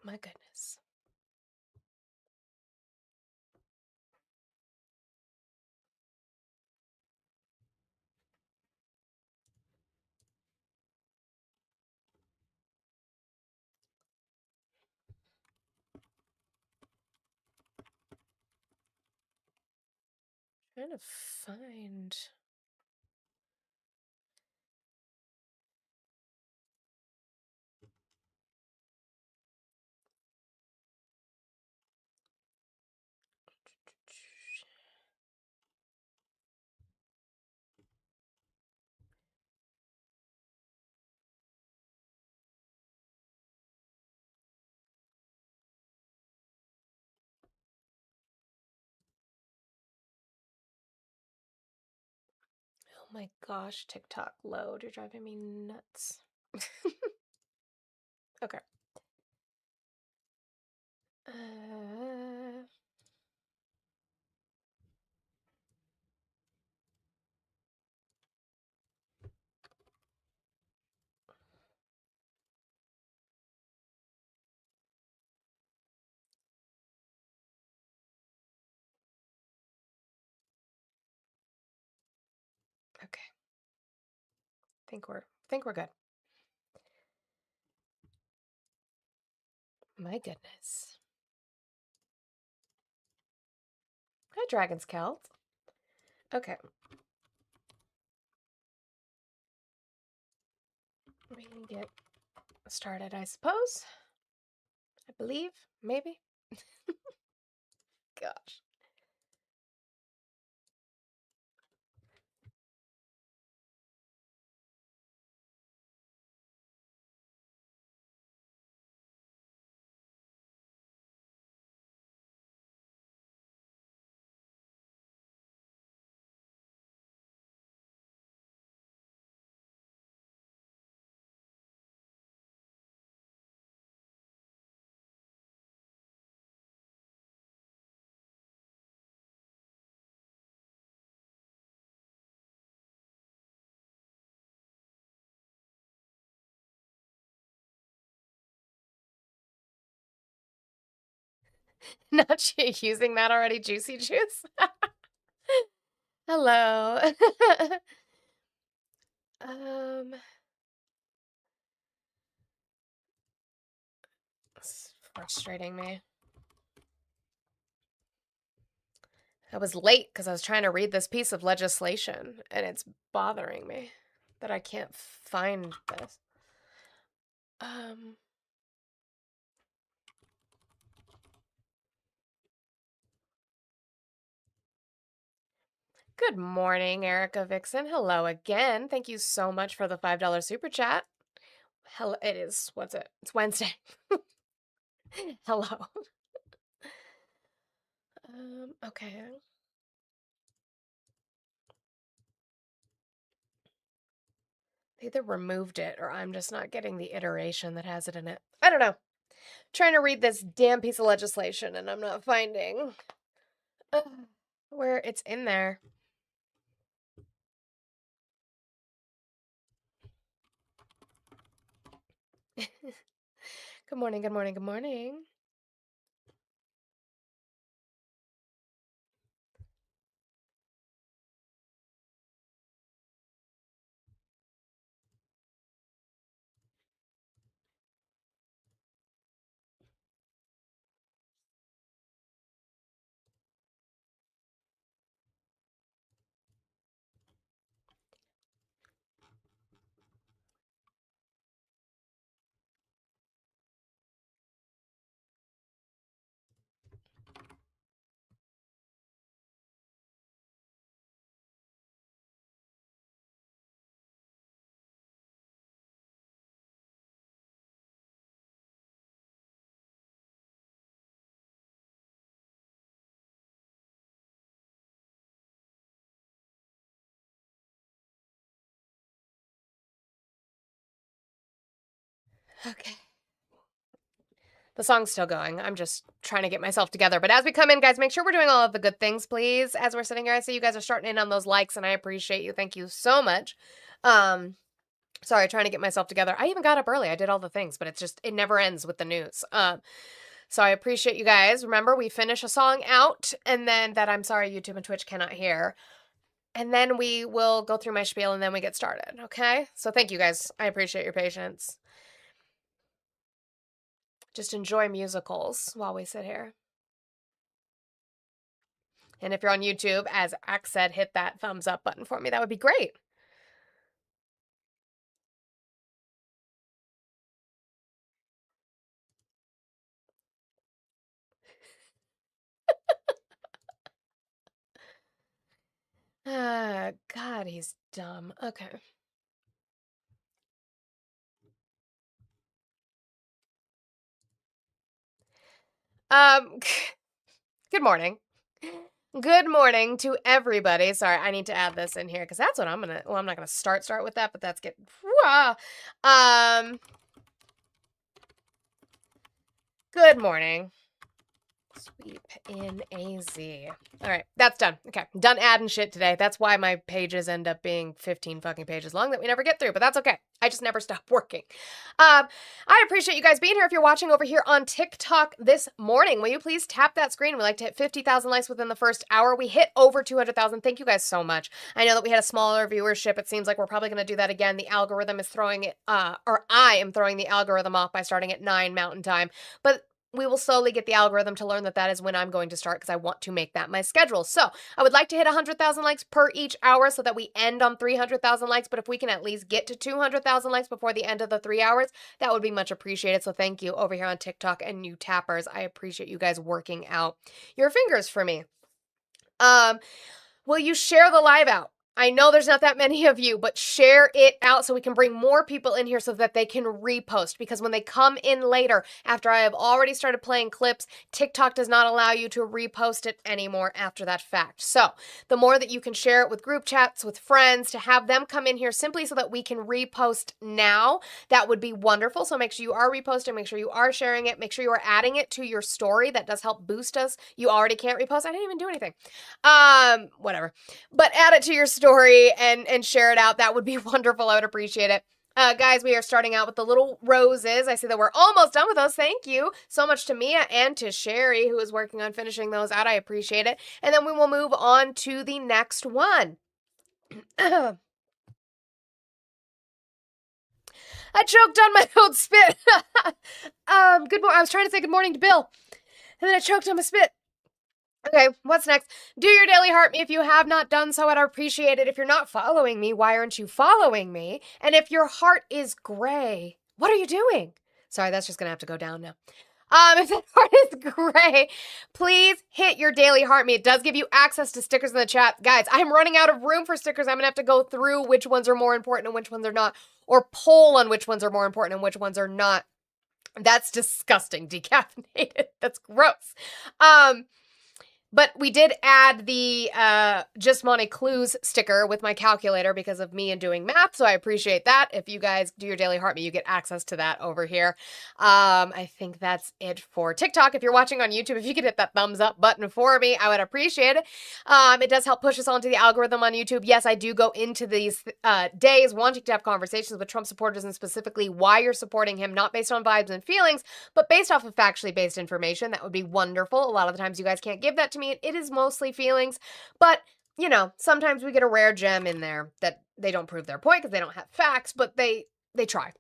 My goodness. Trying to find. Oh my gosh, TikTok load. You're driving me nuts. Okay. Uh, okay. Think we're good. My goodness. Hi, Dragon's Celt. Okay. We can get started, I suppose. I believe. Maybe. Gosh. Not you using that already, Juicy Juice? Hello. um, it's frustrating me. I was late because I was trying to read this piece of legislation, and it's bothering me that I can't find this. Good morning, Erica Vixen. Hello again. Thank you so much for the $5 super chat. Hello, it is, what's it? It's Wednesday. Hello. Okay. They either removed it or I'm just not getting the iteration that has it in it. I don't know. Trying to read this damn piece of legislation and I'm not finding where it's in there. Good morning, good morning, good morning. Okay. The song's still going. I'm just trying to get myself together. But as we come in, guys, make sure we're doing all of the good things, please. As we're sitting here, I see you guys are starting in on those likes, and I appreciate you. Thank you so much. Sorry, trying to get myself together. I even got up early. I did all the things, but it never ends with the news. So I appreciate you guys. Remember, we finish a song out, and then that I'm sorry YouTube and Twitch cannot hear. And then we will go through my spiel, and then we get started, okay? So thank you guys. I appreciate your patience. Just enjoy musicals while we sit here. And if you're on YouTube, as Axe said, hit that thumbs up button for me. That would be great. God, he's dumb. Okay. Good morning. Good morning to everybody. Sorry, I need to add this in here because that's what I'm gonna. Well, I'm not gonna start with that, but that's good. Good morning. Sweep in AZ. All right, that's done. Okay, done adding shit today. That's why my pages end up being 15 fucking pages long that we never get through, but that's okay. I just never stop working. I appreciate you guys being here. If you're watching over here on TikTok this morning, will you please tap that screen? We like to hit 50,000 likes within the first hour. We hit over 200,000. Thank you guys so much. I know that we had a smaller viewership. It seems like we're probably going to do that again. The algorithm is throwing it, or I am throwing the algorithm off by starting at 9 Mountain Time. But we will slowly get the algorithm to learn that that is when I'm going to start because I want to make that my schedule. So I would like to hit 100,000 likes per each hour so that we end on 300,000 likes. But if we can at least get to 200,000 likes before the end of the 3 hours, that would be much appreciated. So thank you over here on TikTok and you tappers. I appreciate you guys working out your fingers for me. Will you share the live out? I know there's not that many of you, but share it out so we can bring more people in here so that they can repost. Because when they come in later, after I have already started playing clips, TikTok does not allow you to repost it anymore after that fact. So the more that you can share it with group chats, with friends, to have them come in here simply so that we can repost now, that would be wonderful. So make sure you are reposting, make sure you are sharing it, make sure you are adding it to your story. That does help boost us. You already can't repost. I didn't even do anything. Whatever. But add it to your story and share it out. That would be wonderful. I would appreciate it. Guys, we are starting out with the little roses. I see that we're almost done with those. Thank you so much to Mia and to Sherry, who is working on finishing those out. I appreciate it. And then we will move on to the next one. I choked on my own spit. Good morning. I was trying to say good morning to Bill, and then I choked on my spit. Okay, what's next? Do your daily heart me if you have not done so. I'd appreciate it. If you're not following me, why aren't you following me? And if your heart is gray, what are you doing? Sorry, that's just gonna have to go down now. If that heart is gray, please hit your daily heart me. It does give you access to stickers in the chat. Guys, I'm running out of room for stickers. I'm gonna have to go through which ones are more important and which ones are not, or poll on which ones are more important and which ones are not. That's disgusting. Decaffeinated. That's gross. But we did add the Just Monte Clues sticker with my calculator because of me and doing math, so I appreciate that. If you guys do your daily heart me, you get access to that over here. I think that's it for TikTok. If you're watching on YouTube, if you could hit that thumbs up button for me, I would appreciate it. It does help push us onto the algorithm on YouTube. Yes, I do go into these days wanting to have conversations with Trump supporters and specifically why you're supporting him, not based on vibes and feelings, but based off of factually based information. That would be wonderful. A lot of the times you guys can't give that to me. It is mostly feelings, but you know, sometimes we get a rare gem in there that they don't prove their point because they don't have facts, but they try.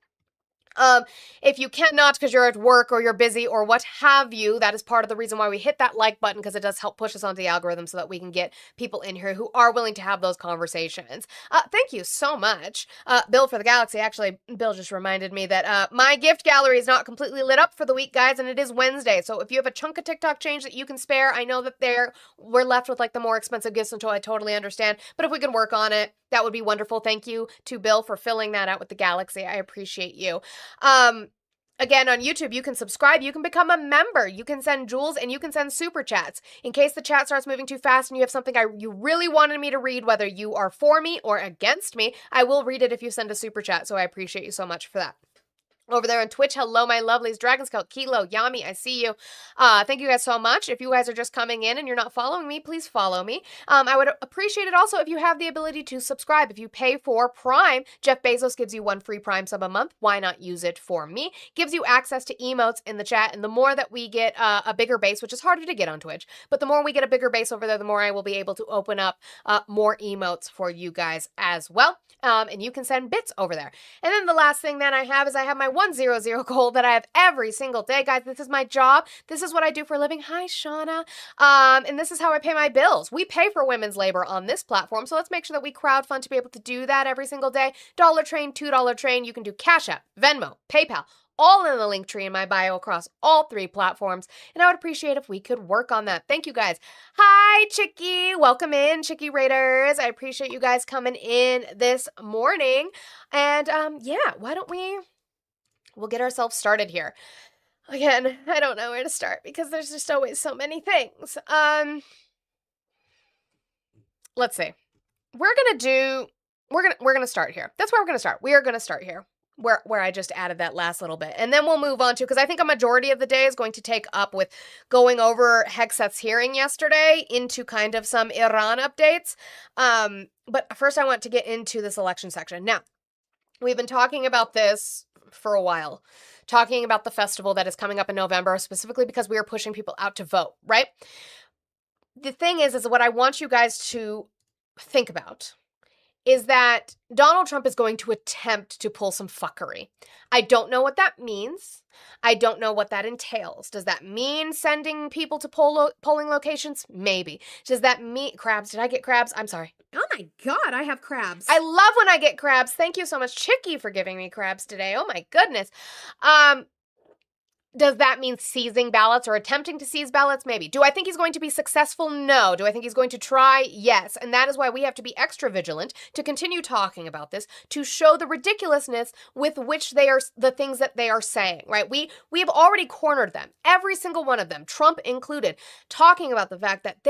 If you cannot because you're at work or you're busy or what have you, that is part of the reason why we hit that like button, because it does help push us onto the algorithm so that we can get people in here who are willing to have those conversations. Thank you so much, Bill for the Galaxy. Actually, Bill just reminded me that my gift gallery is not completely lit up for the week, guys, and it is Wednesday. So if you have a chunk of TikTok change that you can spare, I know that we're left with like the more expensive gifts until I totally understand. But if we can work on it, that would be wonderful. Thank you to Bill for filling that out with the Galaxy. I appreciate you. Again, on YouTube, you can subscribe, you can become a member, you can send jewels, and you can send super chats. In case the chat starts moving too fast and you have something you really wanted me to read, whether you are for me or against me, I will read it if you send a super chat, so I appreciate you so much for that. over there on Twitch. Hello, my lovelies. Dragon Scout, Kilo, Yami, I see you. Thank you guys so much. If you guys are just coming in and you're not following me, please follow me. I would appreciate it also if you have the ability to subscribe. If you pay for Prime, Jeff Bezos gives you 1 free Prime sub a month. Why not use it for me? Gives you access to emotes in the chat, and the more that we get a bigger base, which is harder to get on Twitch, but the more we get a bigger base over there, the more I will be able to open up more emotes for you guys as well. And you can send bits over there. And then the last thing that I have is I have my 100 goal that I have every single day. Guys, this is my job. This is what I do for a living. Hi, Shauna. And this is how I pay my bills. We pay for women's labor on this platform, so let's make sure that we crowdfund to be able to do that every single day. Dollar Train, $2 Train. You can do Cash App, Venmo, PayPal, all in the link tree in my bio across all 3 platforms. And I would appreciate if we could work on that. Thank you guys. Hi, Chicky. Welcome in, Chicky Raiders. I appreciate you guys coming in this morning. And yeah, why don't we'll get ourselves started here. Again, I don't know where to start because there's just always so many things. Let's see. We're gonna start here. That's where we're gonna start. We are gonna start here. Where I just added that last little bit. And then we'll move on to, because I think a majority of the day is going to take up with going over Hegseth's hearing yesterday into kind of some Iran updates. But first I want to get into this election section. Now, we've been talking about this for a while, talking about the festival that is coming up in November, specifically because we are pushing people out to vote, right? The thing is what I want you guys to think about is that Donald Trump is going to attempt to pull some fuckery. I don't know what that means. I don't know what that entails. Does that mean sending people to polling locations? Maybe. Does that mean crabs? Did I get crabs? I'm sorry. Oh my God, I have crabs. I love when I get crabs. Thank you so much, Chicky, for giving me crabs today. Oh my goodness. Does that mean seizing ballots or attempting to seize ballots? Maybe. Do I think he's going to be successful? No. Do I think he's going to try? Yes. And that is why we have to be extra vigilant to continue talking about this, to show the ridiculousness with which they are, the things that they are saying, right? We have already cornered them, every single one of them, Trump included, talking about the fact that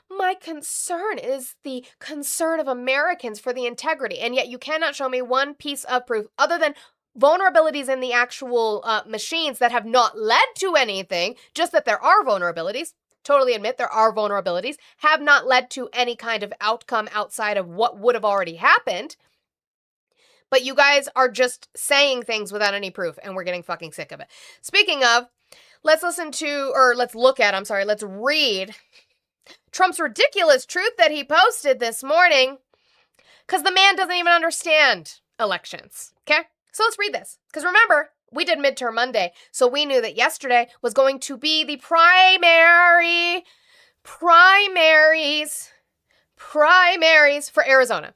my concern is the concern of Americans for the integrity. And yet you cannot show me one piece of proof other than vulnerabilities in the actual machines that have not led to anything, just that there are vulnerabilities. Totally admit there are vulnerabilities, have not led to any kind of outcome outside of what would have already happened. But you guys are just saying things without any proof, and we're getting fucking sick of it. Speaking of, let's read Trump's ridiculous truth that he posted this morning, because the man doesn't even understand elections, okay? So let's read this, because remember, we did Midterm Monday, so we knew that yesterday was going to be the primaries for Arizona.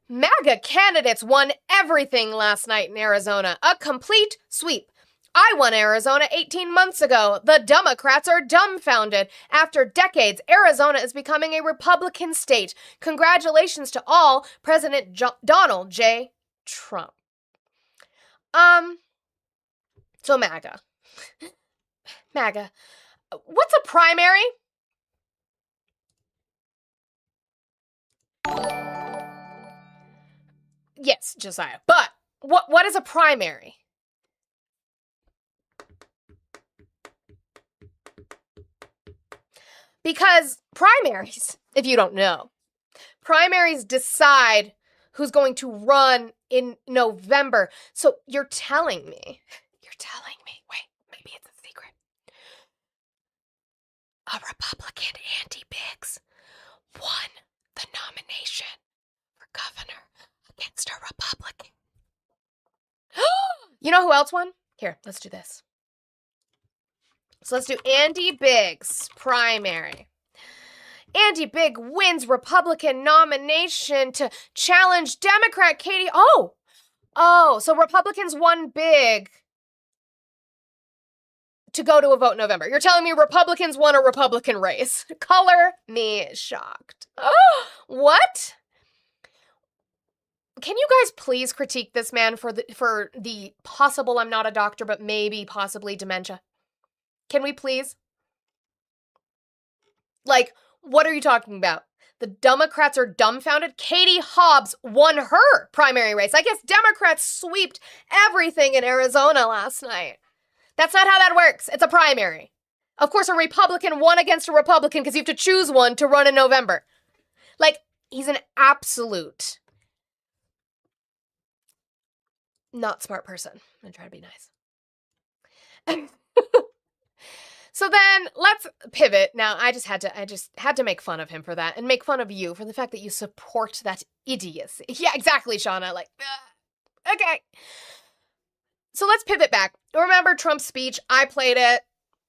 MAGA candidates won everything last night in Arizona, a complete sweep. I won Arizona 18 months ago. The Democrats are dumbfounded. After decades, Arizona is becoming a Republican state. Congratulations to all, President Donald J. Trump. So MAGA. MAGA. What's a primary? Yes, Josiah. But what is a primary? Because primaries, if you don't know, primaries decide who's going to run in November. So you're telling me, wait, maybe it's a secret. A Republican, Andy Biggs, won the nomination for governor against a Republican. You know who else won? Here, let's do this. So let's do Andy Biggs primary. Andy Biggs wins Republican nomination to challenge Democrat Katie. Oh, so Republicans won big to go to a vote in November. You're telling me Republicans won a Republican race. Color me shocked. What? Can you guys please critique this man for the possible, I'm not a doctor, but maybe possibly dementia? Can we please? Like, what are you talking about? The Democrats are dumbfounded. Katie Hobbs won her primary race. I guess Democrats sweeped everything in Arizona last night. That's not how that works. It's a primary. Of course, a Republican won against a Republican because you have to choose one to run in November. Like, he's an absolute not smart person. I'm going to try to be nice. So then let's pivot. Now, I just had to make fun of him for that and make fun of you for the fact that you support that idiocy. Yeah, exactly, Shauna. Like, okay. So let's pivot back. Remember Trump's speech? I played it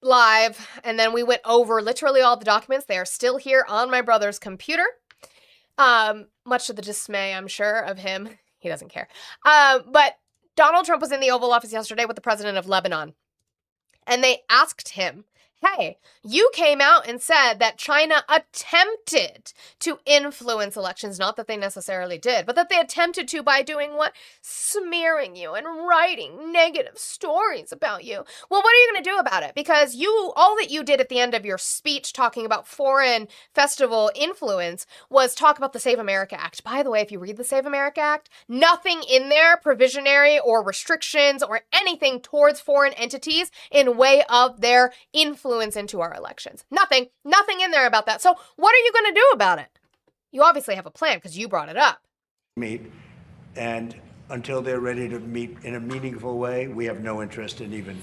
live, and then we went over literally all the documents. They are still here on my brother's computer. Much to the dismay, I'm sure, of him. He doesn't care. But Donald Trump was in the Oval Office yesterday with the president of Lebanon, and they asked him, hey, you came out and said that China attempted to influence elections. Not that they necessarily did, but that they attempted to by doing what? Smearing you and writing negative stories about you. Well, what are you going to do about it? Because all that you did at the end of your speech talking about foreign festival influence was talk about the Save America Act. By the way, if you read the Save America Act, nothing in there, provisionary or restrictions or anything towards foreign entities in way of their influence into our elections. Nothing in there about that. So what are you going to do about it? You obviously have a plan because you brought it up. Meet, and until they're ready to meet in a meaningful way, we have no interest in even.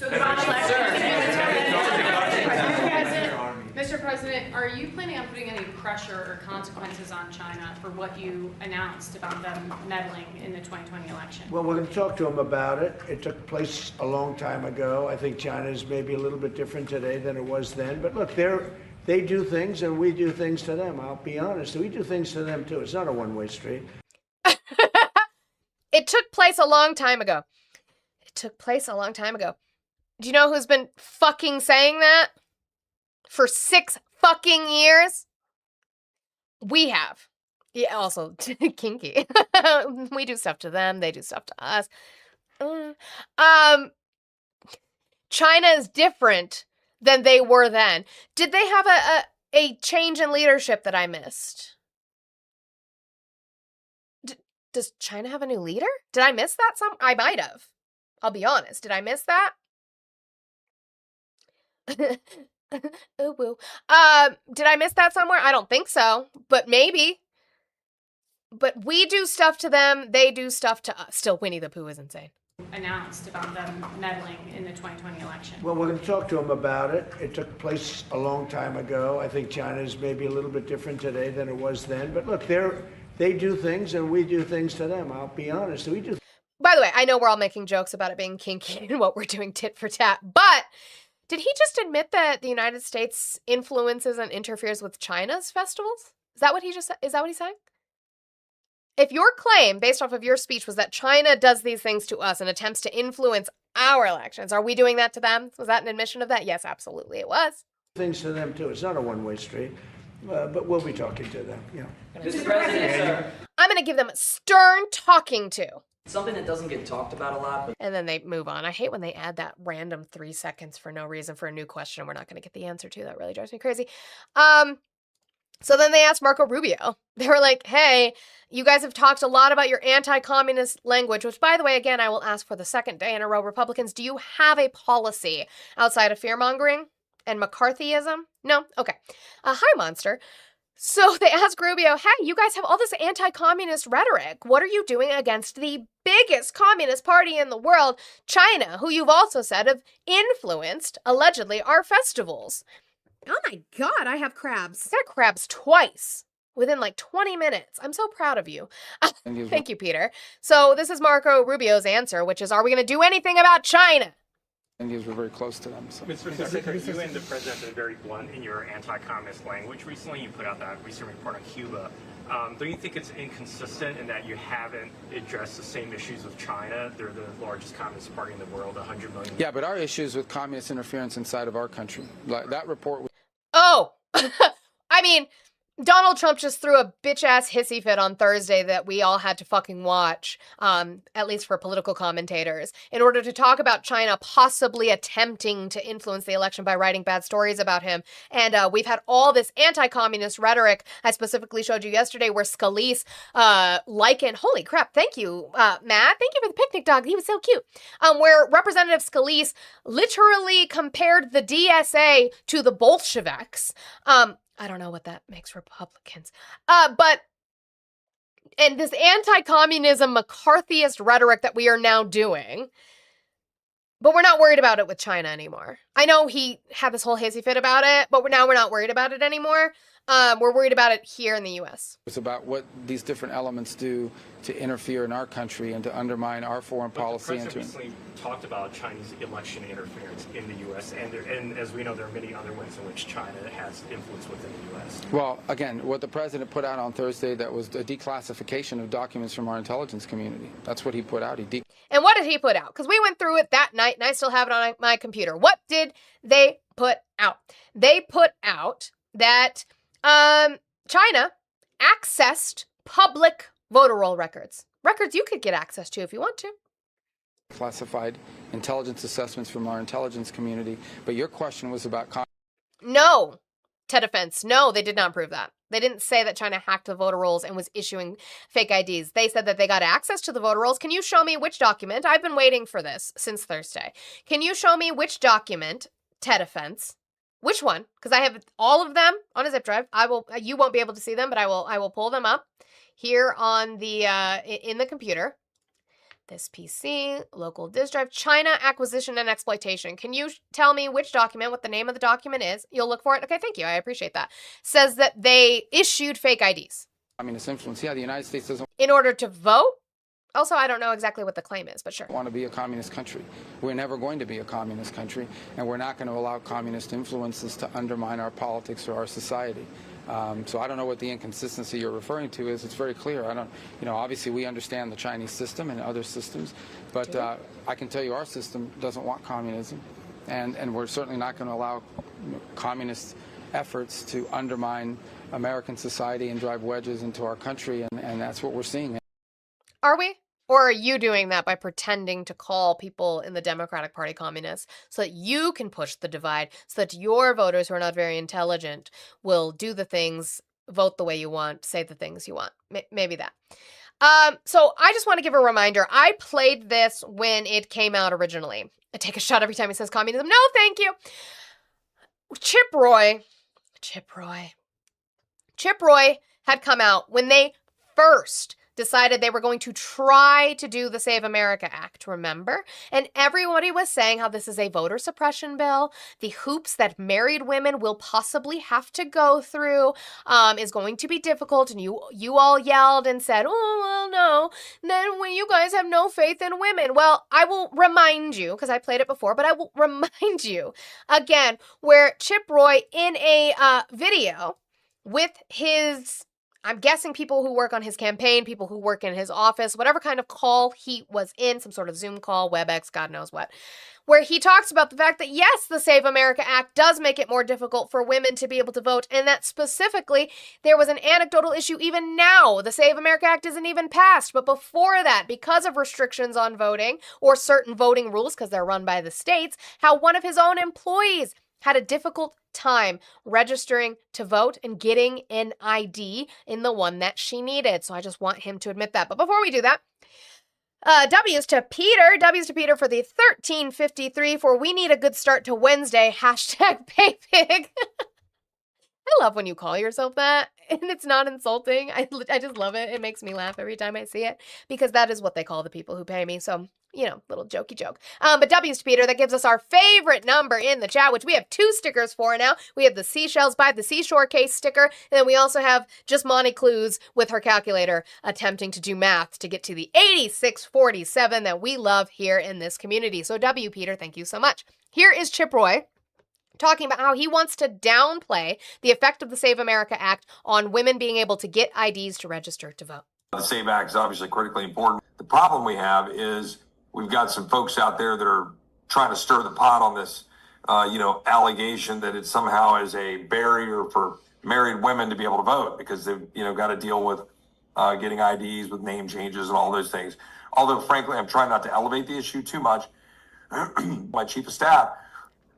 Mr. President, are you planning on putting any pressure or consequences on China for what you announced about them meddling in the 2020 election? Well, we're going to talk to them about it. It took place a long time ago. I think China is maybe a little bit different today than it was then. But look, they do things and we do things to them. I'll be honest. We do things to them too. It's not a one-way street. It took place a long time ago. Do you know who's been fucking saying that? For 6 fucking years? We have. Yeah, also, kinky. We do stuff to them, they do stuff to us. China is different than they were then. Did they have a change in leadership that I missed? Does China have a new leader? Did I miss that? I might have. I'll be honest. Did I miss that? Oh, woo. Did I miss that somewhere? I don't think so, but maybe. But we do stuff to them, they do stuff to us. Still, Winnie the Pooh is insane. Announced about them meddling in the 2020 election. Well, we're going to talk to them about it. It took place a long time ago. I think China is maybe a little bit different today than it was then. But look, they do things and we do things to them. I'll be honest. We do. By the way, I know we're all making jokes about it being kinky and what we're doing tit for tat, but did he just admit that the United States influences and interferes with China's festivals? Is that what he just said? Is that what he's saying? If your claim, based off of your speech, was that China does these things to us and attempts to influence our elections, are we doing that to them? Was that an admission of that? Yes, absolutely, it was. Things to them too. It's not a one-way street, but we'll be talking to them. Yeah. Mr. President, sir. I'm going to give them a stern talking to. Something that doesn't get talked about a lot, but And then they move on. I hate when they add that random 3 seconds for no reason for a new question we're not going to get the answer to. That really drives me crazy. So then they asked Marco Rubio. They were like, hey, you guys have talked a lot about your anti-communist language, which, by the way, again, I will ask for the second day in a row. Republicans, do you have a policy outside of fear-mongering and McCarthyism? No? Okay. Hi, Monster. So they asked Rubio, hey, you guys have all this anti-communist rhetoric. What are you doing against the biggest communist party in the world, China, who you've also said have influenced, allegedly, our festivals? Oh my God, I have crabs. I got crabs twice within like 20 minutes. I'm so proud of you. Thank you, Peter. So this is Marco Rubio's answer, which is, are we going to do anything about China? We're very close to them. So. Mr. Secretary, you and the President have been very blunt in your anti-communist language. Recently, you put out that recent report on Cuba. Don't you think it's inconsistent in that you haven't addressed the same issues with China? They're the largest communist party in the world, 100 million. Yeah, but our issues with communist interference inside of our country. Like that report. Oh, I mean, Donald Trump just threw a bitch-ass hissy fit on Thursday that we all had to fucking watch, at least for political commentators, in order to talk about China possibly attempting to influence the election by writing bad stories about him. And we've had all this anti-communist rhetoric. I specifically showed you yesterday where Scalise likened, holy crap, thank you, Matt, thank you for the picnic dog, he was so cute, where Representative Scalise literally compared the DSA to the Bolsheviks. I don't know what that makes Republicans. And this anti-communism McCarthyist rhetoric that we are now doing, but we're not worried about it with China anymore. I know he had this whole hissy fit about it, but we're not worried about it anymore. We're worried about it here in the U.S. It's about what these different elements do to interfere in our country and to undermine our foreign policy. The president recently talked about Chinese election interference in the U.S., and as we know, there are many other ways in which China has influence within the U.S. Well, again, what the president put out on Thursday, that was a declassification of documents from our intelligence community. That's what he put out. And what did he put out? Because we went through it that night, and I still have it on my computer. What did they put out? They put out that China accessed public voter roll records. Records you could get access to if you want to. Classified intelligence assessments from our intelligence community. But your question was about... No, Ted Offense. No, they did not prove that. They didn't say that China hacked the voter rolls and was issuing fake IDs. They said that they got access to the voter rolls. Can you show me which document? I've been waiting for this since Thursday. Can you show me which document, Ted Offense? Which one? Because I have all of them on a zip drive. You won't be able to see them, but I will pull them up here on the in the computer. This PC, local disk drive, China acquisition and exploitation. Can you tell me which document, what the name of the document is? You'll look for it? Okay, thank you. I appreciate that. Says that they issued fake IDs. Communist influence. Yeah, the United States doesn't... In order to vote? Also, I don't know exactly what the claim is, but sure. Want to be a communist country. We're never going to be a communist country, and we're not going to allow communist influences to undermine our politics or our society. So I don't know what the inconsistency you're referring to is. It's very clear. Obviously we understand the Chinese system and other systems, but I can tell you our system doesn't want communism, and we're certainly not going to allow communist efforts to undermine American society and drive wedges into our country, and that's what we're seeing. Are we? Or are you doing that by pretending to call people in the Democratic Party communists so that you can push the divide, so that your voters who are not very intelligent will do the things, vote the way you want, say the things you want? Maybe that. So I just want to give a reminder. I played this when it came out originally. I take a shot every time he says communism. No, thank you. Chip Roy had come out when they first decided they were going to try to do the Save America Act, remember? And everybody was saying how this is a voter suppression bill. The hoops that married women will possibly have to go through is going to be difficult. And you all yelled and said, oh, well, no, then when you guys have no faith in women. Well, I will remind you, because I played it before, but I will remind you again, where Chip Roy in a video with his... I'm guessing people who work on his campaign, people who work in his office, whatever kind of call he was in, some sort of Zoom call, WebEx, God knows what, where he talks about the fact that, yes, the Save America Act does make it more difficult for women to be able to vote, and that specifically there was an anecdotal issue even now. The Save America Act isn't even passed, but before that, because of restrictions on voting or certain voting rules, because they're run by the states, how one of his own employees had a difficult time registering to vote and getting an ID in the one that she needed. So I just want him to admit that. But before we do that, W's to Peter for the 1353 for we need a good start to Wednesday, #PayPig. I love when you call yourself that, and it's not insulting. I just love it. It makes me laugh every time I see it, because that is what they call the people who pay me. So, little jokey joke. But W's to Peter, that gives us our favorite number in the chat, which we have 2 stickers for now. We have the Seashells by the Seashore Case sticker, and then we also have just Monty Clues with her calculator attempting to do math to get to the 8647 that we love here in this community. So W, Peter, thank you so much. Here is Chip Roy talking about how he wants to downplay the effect of the Save America Act on women being able to get IDs to register to vote. The SAVE Act is obviously critically important. The problem we have is we've got some folks out there that are trying to stir the pot on this allegation that it somehow is a barrier for married women to be able to vote because they've, got to deal with getting IDs with name changes and all those things. Although, frankly, I'm trying not to elevate the issue too much. My chief of staff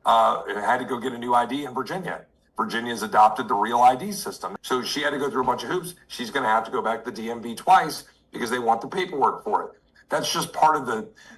had to go get a new ID in Virginia. Virginia's adopted the Real ID system. So she had to go through a bunch of hoops. She's going to have to go back to the DMV twice because they want the paperwork for it. That's just part of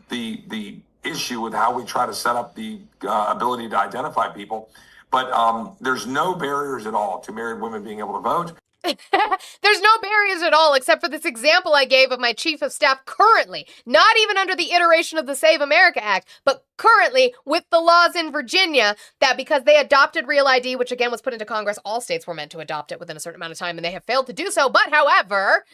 the issue with how we try to set up the ability to identify people. But there's no barriers at all to married women being able to vote. There's no barriers at all except for this example I gave of my chief of staff currently, not even under the iteration of the Save America Act, but currently with the laws in Virginia that because they adopted Real ID, which again was put into Congress, all states were meant to adopt it within a certain amount of time and they have failed to do so. But however,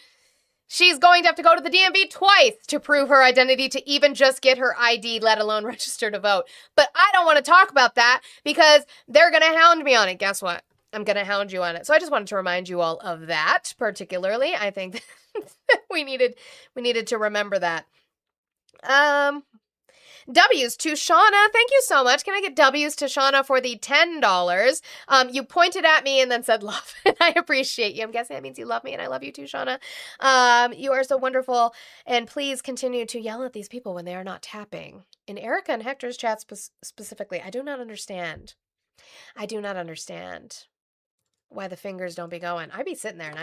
she's going to have to go to the DMV twice to prove her identity to even just get her ID, let alone register to vote. But I don't want to talk about that because they're going to hound me on it. Guess what? I'm going to hound you on it. So I just wanted to remind you all of that particularly. I think we needed to remember that. W's to Shauna. Thank you so much. Can I get W's to Shauna for the $10? You pointed at me and then said love, and I appreciate you. I'm guessing that means you love me, and I love you too, Shauna. You are so wonderful, and please continue to yell at these people when they are not tapping. In Erica and Hector's chat specifically, I do not understand. Why the fingers don't be going. I be sitting there and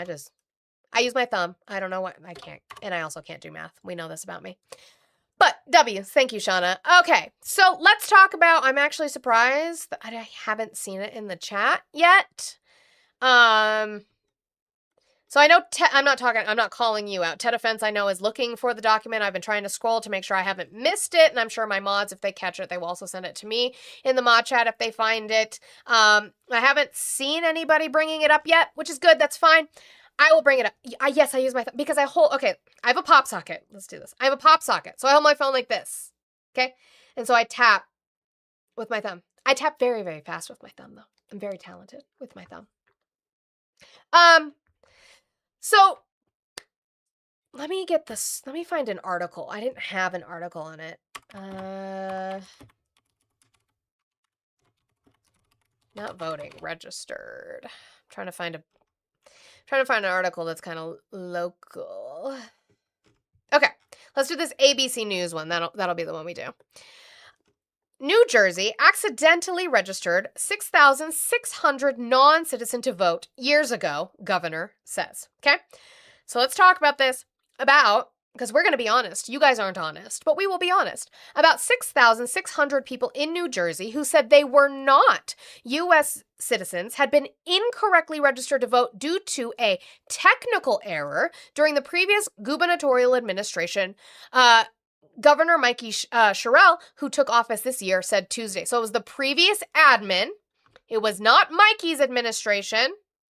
I use my thumb. I don't know what, I can't, and I also can't do math. We know this about me. But W's, thank you, Shauna. Okay, so let's talk about, I'm actually surprised that I haven't seen it in the chat yet. So I know, I'm not calling you out. Ted Offense, I know, is looking for the document. I've been trying to scroll to make sure I haven't missed it, and I'm sure my mods, if they catch it, they will also send it to me in the mod chat if they find it. I haven't seen anybody bringing it up yet, which is good. That's fine. I will bring it up. Yes, I use my because I have a pop socket. Let's do this. I have a pop socket. So I hold my phone like this. Okay? And so I tap with my thumb. I tap very, very fast with my thumb, though. I'm very talented with my thumb. So let me get this. Let me find an article. I didn't have an article on it. Not voting, registered. I'm trying to find an article that's kind of local. Okay, let's do this ABC News one. That'll be the one we do. New Jersey accidentally registered 6,600 non-citizen to vote years ago, governor says. Okay? So let's talk about this because we're going to be honest. You guys aren't honest, but we will be honest. About 6,600 people in New Jersey who said they were not U.S. citizens had been incorrectly registered to vote due to a technical error during the previous gubernatorial administration. Governor Mikey Sherrill, who took office this year, said Tuesday. So it was the previous admin. It was not Mikey's administration,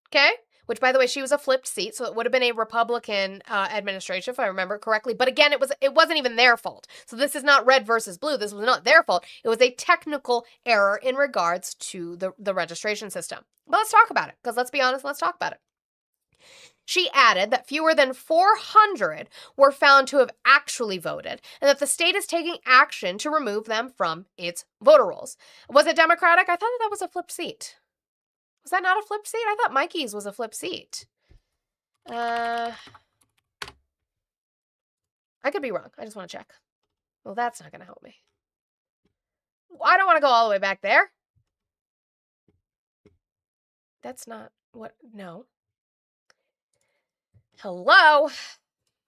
okay? Which, by the way, she was a flipped seat, so it would have been a Republican administration, if I remember correctly. But again, it wasn't even their fault. So this is not red versus blue. This was not their fault. It was a technical error in regards to the registration system. But let's talk about it, because let's be honest, let's talk about it. She added that fewer than 400 were found to have actually voted and that the state is taking action to remove them from its voter rolls. Was it Democratic? I thought that was a flipped seat. Was that not a flipped seat? I thought Mikey's was a flipped seat. I could be wrong. I just want to check. Well, that's not going to help me. I don't want to go all the way back there. That's not what... No. Hello?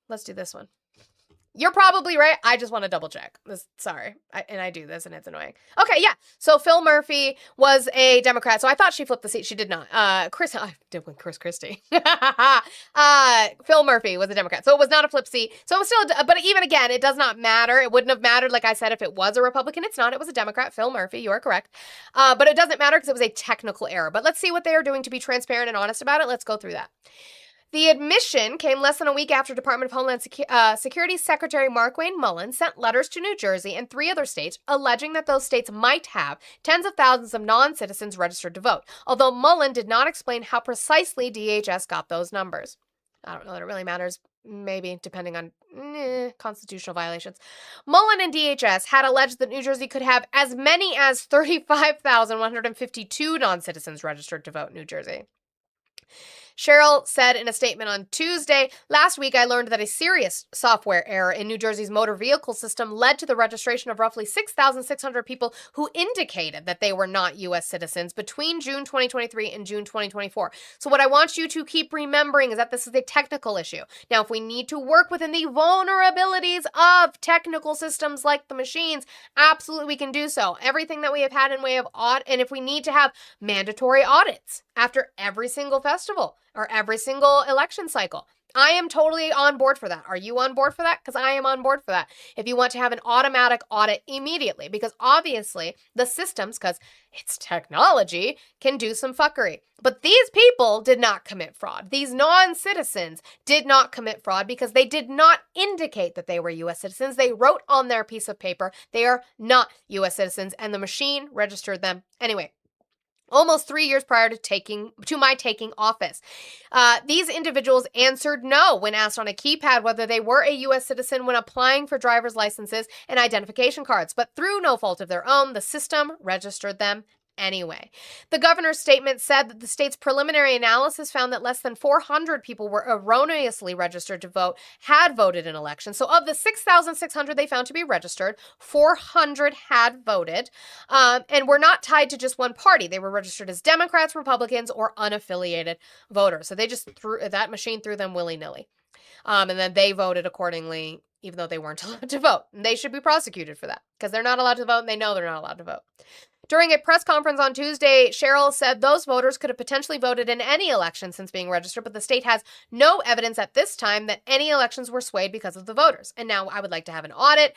Let's do this one. You're probably right. I just want to double check. Sorry. I do this and it's annoying. Okay, yeah. So Phil Murphy was a Democrat. So I thought she flipped the seat. She did not. Chris Christie. Phil Murphy was a Democrat. So it was not a flip seat. So it was still, but even again, it does not matter. It wouldn't have mattered, like I said, if it was a Republican. It's not. It was a Democrat. Phil Murphy. You are correct. But it doesn't matter because it was a technical error. But let's see what they are doing to be transparent and honest about it. Let's go through that. The admission came less than a week after Department of Homeland Security Secretary Markwayne Mullin sent letters to New Jersey and 3 other states alleging that those states might have tens of thousands of non-citizens registered to vote, although Mullin did not explain how precisely DHS got those numbers. I don't know that it really matters maybe, depending on constitutional violations. Mullen and DHS had alleged that New Jersey could have as many as 35,152 non-citizens registered to vote in New Jersey. Cheryl said in a statement on Tuesday, "Last week I learned that a serious software error in New Jersey's motor vehicle system led to the registration of roughly 6,600 people who indicated that they were not U.S. citizens between June 2023 and June 2024. So what I want you to keep remembering is that this is a technical issue. Now, if we need to work within the vulnerabilities of technical systems like the machines, absolutely we can do so. Everything that we have had in way of audit, and if we need to have mandatory audits after every single festival or every single election cycle, I am totally on board for that. Are you on board for that? Because I am on board for that. If you want to have an automatic audit immediately, because obviously the systems, because it's technology, can do some fuckery. But these people did not commit fraud. These non-citizens did not commit fraud because they did not indicate that they were U.S. citizens. They wrote on their piece of paper they are not U.S. citizens, and the machine registered them anyway. Almost 3 years prior to my taking office. These individuals answered no when asked on a keypad whether they were a U.S. citizen when applying for driver's licenses and identification cards, but through no fault of their own, the system registered them anyway. The governor's statement said that the state's preliminary analysis found that less than 400 people were erroneously registered to vote, had voted in elections. So of the 6,600 they found to be registered, 400 had voted, and were not tied to just one party. They were registered as Democrats, Republicans, or unaffiliated voters. So they just that machine threw them willy-nilly. And then they voted accordingly, even though they weren't allowed to vote. And they should be prosecuted for that because they're not allowed to vote and they know they're not allowed to vote. During a press conference on Tuesday, Cheryl said those voters could have potentially voted in any election since being registered, but the state has no evidence at this time that any elections were swayed because of the voters. And now I would like to have an audit,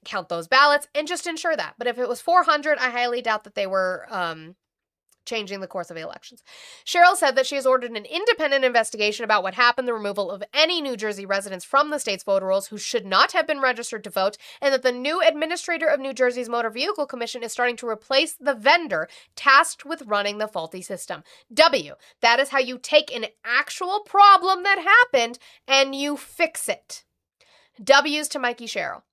count those ballots, and just ensure that. But if it was 400, I highly doubt that they were changing the course of the elections. Cheryl said that she has ordered an independent investigation about what happened, the removal of any New Jersey residents from the state's voter rolls who should not have been registered to vote, and that the new administrator of New Jersey's Motor Vehicle Commission is starting to replace the vendor tasked with running the faulty system. W, that is how you take an actual problem that happened and you fix it. W's to Mikey Cheryl.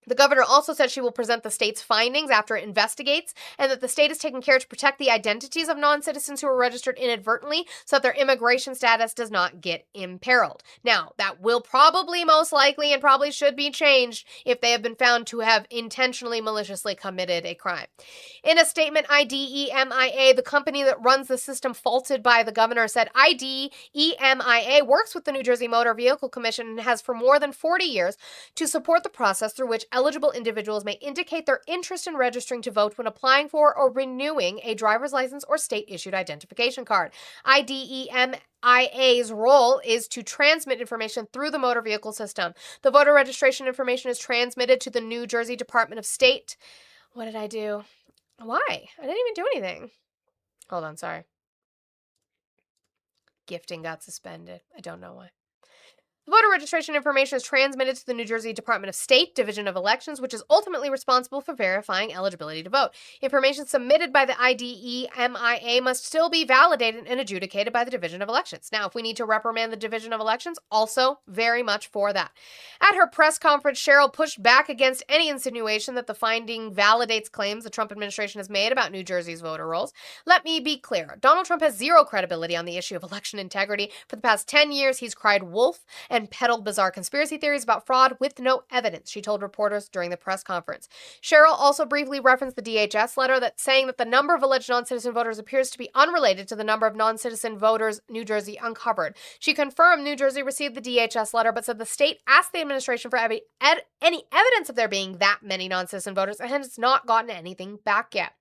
The governor also said she will present the state's findings after it investigates, and that the state is taking care to protect the identities of non-citizens who are registered inadvertently so that their immigration status does not get imperiled. Now, that will probably most likely and probably should be changed if they have been found to have intentionally maliciously committed a crime. In a statement, IDEMIA, the company that runs the system faulted by the governor, said IDEMIA works with the New Jersey Motor Vehicle Commission and has for more than 40 years to support the process through which eligible individuals may indicate their interest in registering to vote when applying for or renewing a driver's license or state-issued identification card. IDEMIA's role is to transmit information through the motor vehicle system. The voter registration information is transmitted to the New Jersey Department of State. What did I do? Why? I didn't even do anything. Hold on, sorry. Gifting got suspended. I don't know why. The voter registration information is transmitted to the New Jersey Department of State Division of Elections, which is ultimately responsible for verifying eligibility to vote. Information submitted by the IDEMIA must still be validated and adjudicated by the Division of Elections. Now, if we need to reprimand the Division of Elections, also very much for that. At her press conference, Cheryl pushed back against any insinuation that the finding validates claims the Trump administration has made about New Jersey's voter rolls. Let me be clear. Donald Trump has zero credibility on the issue of election integrity. For the past 10 years, he's cried wolf and peddled bizarre conspiracy theories about fraud with no evidence, she told reporters during the press conference. Cheryl also briefly referenced the DHS letter saying that the number of alleged non-citizen voters appears to be unrelated to the number of non-citizen voters New Jersey uncovered. She confirmed New Jersey received the DHS letter, but said the state asked the administration for any evidence of there being that many non-citizen voters and has not gotten anything back yet.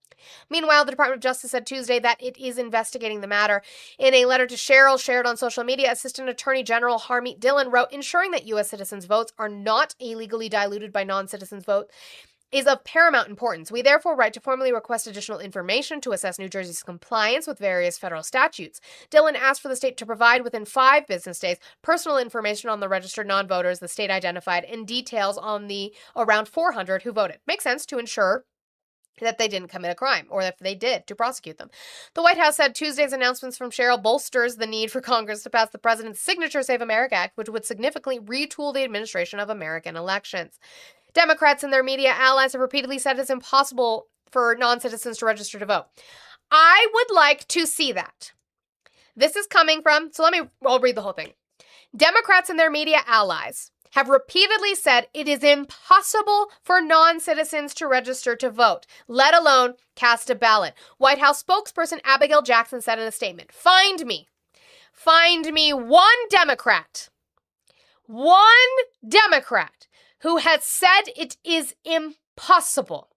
Meanwhile, the Department of Justice said Tuesday that it is investigating the matter. In a letter to Cheryl shared on social media, Assistant Attorney General Harmeet Dillon wrote, ensuring that U.S. citizens' votes are not illegally diluted by non-citizens' votes is of paramount importance. We therefore write to formally request additional information to assess New Jersey's compliance with various federal statutes. Dillon asked for the state to provide within 5 business days personal information on the registered non-voters the state identified and details on the around 400 who voted. Makes sense to ensure that they didn't commit a crime, or if they did, to prosecute them. The White House said Tuesday's announcements from Cheryl bolsters the need for Congress to pass the president's signature Save America Act, which would significantly retool the administration of American elections. Democrats and their media allies have repeatedly said it's impossible for non-citizens to register to vote. I would like to see that. This is coming from, I'll read the whole thing. Democrats and their media allies have repeatedly said it is impossible for non-citizens to register to vote, let alone cast a ballot. White House spokesperson Abigail Jackson said in a statement, find me one Democrat who has said it is impossible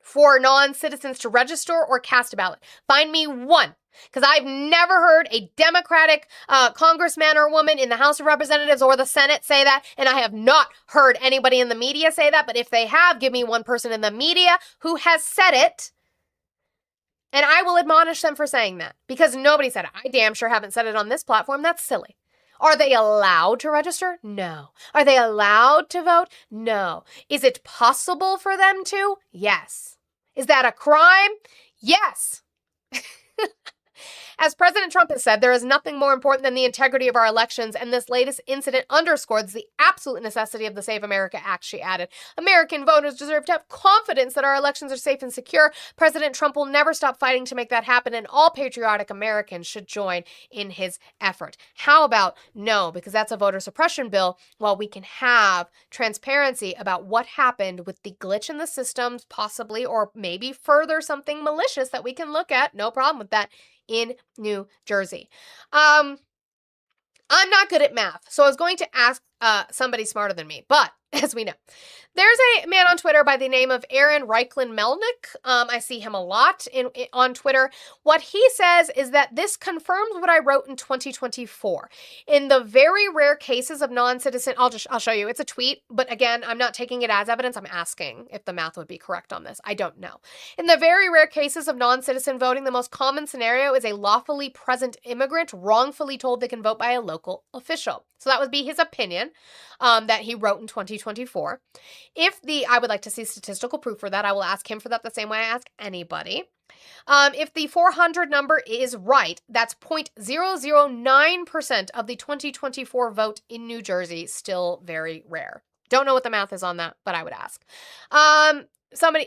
for non-citizens to register or cast a ballot. Find me one. Because I've never heard a Democratic congressman or woman in the House of Representatives or the Senate say that, and I have not heard anybody in the media say that, but if they have, give me one person in the media who has said it, and I will admonish them for saying that, because nobody said it. I damn sure haven't said it on this platform. That's silly. Are they allowed to register? No. Are they allowed to vote? No. Is it possible for them to? Yes. Is that a crime? Yes. As President Trump has said, there is nothing more important than the integrity of our elections, and this latest incident underscores the absolute necessity of the Save America Act, she added. American voters deserve to have confidence that our elections are safe and secure. President Trump will never stop fighting to make that happen, and all patriotic Americans should join in his effort. How about no? Because that's a voter suppression bill, while we can have transparency about what happened with the glitch in the systems, possibly, or maybe further something malicious that we can look at. No problem with that. In New Jersey. I'm not good at math, so I was going to ask somebody smarter than me, but as we know, there's a man on Twitter by the name of Aaron Reichlin Melnick. I see him a lot on Twitter. What he says is that this confirms what I wrote in 2024. In the very rare cases of non-citizen, I'll show you. It's a tweet, but again, I'm not taking it as evidence. I'm asking if the math would be correct on this. I don't know. In the very rare cases of non-citizen voting, the most common scenario is a lawfully present immigrant wrongfully told they can vote by a local official. So that would be his opinion that he wrote in 2024. I would like to see statistical proof for that. I will ask him for that the same way I ask anybody. If the 400 number is right, that's 0.009% of the 2024 vote in New Jersey. Still very rare. Don't know what the math is on that, but I would ask.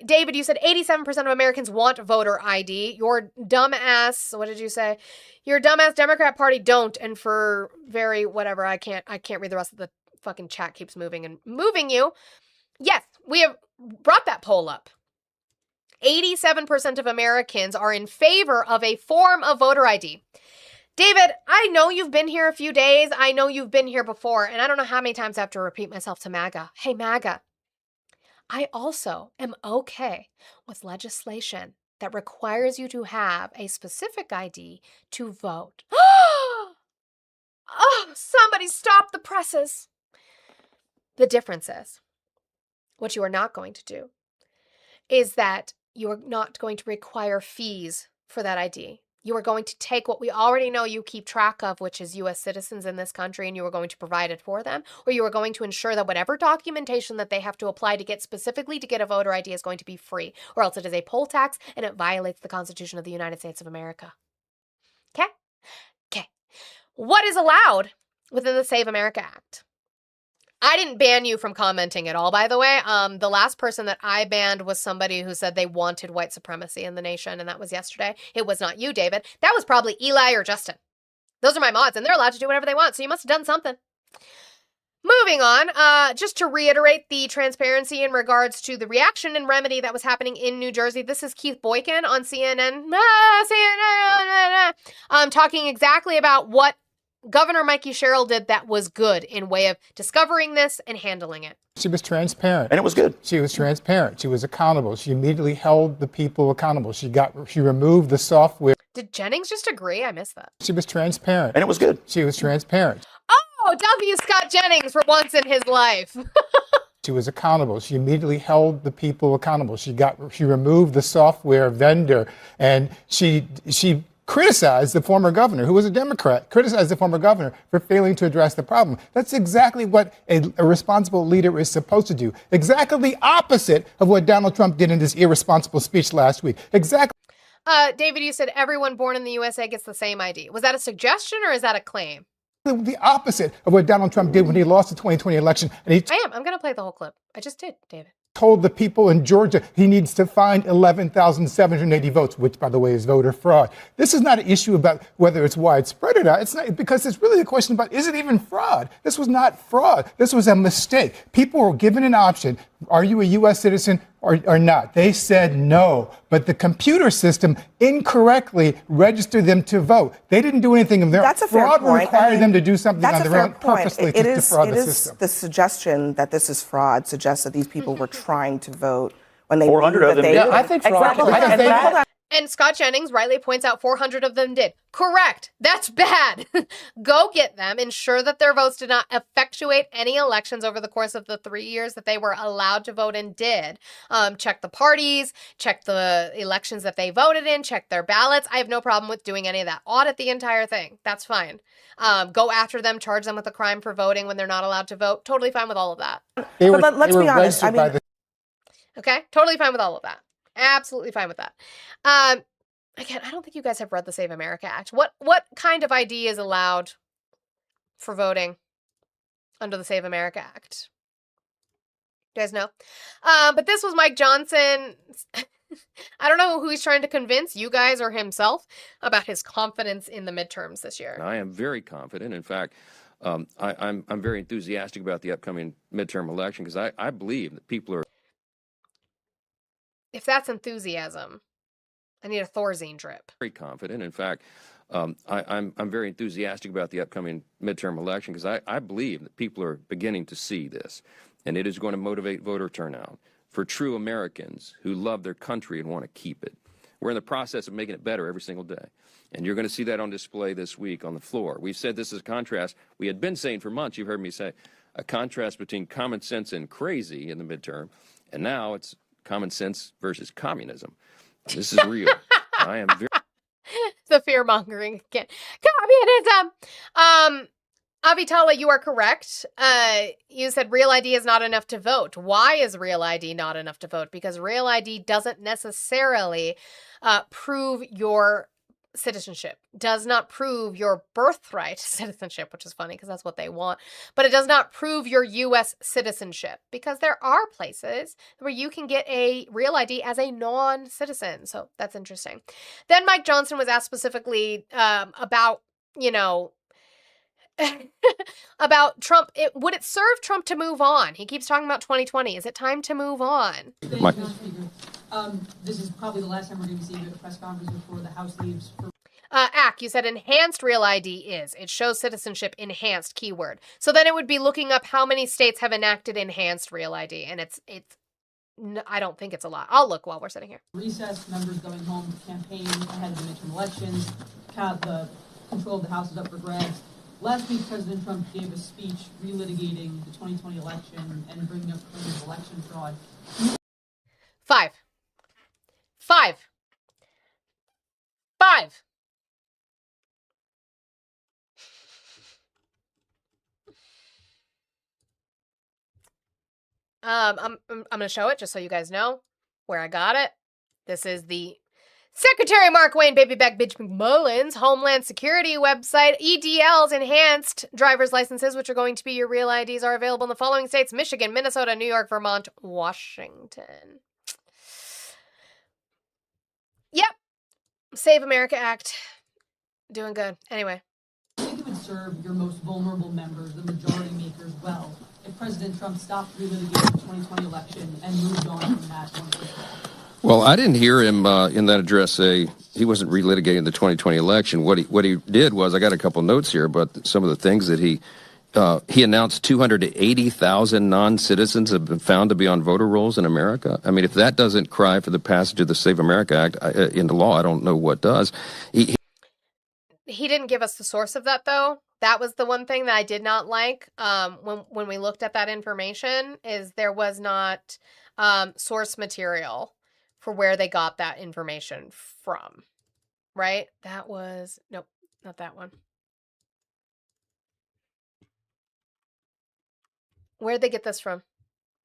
David, you said 87% of Americans want voter ID. Your dumbass, what did you say? Your dumbass Democrat Party don't, and for very whatever, I can't read the rest of the fucking chat keeps moving and moving you. Yes, we have brought that poll up. 87% of Americans are in favor of a form of voter ID. David, I know you've been here a few days. I know you've been here before, and I don't know how many times I have to repeat myself to MAGA. Hey, MAGA. I also am okay with legislation that requires you to have a specific ID to vote. Oh, somebody stop the presses. The difference is, what you are not going to do is that you are not going to require fees for that ID. You are going to take what we already know you keep track of, which is U.S. citizens in this country, and you are going to provide it for them, or you are going to ensure that whatever documentation that they have to apply to get specifically to get a voter ID is going to be free, or else it is a poll tax and it violates the Constitution of the United States of America. Okay? Okay. What is allowed within the Save America Act? I didn't ban you from commenting at all, by the way. The last person that I banned was somebody who said they wanted white supremacy in the nation, and that was yesterday. It was not you, David. That was probably Eli or Justin. Those are my mods, and they're allowed to do whatever they want, so you must have done something. Moving on, just to reiterate the transparency in regards to the reaction and remedy that was happening in New Jersey. This is Keith Boykin on CNN. Talking exactly about what Governor Mikey Sherrill did that was good in way of discovering this and handling it. She was transparent. And it was good. She was transparent. She was accountable. She immediately held the people accountable. She removed the software. Did Jennings just agree? I missed that. She was transparent. And it was good. She was transparent. Oh, W. Scott Jennings for once in his life. She was accountable. She immediately held the people accountable. She removed the software vendor, and she criticized the former governor, who was a Democrat, criticized the former governor for failing to address the problem. That's exactly what a responsible leader is supposed to do. Exactly the opposite of what Donald Trump did in this irresponsible speech last week. Exactly. David, you said everyone born in the USA gets the same ID. Was that a suggestion or is that a claim? The opposite of what Donald Trump did when he lost the 2020 election. And he I'm going to play the whole clip. I just did, David. told the people in Georgia he needs to find 11,780 votes, which, by the way, is voter fraud. This is not an issue about whether it's widespread or not. It's not, because it's really a question about, is it even fraud? This was not fraud. This was a mistake. People were given an option. Are you a U.S. citizen or not? They said no. But the computer system incorrectly registered them to vote. They didn't do anything of their own. That's a fair Fraud point. required them to do something on their own purposely to defraud the It system. is the suggestion that this is fraud suggests that these people were trying to vote when they 400 knew of that them they did. I think fraud. Exactly. Because they- Hold on. And Scott Jennings rightly points out 400 of them did. Correct. That's bad. Go get them. Ensure that their votes did not effectuate any elections over the course of the 3 years that they were allowed to vote and did. Check the parties, check the elections that they voted in, check their ballots. I have no problem with doing any of that. Audit the entire thing. That's fine. Go after them, charge them with a crime for voting when they're not allowed to vote. Totally fine with all of that. They were, But let's they were be honest. I registered by mean, the Okay? Totally fine with all of that. Absolutely fine with that. Again, I don't think you guys have read the Save America Act. What kind of ID is allowed for voting under the Save America Act? You guys know? But this was Mike Johnson. I don't know who he's trying to convince, you guys or himself, about his confidence in the midterms this year. I am very confident. In fact, I'm very enthusiastic about the upcoming midterm election because I believe that people are If that's enthusiasm, I need a Thorazine drip. very confident. In fact, I'm very enthusiastic about the upcoming midterm election because I believe that people are beginning to see this, and it is going to motivate voter turnout for true Americans who love their country and want to keep it. We're in the process of making it better every single day, and you're going to see that on display this week on the floor. We've said this is a contrast. We had been saying for months, you've heard me say, a contrast between common sense and crazy in the midterm, and now it's common sense versus communism. This is real. I am very The fear mongering again. Communism. Avitala, you are correct. You said Real ID is not enough to vote. Why is Real ID not enough to vote? Because Real ID doesn't necessarily prove your citizenship, does not prove your birthright citizenship, which is funny because that's what they want, but it does not prove your U.S. citizenship because there are places where you can get a Real ID as a non-citizen. So that's interesting. Then Mike Johnson was asked specifically about, about Trump. Would it serve Trump to move on? He keeps talking about 2020. Is it time to move on? Mike. This is probably the last time we're going to see you at a press conference before the House leaves. Ack, you said enhanced Real ID is. It shows citizenship enhanced keyword. So then it would be looking up how many states have enacted enhanced Real ID, and I don't think it's a lot. I'll look while we're sitting here. Recess, members going home to campaign ahead of the midterm elections. The control of the House is up for grabs. Last week, President Trump gave a speech relitigating the 2020 election and bringing up claims of election fraud. Five. I'm going to show it just so you guys know where I got it. This is the Secretary Mark Wayne Babyback Bitch McMullen's Homeland Security website. EDL's enhanced driver's licenses, which are going to be your Real IDs, are available in the following states: Michigan, Minnesota, New York, Vermont, Washington. Yep. Save America Act. Doing good. Anyway. I think it would serve your most vulnerable members, the majority makers, well, if President Trump stopped relitigating the 2020 election and moved on from that once and for all. Well, I didn't hear him in that address say he wasn't relitigating the 2020 election. What he did was, I got a couple notes here about some of the things that he announced. 280,000 non-citizens have been found to be on voter rolls in America. I mean, if that doesn't cry for the passage of the Save America Act into law, I don't know what does. He didn't give us the source of that, though. That was the one thing that I did not like when we looked at that information, is there was not source material for where they got that information from. right? That was, nope, not that one. Where'd they get this from?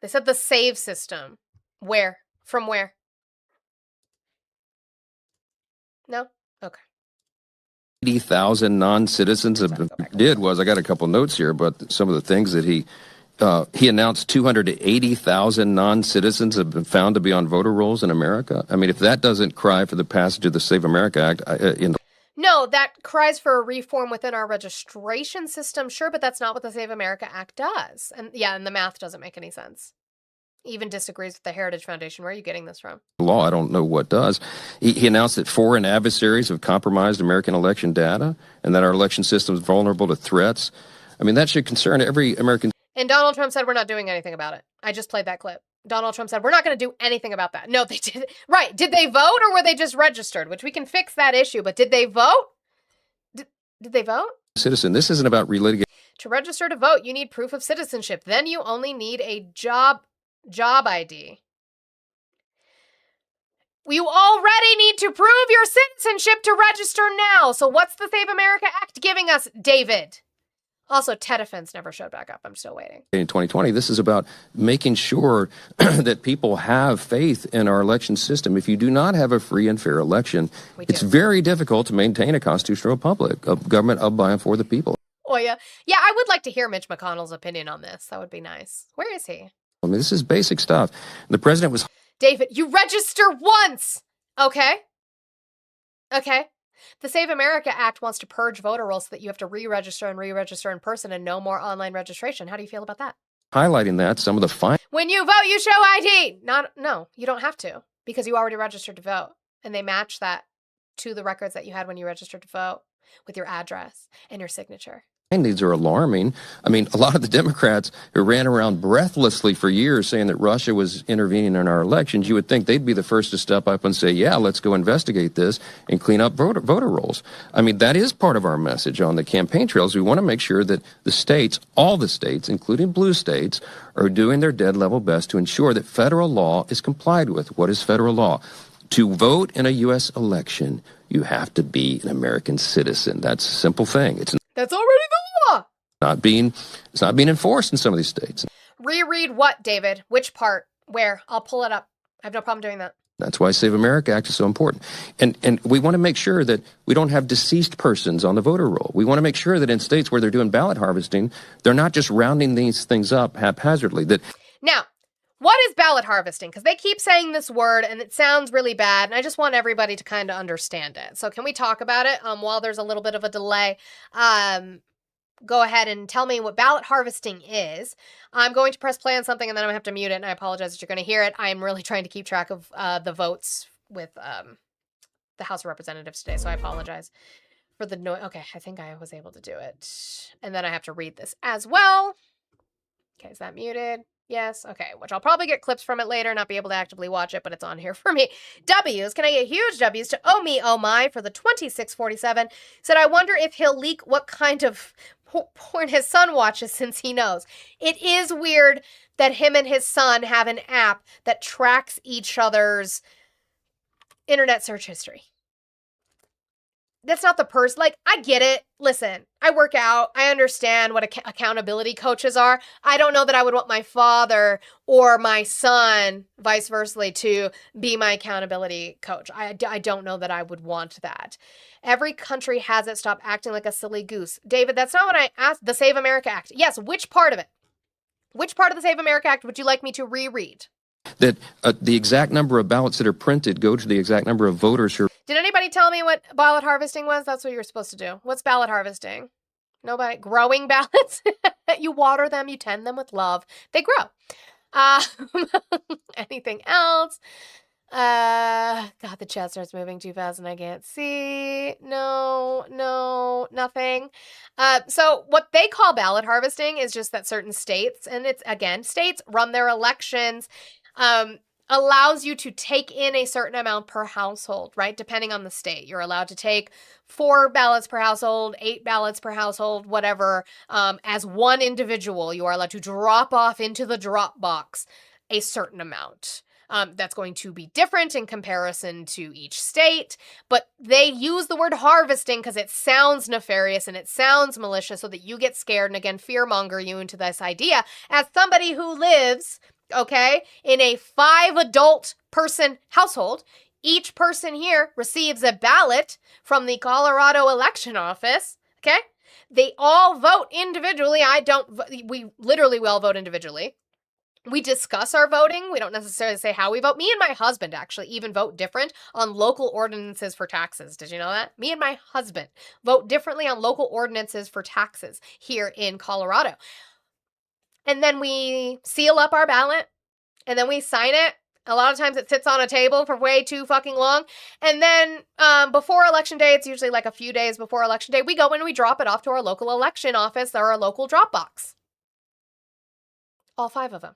They said the save system. Where? From where? No? Okay. 80,000 non-citizens did was, I got a couple notes here, but some of the things that he announced 280,000 non-citizens have been found to be on voter rolls in America. I mean, if that doesn't cry for the passage of the Save America Act, No, that cries for a reform within our registration system, sure, but that's not what the Save America Act does. And yeah, and the math doesn't make any sense. Even disagrees with the Heritage Foundation. Where are you getting this from? law, I don't know what does. He announced that foreign adversaries have compromised American election data and that our election system is vulnerable to threats. I mean, that should concern every American. And Donald Trump said, we're not doing anything about it. I just played that clip. Donald Trump said, we're not going to do anything about that. No, they did. Right. Did they vote or were they just registered? Which we can fix that issue. But did they vote? Did they vote? Citizen, this isn't about relitigating. To register to vote, you need proof of citizenship. Then you only need a job ID. You already need to prove your citizenship to register now. So what's the Save America Act giving us, David? Also, Tedefense never showed back up. I'm still waiting. In 2020, this is about making sure that people have faith in our election system. If you do not have a free and fair election, it's very difficult to maintain a constitutional republic, a government of, by, and for the people. Oh, yeah. Yeah, I would like to hear Mitch McConnell's opinion on this. That would be nice. Where is he? I mean, this is basic stuff. The president was... David, you register once! Okay? Okay? The Save America Act wants to purge voter rolls so that you have to re-register and re-register in person and no more online registration. How do you feel about that? highlighting that some of the fine. When you vote, you show ID. No, you don't have to because you already registered to vote. And they match that to the records that you had when you registered to vote with your address and your signature. These are alarming. I mean, a lot of the Democrats who ran around breathlessly for years saying that Russia was intervening in our elections, you would think they'd be the first to step up and say, yeah, let's go investigate this and clean up voter rolls. I mean, that is part of our message on the campaign trails. We want to make sure that the states, all the states, including blue states, are doing their dead level best to ensure that federal law is complied with. What is federal law? To vote in a U.S. election, you have to be an American citizen. That's a simple thing. That's already the law. It's not being enforced in some of these states. Reread what, David? Which part? Where? I'll pull it up. I have no problem doing that. That's why Save America Act is so important. And we want to make sure that we don't have deceased persons on the voter roll. We want to make sure that in states where they're doing ballot harvesting, they're not just rounding these things up haphazardly. Now, what is ballot harvesting? Because they keep saying this word and it sounds really bad, and I just want everybody to kind of understand it. So can we talk about it while there's a little bit of a delay? Go ahead and tell me what ballot harvesting is. I'm going to press play on something and then I'm going to have to mute it, and I apologize that you're going to hear it. I'm really trying to keep track of the votes with the House of Representatives today, so I apologize for the noise. Okay, I think I was able to do it. And then I have to read this as well. Okay, is that muted? Yes. Okay, which I'll probably get clips from it later, not be able to actively watch it, but it's on here for me. W's. Can I get huge W's to Oh Me, Oh My for the 2647? Said, I wonder if he'll leak what kind of porn his son watches since he knows. It is weird that him and his son have an app that tracks each other's internet search history. That's not the person. Like, I get it. Listen, I work out. I understand what accountability coaches are. I don't know that I would want my father or my son, vice versa, to be my accountability coach. I don't know that I would want that. Every country has it. Stop acting like a silly goose. David, that's not what I asked. The Save America Act. Yes, which part of it? Which part of the Save America Act would you like me to reread? That the exact number of ballots that are printed go to the exact number of voters who... Did anybody tell me what ballot harvesting was? That's what you were supposed to do. What's ballot harvesting? Nobody? Growing ballots? You water them, you tend them with love. They grow. Anything else? God, the chat starts moving too fast and I can't see. No, nothing. So what they call ballot harvesting is just that certain states, and it's, again, states run their elections, allows you to take in a certain amount per household, right? Depending on the state. You're allowed to take 4 ballots per household, 8 ballots per household, whatever. As one individual, you are allowed to drop off into the drop box a certain amount. That's going to be different in comparison to each state, but they use the word harvesting because it sounds nefarious and it sounds malicious so that you get scared and again fearmonger you into this idea. As somebody who lives, okay, in a 5 adult person household, each person here receives a ballot from the Colorado election office, okay? They all vote individually. We all vote individually. We discuss our voting. We don't necessarily say how we vote. Me and my husband actually even vote different on local ordinances for taxes. Did you know that? Me and my husband vote differently on local ordinances for taxes here in Colorado. And then we seal up our ballot and then we sign it. A lot of times it sits on a table for way too fucking long. And then before election day, it's usually like a few days before election day, we go and we drop it off to our local election office or our local drop box. All 5 of them.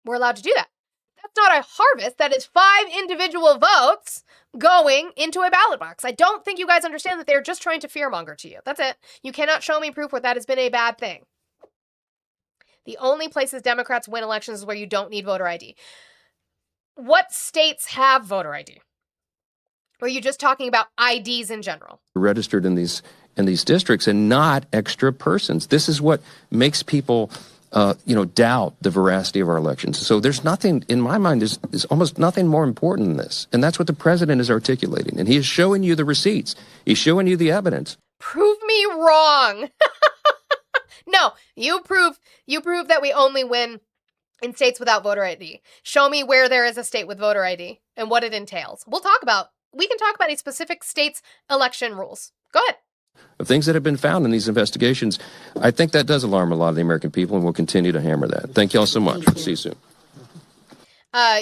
We're allowed to do that. That's not a harvest. That is 5 individual votes going into a ballot box. I don't think you guys understand that they're just trying to fearmonger to you. That's it. You cannot show me proof where that has been a bad thing. The only places Democrats win elections is where you don't need voter ID. What states have voter ID? Or are you just talking about IDs in general? Registered in these districts and not extra persons. This is what makes people doubt the veracity of our elections. So there's nothing, in my mind, there's almost nothing more important than this. And that's what the president is articulating. And he is showing you the receipts. He's showing you the evidence. Prove me wrong. No, you prove that we only win in states without voter ID. Show me where there is a state with voter ID and what it entails. We can talk about a specific state's election rules. Go ahead. Of things that have been found in these investigations, I think that does alarm a lot of the American people, and we'll continue to hammer that. Thank you all so much. See you soon.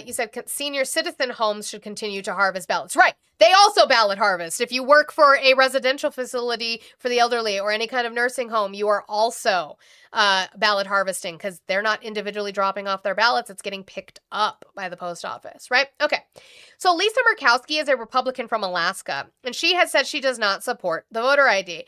You said senior citizen homes should continue to harvest ballots. Right. They also ballot harvest. If you work for a residential facility for the elderly or any kind of nursing home, you are also ballot harvesting because they're not individually dropping off their ballots. It's getting picked up by the post office, right? Okay. So Lisa Murkowski is a Republican from Alaska, and she has said she does not support the voter ID.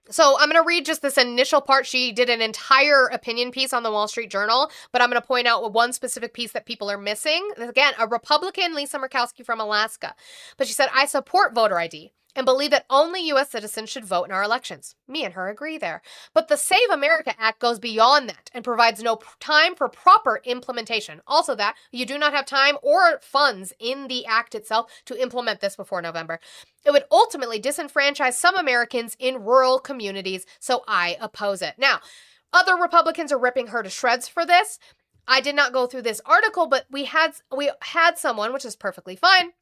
So I'm going to read just this initial part. She did an entire opinion piece on the Wall Street Journal, but I'm going to point out one specific piece that people are missing. Again, a Republican, Lisa Murkowski from Alaska. But she said, I support voter ID and believe that only U.S. citizens should vote in our elections. Me and her agree there. But the Save America Act goes beyond that and provides no time for proper implementation. Also that you do not have time or funds in the act itself to implement this before November. It would ultimately disenfranchise some Americans in rural communities, so I oppose it. Now, other Republicans are ripping her to shreds for this. I did not go through this article, but we had someone, which is perfectly fine,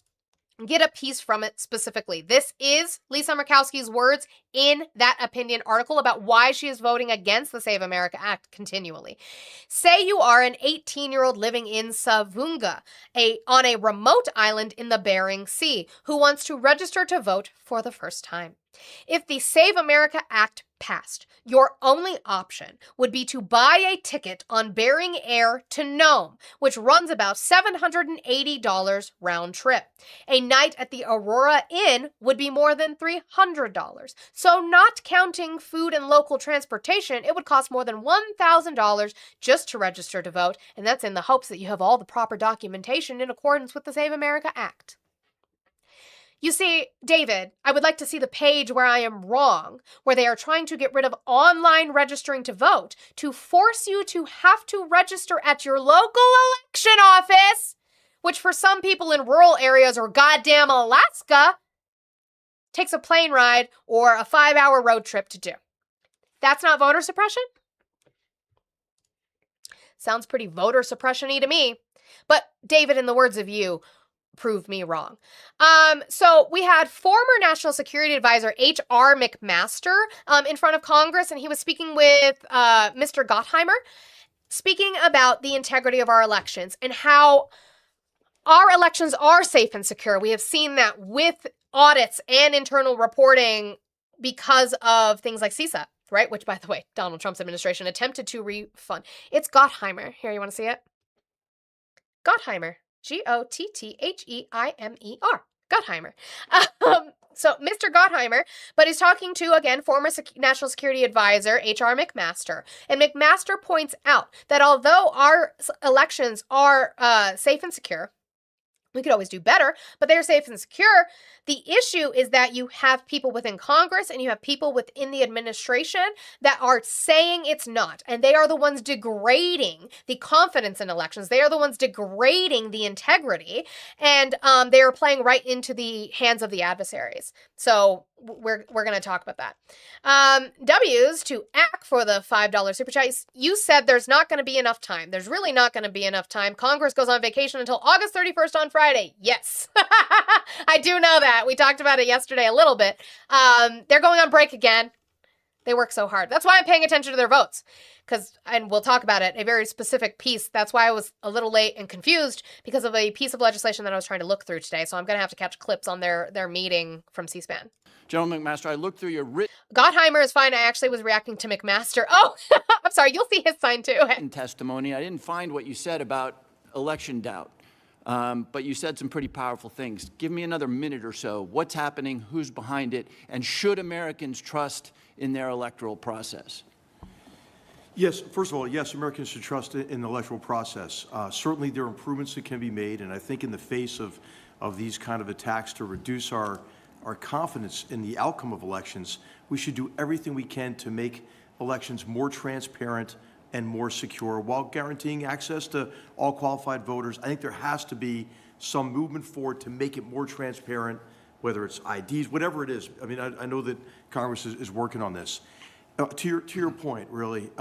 get a piece from it specifically. This is Lisa Murkowski's words in that opinion article about why she is voting against the Save America Act continually. Say you are an 18-year-old living in Savunga, on a remote island in the Bering Sea, who wants to register to vote for the first time. If the Save America Act passed, your only option would be to buy a ticket on Bering Air to Nome, which runs about $780 round trip. A night at the Aurora Inn would be more than $300. So not counting food and local transportation, it would cost more than $1,000 just to register to vote, and that's in the hopes that you have all the proper documentation in accordance with the Save America Act. You see, David, I would like to see the page where I am wrong, where they are trying to get rid of online registering to vote to force you to have to register at your local election office, which for some people in rural areas or goddamn Alaska takes a plane ride or a 5-hour road trip to do. That's not voter suppression? Sounds pretty voter suppression-y to me. But David, in the words of you, prove me wrong. So we had former National Security Advisor H.R. McMaster in front of Congress, and he was speaking with Mr. Gottheimer, speaking about the integrity of our elections and how our elections are safe and secure. We have seen that with audits and internal reporting because of things like CSAP, right? Which, by the way, Donald Trump's administration attempted to refund. It's Gottheimer. Here, you want to see it? Gottheimer. Gottheimer. Gottheimer. So, Mr. Gottheimer, but he's talking to, again, former National Security Advisor H.R. McMaster. And McMaster points out that although our elections are safe and secure, we could always do better, but they're safe and secure. The issue is that you have people within Congress and you have people within the administration that are saying it's not. And they are the ones degrading the confidence in elections. They are the ones degrading the integrity. And they are playing right into the hands of the adversaries. So we're going to talk about that. W's to ACK for the $5 super chat. You said there's not going to be enough time. There's really not going to be enough time. Congress goes on vacation until August 31st on Friday. Yes, I do know that. We talked about it yesterday a little bit. They're going on break again. They work so hard. That's why I'm paying attention to their votes. And we'll talk about it, a very specific piece. That's why I was a little late and confused because of a piece of legislation that I was trying to look through today. So I'm going to have to catch clips on their meeting from C-SPAN. Gentleman McMaster, I looked through your written Gottheimer is fine. I actually was reacting to McMaster. Oh, I'm sorry. You'll see his sign too. testimony. I didn't find what you said about election doubt, but you said some pretty powerful things. Give me another minute or so. What's happening? Who's behind it? And should Americans trust in their electoral process? Yes, first of all, yes, Americans should trust in the electoral process. Certainly there are improvements that can be made, and I think in the face of these kind of attacks to reduce our confidence in the outcome of elections, we should do everything we can to make elections more transparent and more secure while guaranteeing access to all qualified voters. I think there has to be some movement forward to make it more transparent, whether it's IDs, whatever it is. I mean, I know that Congress is working on this. To your point, really,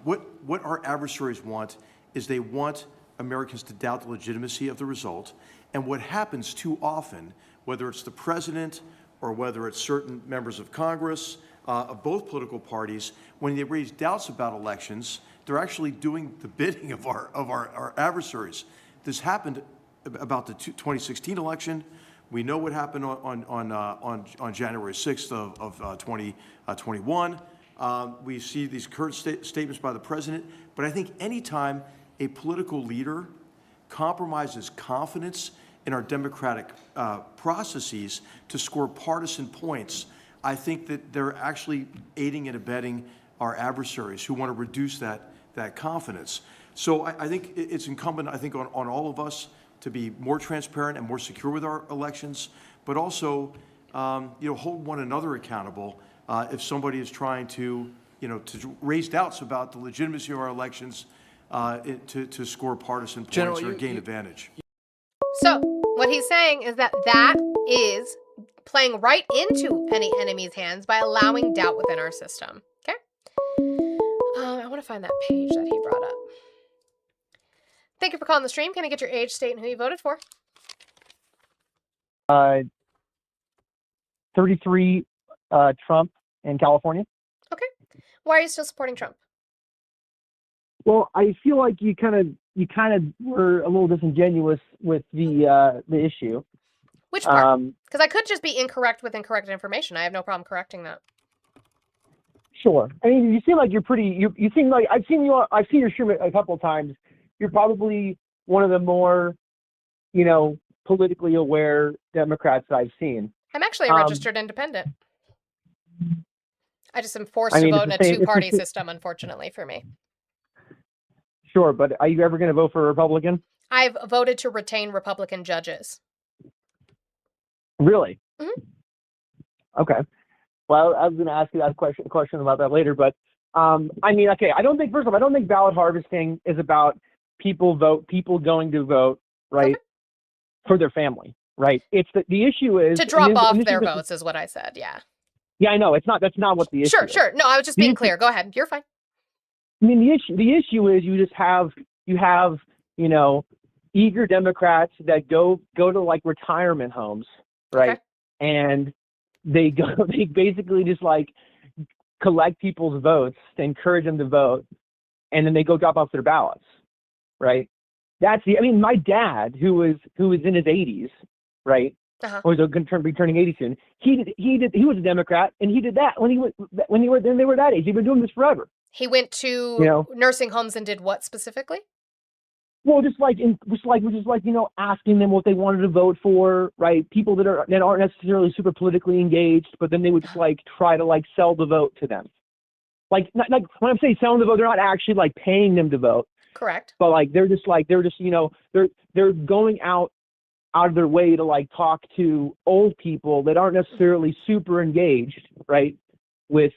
what our adversaries want is they want Americans to doubt the legitimacy of the result. And what happens too often, whether it's the president or whether it's certain members of Congress, of both political parties, when they raise doubts about elections, they're actually doing the bidding of our adversaries. This happened about the 2016 election. We know what happened on January 6th of 2021. We see these current statements by the president. But I think anytime a political leader compromises confidence in our democratic processes to score partisan points, I think that they're actually aiding and abetting our adversaries who want to reduce that confidence. So I think it's incumbent, I think, on all of us to be more transparent and more secure with our elections, but also hold one another accountable if somebody is trying to raise doubts about the legitimacy of our elections to score partisan points or gain advantage. So what he's saying is that is playing right into any enemy's hands by allowing doubt within our system. Okay? I want to find that page that he brought up. Thank you for calling the stream. Can I get your age, state, and who you voted for? 33 Trump in California. Okay. Why are you still supporting Trump? Well, I feel like you kind of were a little disingenuous with the issue. Which part? Because I could just be incorrect with incorrect information. I have no problem correcting that. Sure. I mean, you seem like you're pretty. You seem like I've seen your stream a couple of times. You're probably one of the more, politically aware Democrats that I've seen. I'm actually a registered independent. I just am forced to vote in a two-party system, unfortunately, for me. Sure, but are you ever going to vote for a Republican? I've voted to retain Republican judges. Really? Mm-hmm. Okay. Well, I was going to ask you that question about that later, but I mean, okay. I don't think ballot harvesting is about people going to vote, right, okay, for their family, right? It's the issue is to drop off their votes, is what I said. Yeah. Yeah, I know. That's not what the issue is. Sure. No, I was just being clear. Go ahead. You're fine. I mean, the issue is you have eager Democrats that go to like retirement homes, right? Okay. And they basically just like collect people's votes to encourage them to vote, and then they go drop off their ballots, right? My dad, who was in his 80s, right? Uh-huh. Or was going to be turning 80 soon. He was a Democrat, and he did that when they were that age. He's been doing this forever. He went to nursing homes and did what specifically? Well, we're just like, asking them what they wanted to vote for, right? People that aren't necessarily super politically engaged, but then they would just like try to like sell the vote to them. Like when I'm saying selling the vote, they're not actually like paying them to vote. Correct. But like they're going out of their way to like talk to old people that aren't necessarily super engaged, right, with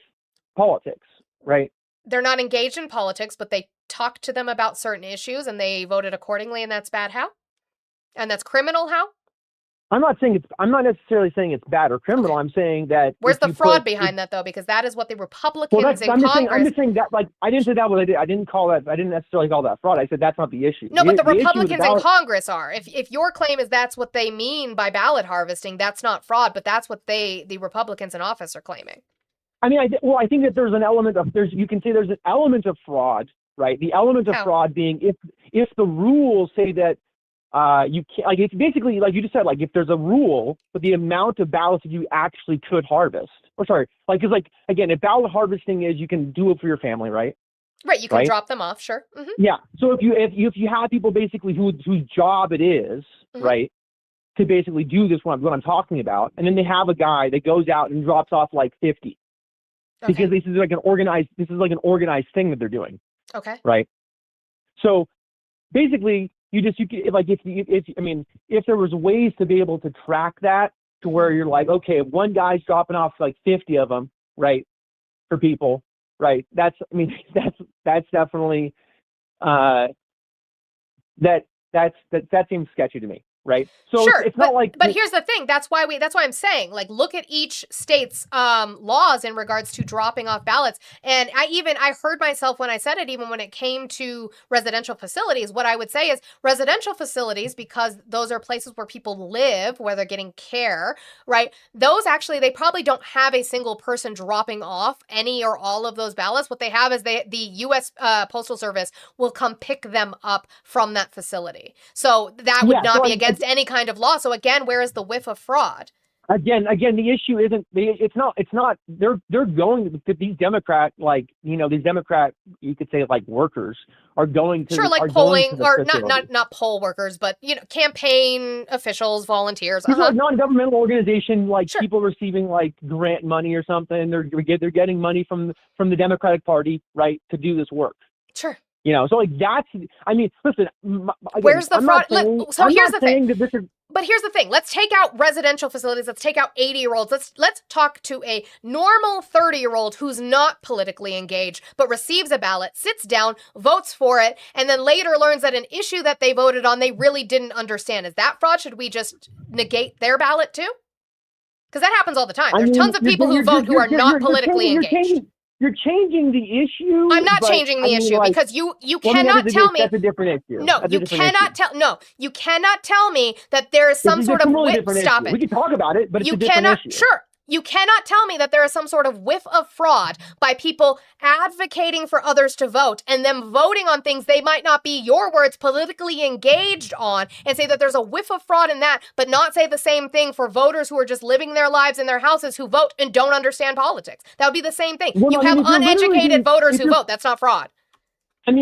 politics, right? They're not engaged in politics, but they talked to them about certain issues and they voted accordingly, and that's bad how? And that's criminal how? I'm not necessarily saying it's bad or criminal. I'm saying that where's the fraud behind that though? Because that is what the Republicans in Congress. I'm just saying that, like, I didn't say that what I did. I didn't necessarily call that fraud. I said that's not the issue. No, but the issue Republicans in Congress are. If your claim is that's what they mean by ballot harvesting, that's not fraud, but that's what the Republicans in office are claiming. I mean, I think that there's an element of you can say there's an element of fraud, right? The element of fraud being if the rules say that you can't, like, it's basically like you just said, like if there's a rule, but the amount of ballots that you actually could harvest, because like again, if ballot harvesting is you can do it for your family, right? Right, you can drop them off, sure. Mm-hmm. Yeah. So if you have people basically whose job it is, right, to basically do this what I'm talking about, and then they have a guy that goes out and drops off like 50. Okay. Because this is like an organized thing that they're doing. Okay. Right. So basically, if there was ways to be able to track that to where you're like, okay, if one guy's dropping off like 50 of them, right, for people, right? That's definitely that seems sketchy to me. Right. So sure, it's not like. But here's the thing. That's why I'm saying, like, look at each state's laws in regards to dropping off ballots. And I heard myself when I said it, even when it came to residential facilities. What I would say is residential facilities, because those are places where people live, where they're getting care, right? Those actually, they probably don't have a single person dropping off any or all of those ballots. What they have is the U.S. Postal Service will come pick them up from that facility. So that would not be against any kind of law. So again, where is the whiff of fraud? Again, the issue isn't. It's not. They're going to these Democrat, these Democrat, you could say, like, workers are going to polling or not poll workers, but campaign officials, volunteers. These are non-governmental organization, people receiving like grant money or something. They're getting money from the Democratic Party, right, to do this work. Sure. So like that's. I mean, listen. Again, where's the fraud? Here's the thing. But here's the thing. Let's take out residential facilities. Let's take out 80-year-olds. Let's talk to a normal 30-year-old who's not politically engaged, but receives a ballot, sits down, votes for it, and then later learns that an issue that they voted on they really didn't understand. Is that fraud? Should we just negate their ballot too? Because that happens all the time. There's tons of people who vote who are not politically engaged. You're changing the issue. I'm not changing the issue because you cannot tell me. That's a different issue. No, you cannot tell. No, you cannot tell me that there is some sort of whiff. Stop it. We can talk about it, but you it's a different issue. Sure. You cannot tell me that there is some sort of whiff of fraud by people advocating for others to vote and them voting on things they might not be, your words, politically engaged on, and say that there's a whiff of fraud in that, but not say the same thing for voters who are just living their lives in their houses who vote and don't understand politics. That would be the same thing. You have uneducated voters who vote. That's not fraud. I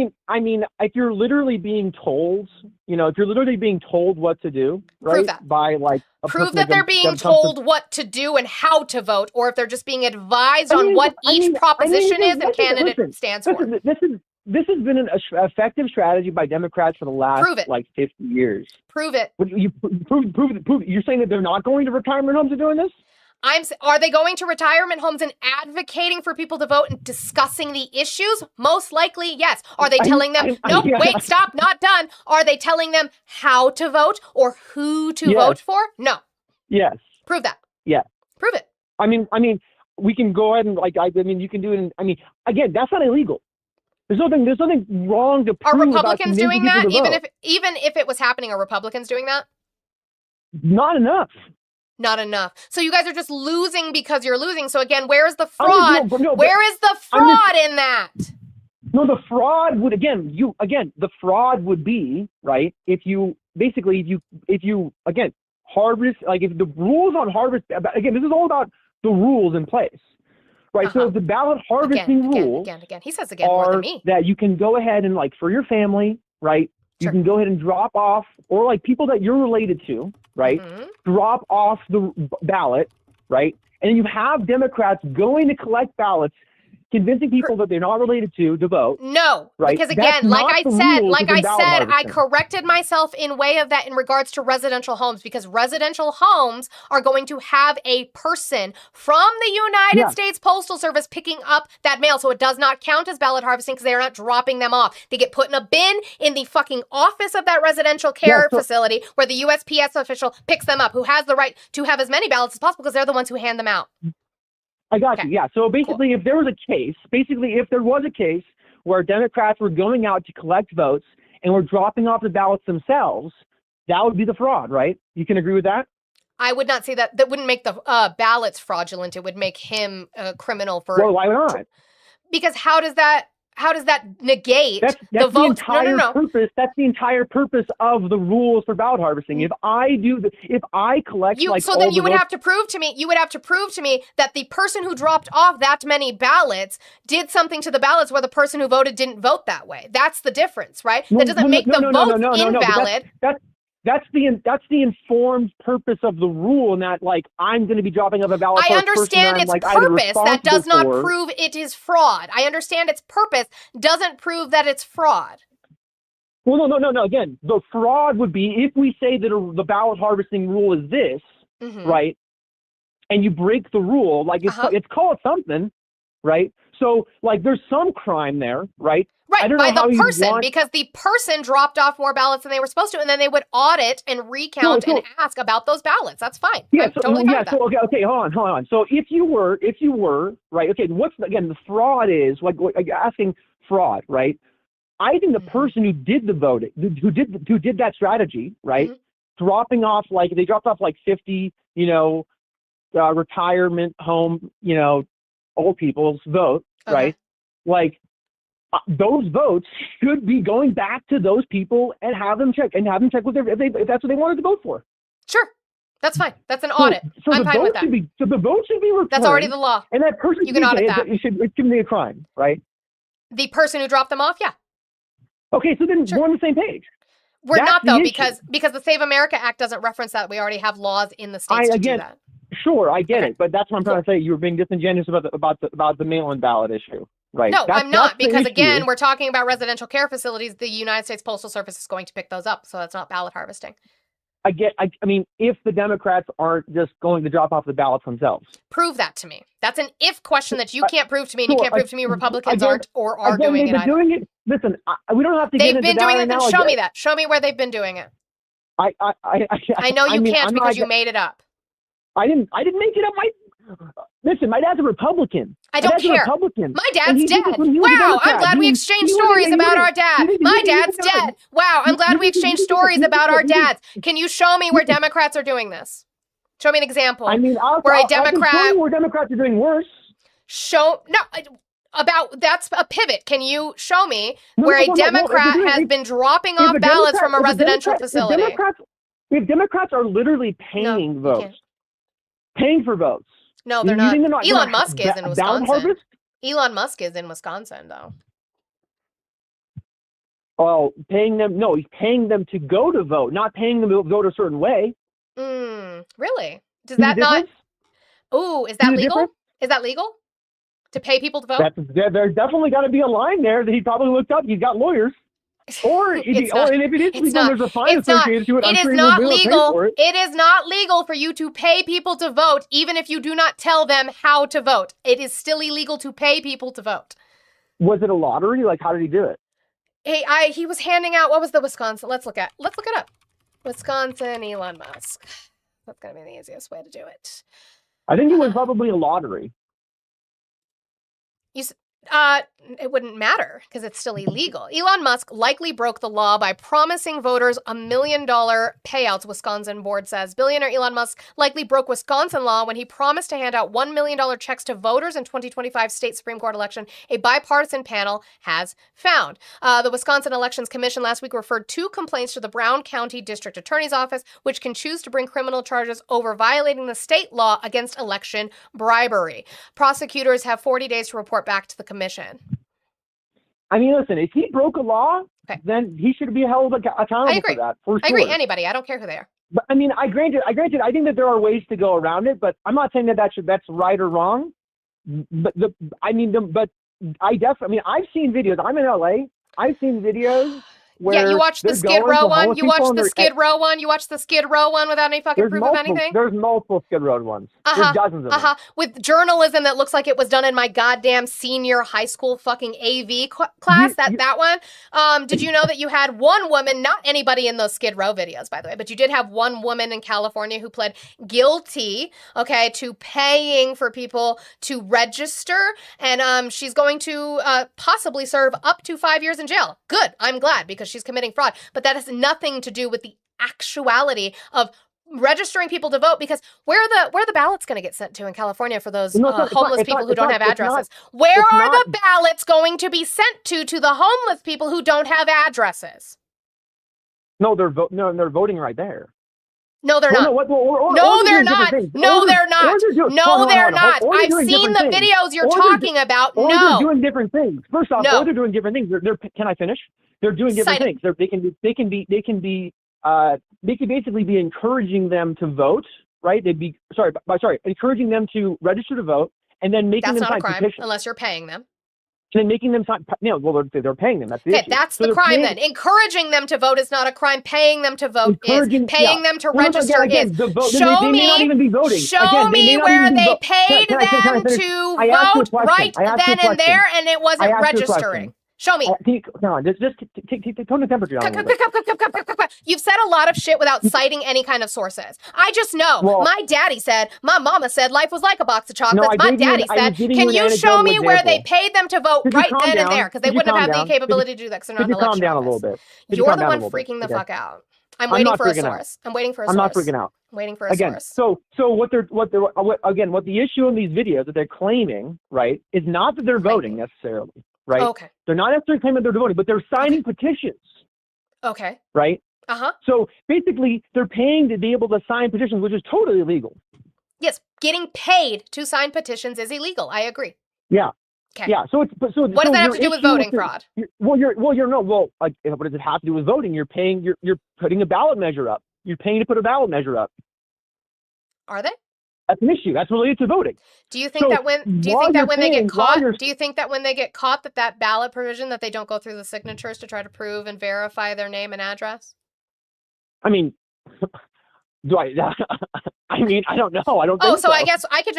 mean, if you're literally being told, if you're literally being told what to do, right? Prove that. By like prove that they're being told what to do and how to vote, or if they're just being advised on what each proposition is and candidate stands for. This has been an effective strategy by Democrats for the last 50 years. Prove it. You prove it. You're saying that they're not going to retirement homes and doing this? Are they going to retirement homes and advocating for people to vote and discussing the issues? Most likely, yes. Are they telling them, wait, stop, not done. Are they telling them how to vote or who to vote for? No. Yes. Prove that. Yeah. Prove it. I mean, we can go ahead and you can do it. Again, that's not illegal. There's nothing wrong to prove. Are Republicans doing that? Even if it was happening, are Republicans doing that? Not enough. Not enough. So you guys are just losing because you're losing. So again, where is the fraud? Where is the fraud in that? No, the fraud would the fraud would be, right, if you harvest, like if the rules on harvest, again, this is all about the rules in place. Right. So the ballot harvesting rules again. He says again more than me. That you can go ahead and, like, for your family, right, You can go ahead and drop off, or like people that you're related to, right? Drop off the ballot, right? And then you have Democrats going to collect ballots, convincing people that they're not related to vote. No, right? because That's again, like not I the said, rules of the ballot I harvesting. corrected myself in way of that in regards to residential homes, because residential homes are going to have a person from the United States Postal Service picking up that mail. So it does not count as ballot harvesting because they're not dropping them off. They get put in a bin in the fucking office of that residential care facility where the USPS official picks them up, who has the right to have as many ballots as possible because they're the ones who hand them out. I got you. Yeah. So basically, if there was a case where Democrats were going out to collect votes and were dropping off the ballots themselves, that would be the fraud, right? You can agree with that? I would not say that. That wouldn't make the ballots fraudulent. It would make him a criminal for. Well, why not? Because how does that negate That's the votes? entire purpose. That's the entire purpose of the rules for ballot harvesting. If I collect then you would have to prove to me that the person who dropped off that many ballots did something to the ballots where the person who voted didn't vote that way. That's the difference, right? That doesn't make the votes invalid. That's the informed purpose of the rule, and that I'm going to be dropping off a ballot. I understand its purpose. That does not prove it is fraud. I understand its purpose doesn't prove that it's fraud. Well, no. Again, the fraud would be if we say that the ballot harvesting rule is this, right? And you break the rule, it's called something, right? So there's some crime there, right? Right, by the person, because the person dropped off more ballots than they were supposed to, and then they would audit and recount and ask about those ballots. That's fine. Yeah, I'm totally fine with that. Okay, hold on. So if you were, right, okay, the fraud is, asking fraud, right? I think the person who did the voting, who did that strategy, right, dropping off, they dropped off 50, retirement home, old people's vote, right? Those votes should be going back to those people and have them check if that's what they wanted to vote for. Sure, that's fine. That's an audit. So I'm fine with that. So the vote should be returned. That's already the law. And that person you can audit that. It should be a crime, right? The person who dropped them off, yeah. Okay, so then we're on the same page. We're not though, because the Save America Act doesn't reference that. We already have laws in the states to do that. Sure, I get it, but that's what I'm trying to say. You were being disingenuous about the mail-in ballot issue. Right. No, I'm not, because again, we're talking about residential care facilities. The United States Postal Service is going to pick those up, so that's not ballot harvesting. I mean, if the Democrats aren't just going to drop off the ballots themselves. Prove that to me. That's an if question that you can't prove to me, and you can't prove to me Republicans aren't or are doing it either. Doing it. Listen, we don't have to get into that. They've been doing it, then show me that. Show me where they've been doing it. I know you can't because you made it up. I didn't make it up. Listen, my dad's a Republican. I don't care. My dad's dead. Wow, I'm glad we exchanged stories about our dad. My dad's dead. Wow, I'm glad we exchanged stories about our dads. Can you show me where Democrats are doing this? Show me an example. I mean, where Democrats are doing worse. That's a pivot. Can you show me where a Democrat has been dropping off ballots from a residential facility? If Democrats are literally paying paying for votes. No, they're not. Elon Musk is in Wisconsin. Elon Musk is in Wisconsin, though. Well, he's paying them to go to vote, not paying them to vote a certain way. Really? Does that not? Ooh, is that legal? Is that legal? To pay people to vote? There's definitely got to be a line there that he probably looked up. He's got lawyers. And if it is legal, there's a fine associated to it. It is not legal. It is not legal for you to pay people to vote, even if you do not tell them how to vote. It is still illegal to pay people to vote. Was it a lottery? How did he do it? Hey, he was handing out. What was the Wisconsin? Let's look it up. Wisconsin, Elon Musk. That's gonna be the easiest way to do it. I think it was probably a lottery. It wouldn't matter because it's still illegal. Elon Musk likely broke the law by promising voters $1 million payouts, Wisconsin board says. Billionaire Elon Musk likely broke Wisconsin law when he promised to hand out $1 million checks to voters in 2025 state Supreme Court election, a bipartisan panel has found. The Wisconsin Elections Commission last week referred 2 complaints to the Brown County District Attorney's Office, which can choose to bring criminal charges over violating the state law against election bribery. Prosecutors have 40 days to report back to the commission. I mean, listen, if he broke a law, then he should be held accountable I agree. for that. For sure. I agree. Anybody. I don't care who they are. But I mean, I granted, I think that there are ways to go around it, but I'm not saying that's right or wrong. But I mean, I've seen videos. I'm in LA. I've seen videos where Yeah, you watched the Skid Row one. You watched the Skid Row one. You watched the Skid Row one without any fucking proof of anything. There's multiple Skid Row ones. There's dozens of them. With journalism that looks like it was done in my goddamn senior high school fucking AV class. That one. Did you know that you had one woman, not anybody in those Skid Row videos, by the way, but you did have one woman in California who pled guilty, okay, to paying for people to register, and she's going to possibly serve up to 5 years in jail. Good. I'm glad, because she's committing fraud. But that has nothing to do with the actuality of registering people to vote, because where are the ballots going to get sent to in California for those homeless people who don't have addresses? Where are the ballots going to be sent to the homeless people who don't have addresses? No, they're voting right there. No, they're not. No, they're not. No, they're not. No, they're not. I've seen the videos you're talking about. No. They're doing different things. First off, they're doing different things. Can I finish? They're doing different things. They can basically be encouraging them to vote, right? They'd be encouraging them to register to vote, and then making them sign petitions. That's not a crime unless you're paying them. And then making them sign. They're paying them. That's the issue. That's the crime then. Encouraging them to vote is not a crime. Paying them to vote is. Paying them to register is. Show me where they paid them to vote right then and there, and it wasn't registering. Show me. Come on, just tone the temperature down a little bit. You've said a lot of shit without citing any kind of sources. I just know. My daddy said, my mama said life was like a box of chocolates. My daddy said, can you show me where they paid them to vote right then and there? Because they wouldn't have had the capability to do that because they're not in the election office. Calm down a little bit. You're the one freaking the fuck out. I'm waiting for a source. I'm waiting for a source. I'm not freaking out. I'm waiting for a source. So what the issue in these videos that they're claiming, right, is not that they're voting necessarily. Right? Okay. They're not necessarily claiming they're voting, but they're signing petitions. Okay. Right? Uh-huh. So basically, they're paying to be able to sign petitions, which is totally illegal. Yes, getting paid to sign petitions is illegal. I agree. Yeah. Okay. Yeah. So what does that have to do with voting fraud? What does it have to do with voting? You're putting a ballot measure up. You're paying to put a ballot measure up. Are they? That's an issue. That's related to voting. Do you think that when they get caught, that ballot provision that they don't go through the signatures to try to prove and verify their name and address? I mean, I mean, I don't know. I don't think so. I guess I could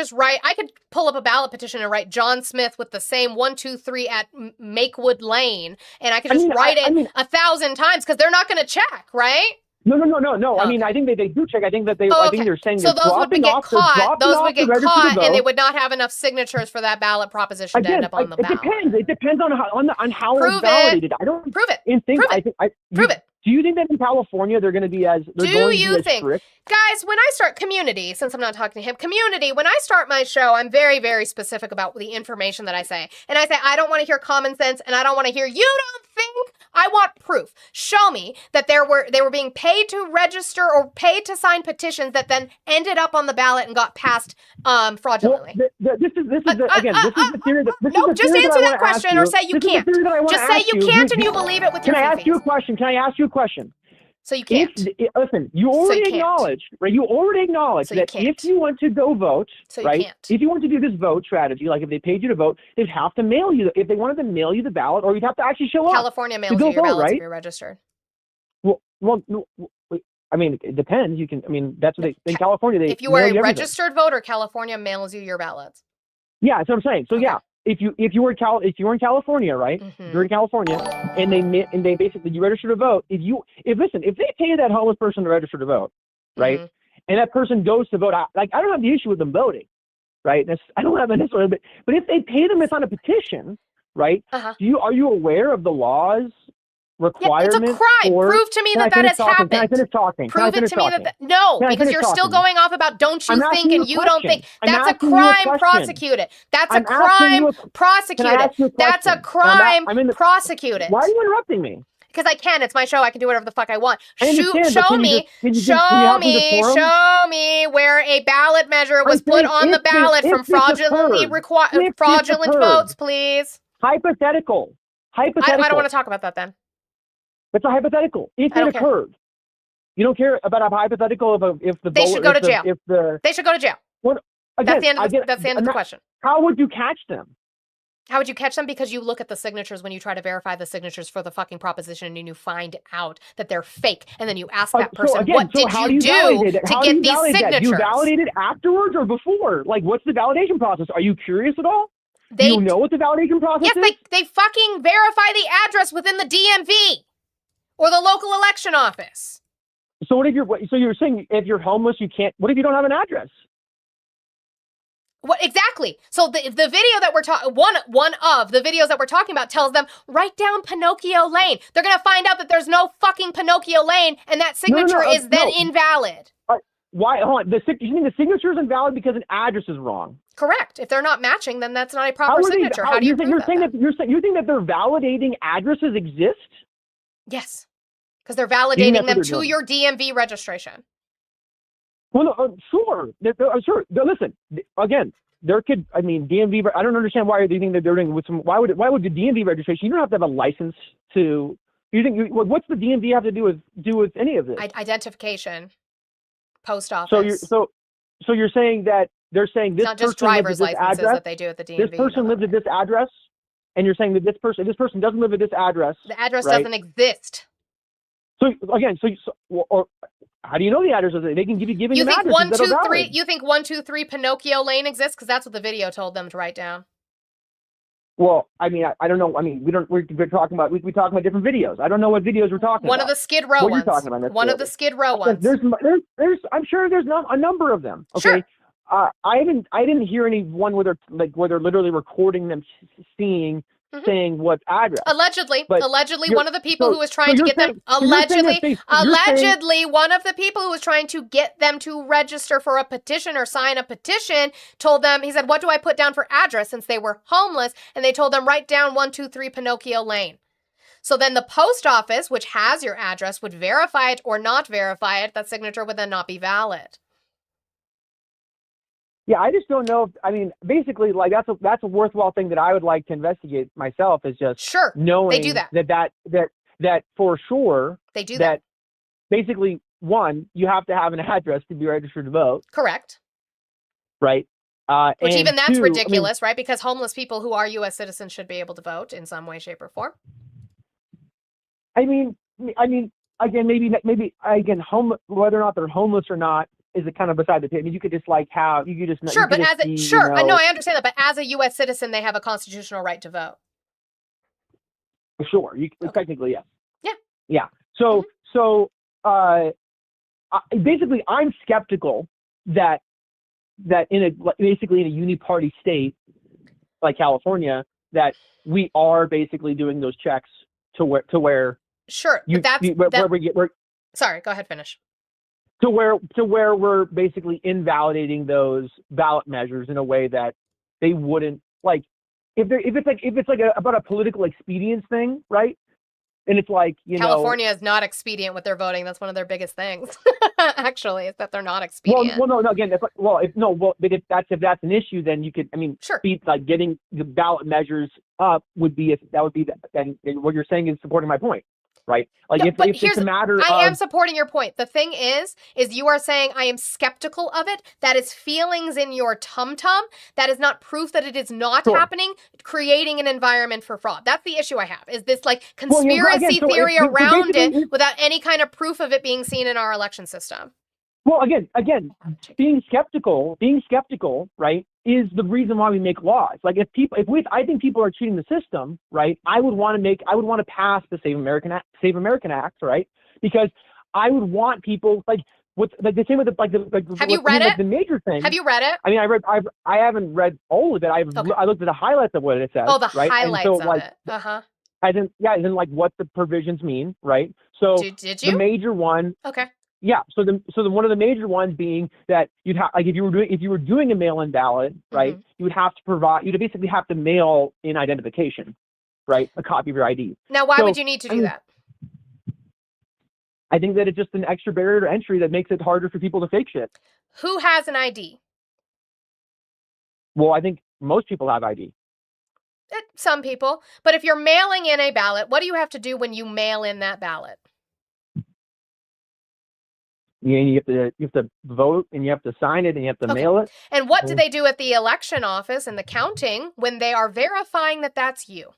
pull up a ballot petition and write John Smith with the same 123 at Makewood Lane, and I could just write it 1,000 times because they're not going to check, right? No. Okay. I mean, I think they do check. I think that they. I think they're saying so. Those would get caught. Those would get caught, and they would not have enough signatures for that ballot proposition to end up on the ballot. It depends on how it's validated. I don't prove it. Prove it. Do you think that in California they're going to be as? Do you think, guys? When I start community, since I'm not talking to him, community. When I start my show, I'm very, very specific about the information that I say, and I say I don't want to hear common sense, and I don't want to hear you don't think. I want proof. Show me that they were being paid to register or paid to sign petitions that then ended up on the ballot and got passed fraudulently. Well, this is the theory. No, just answer that question or say you can't. Just say you can't and you believe it with your feet. Can I ask you a question? So you can't. Listen, you already acknowledged, right? You already acknowledged that if you want to go vote, right? If you want to do this vote strategy, like if they paid you to vote, they'd have to mail you. If they wanted to mail you the ballot, or you'd have to actually show up. California mails you your ballots if you're registered. Well, I mean, it depends. You can. I mean, that's what they in California. If you are a registered voter, California mails you your ballots. Yeah, that's what I'm saying. So yeah. If you were in California, right? Mm-hmm. You're in California, and they basically you register to vote. If they pay that homeless person to register to vote, right? Mm-hmm. And that person goes to vote, I don't have the issue with them voting, right? I don't have an issue with it. But if they pay them, it's on a petition, right? Uh-huh. Are you aware of the laws? Requirement it's a crime. Prove to me that has happened. Can I finish talking? Prove it to me that no, because you're still going off about don't you think and you don't think. That's a crime. Prosecute it. That's a crime. Prosecute it. That's a crime. Prosecute it. Why are you interrupting me? Because I can. It's my show. I can do whatever the fuck I want. Show me where a ballot measure was put on the ballot from fraudulent votes, please. Hypothetical. hypothetical. I don't want to talk about that then. It's a hypothetical. If I it don't care. occurred, you don't care about a hypothetical if the They should go to jail. If the They should go to jail. well, again, That's the end of the question. How would you catch them? How would you catch them? Because you look at the signatures when you try to verify the signatures for the fucking proposition and you find out that they're fake. And then you ask that person, what did how you do do validate it? to How get do you these validate that? signatures? Do you validate it afterwards or before? Like, what's the validation process? Are you curious at all? Do you know what the validation process is? Yes, they fucking verify the address within the DMV or the local election office. So what if you're saying if you're homeless, you can't, what if you don't have an address? What exactly? So the video that we're talking, one of the videos that we're talking about tells them write down Pinocchio Lane. They're gonna find out that there's no fucking Pinocchio Lane, and that signature is then invalid. Why? Hold on. You think the signature is invalid because an address is wrong? Correct. If they're not matching, then that's not a proper signature. How do you prove that? You think that they're validating addresses exist? Yes, because they're validating them to your DMV registration. Well, no, sure. Sure. Listen, again, DMV, I don't understand why they think that they're doing with some, why would the DMV registration, you don't have to have a license to, what's the DMV have to do with any of this? Identification, post office. So you're saying that they're saying this it's not just person lives driver's at this licenses address, that they do at the DMV. this person lives at this address, and you're saying that this person doesn't live at this address. The address right? doesn't exist. So again, or how do you know the address? They can give you You think addresses 1, that are 2, 3? valid. You think 1, 2, 3 Pinocchio Lane exists? Because that's what the video told them to write down. Well, I don't know. We're talking about different videos. I don't know what videos we're talking about. One of the Skid Row what ones. You're talking about. One of the Skid Row ones. There's I'm sure there's a number of them. Okay. Sure. I didn't hear any one where they're literally recording them saying what address. Allegedly, But one of the people who was trying to get them one of the people who was trying to get them to register for a petition or sign a petition told them, he said, what do I put down for address, since they were homeless? And they told them, write down 1, 2, 3 Pinocchio Lane. So then the post office, which has your address, would verify it or not verify it. That signature would then not be valid. Yeah, I just don't know. Basically, like that's a worthwhile thing that I would like to investigate myself. Is just knowing they do that for sure they do that. Basically, one, you have to have an address to be registered to vote. Correct. Right. Which and even that's two, ridiculous, right? Because homeless people who are U.S. citizens should be able to vote in some way, shape, or form. Again, maybe whether or not they're homeless or not is it kind of beside the point. You could just I know, I understand that, but as a U.S. citizen, they have a constitutional right to vote. Sure, technically, yes. Yeah. Yeah. So, basically, I'm skeptical that in a uni-party state like California, that we are basically doing those checks to where. Sure, sorry, go ahead, finish. To where we're basically invalidating those ballot measures in a way that they wouldn't, like, if it's about a political expedience thing, right? And it's like, California is not expedient with their voting. That's one of their biggest things, actually, is that they're not expedient. Well, no, again, that's but if that's an issue, then you could, sure. Getting the ballot measures up would be then what you're saying is supporting my point. Right. Like if it's a matter I am supporting your point. The thing is you are saying I am skeptical of it. That is feelings in your tum-tum. That is not proof that it is not happening, creating an environment for fraud. That's the issue I have, is this conspiracy theory around it without any kind of proof of it being seen in our election system. Well, again, being skeptical, right, is the reason why we make laws. Like I think people are cheating the system, right? I would want to pass the Save American Act, right? Because I would want people the same with Have you read it? The major thing. Have you read it? I haven't read all of it. I looked at the highlights of what it says. Oh, the right? highlights of it. I didn't what the provisions mean, right? So did you? The major one. Okay. Yeah, so one of the major ones being that you'd have, like, if you were doing a mail-in ballot, right, you would basically have to mail in identification, right, a copy of your ID. Now, why would you need to do that? I think that it's just an extra barrier to entry that makes it harder for people to fake shit. Who has an ID? Well, I think most people have ID. Some people. But if you're mailing in a ballot, what do you have to do when you mail in that ballot? You have to vote, and you have to sign it, and you have to mail it. And what do they do at the election office and the counting when they are verifying that that's you?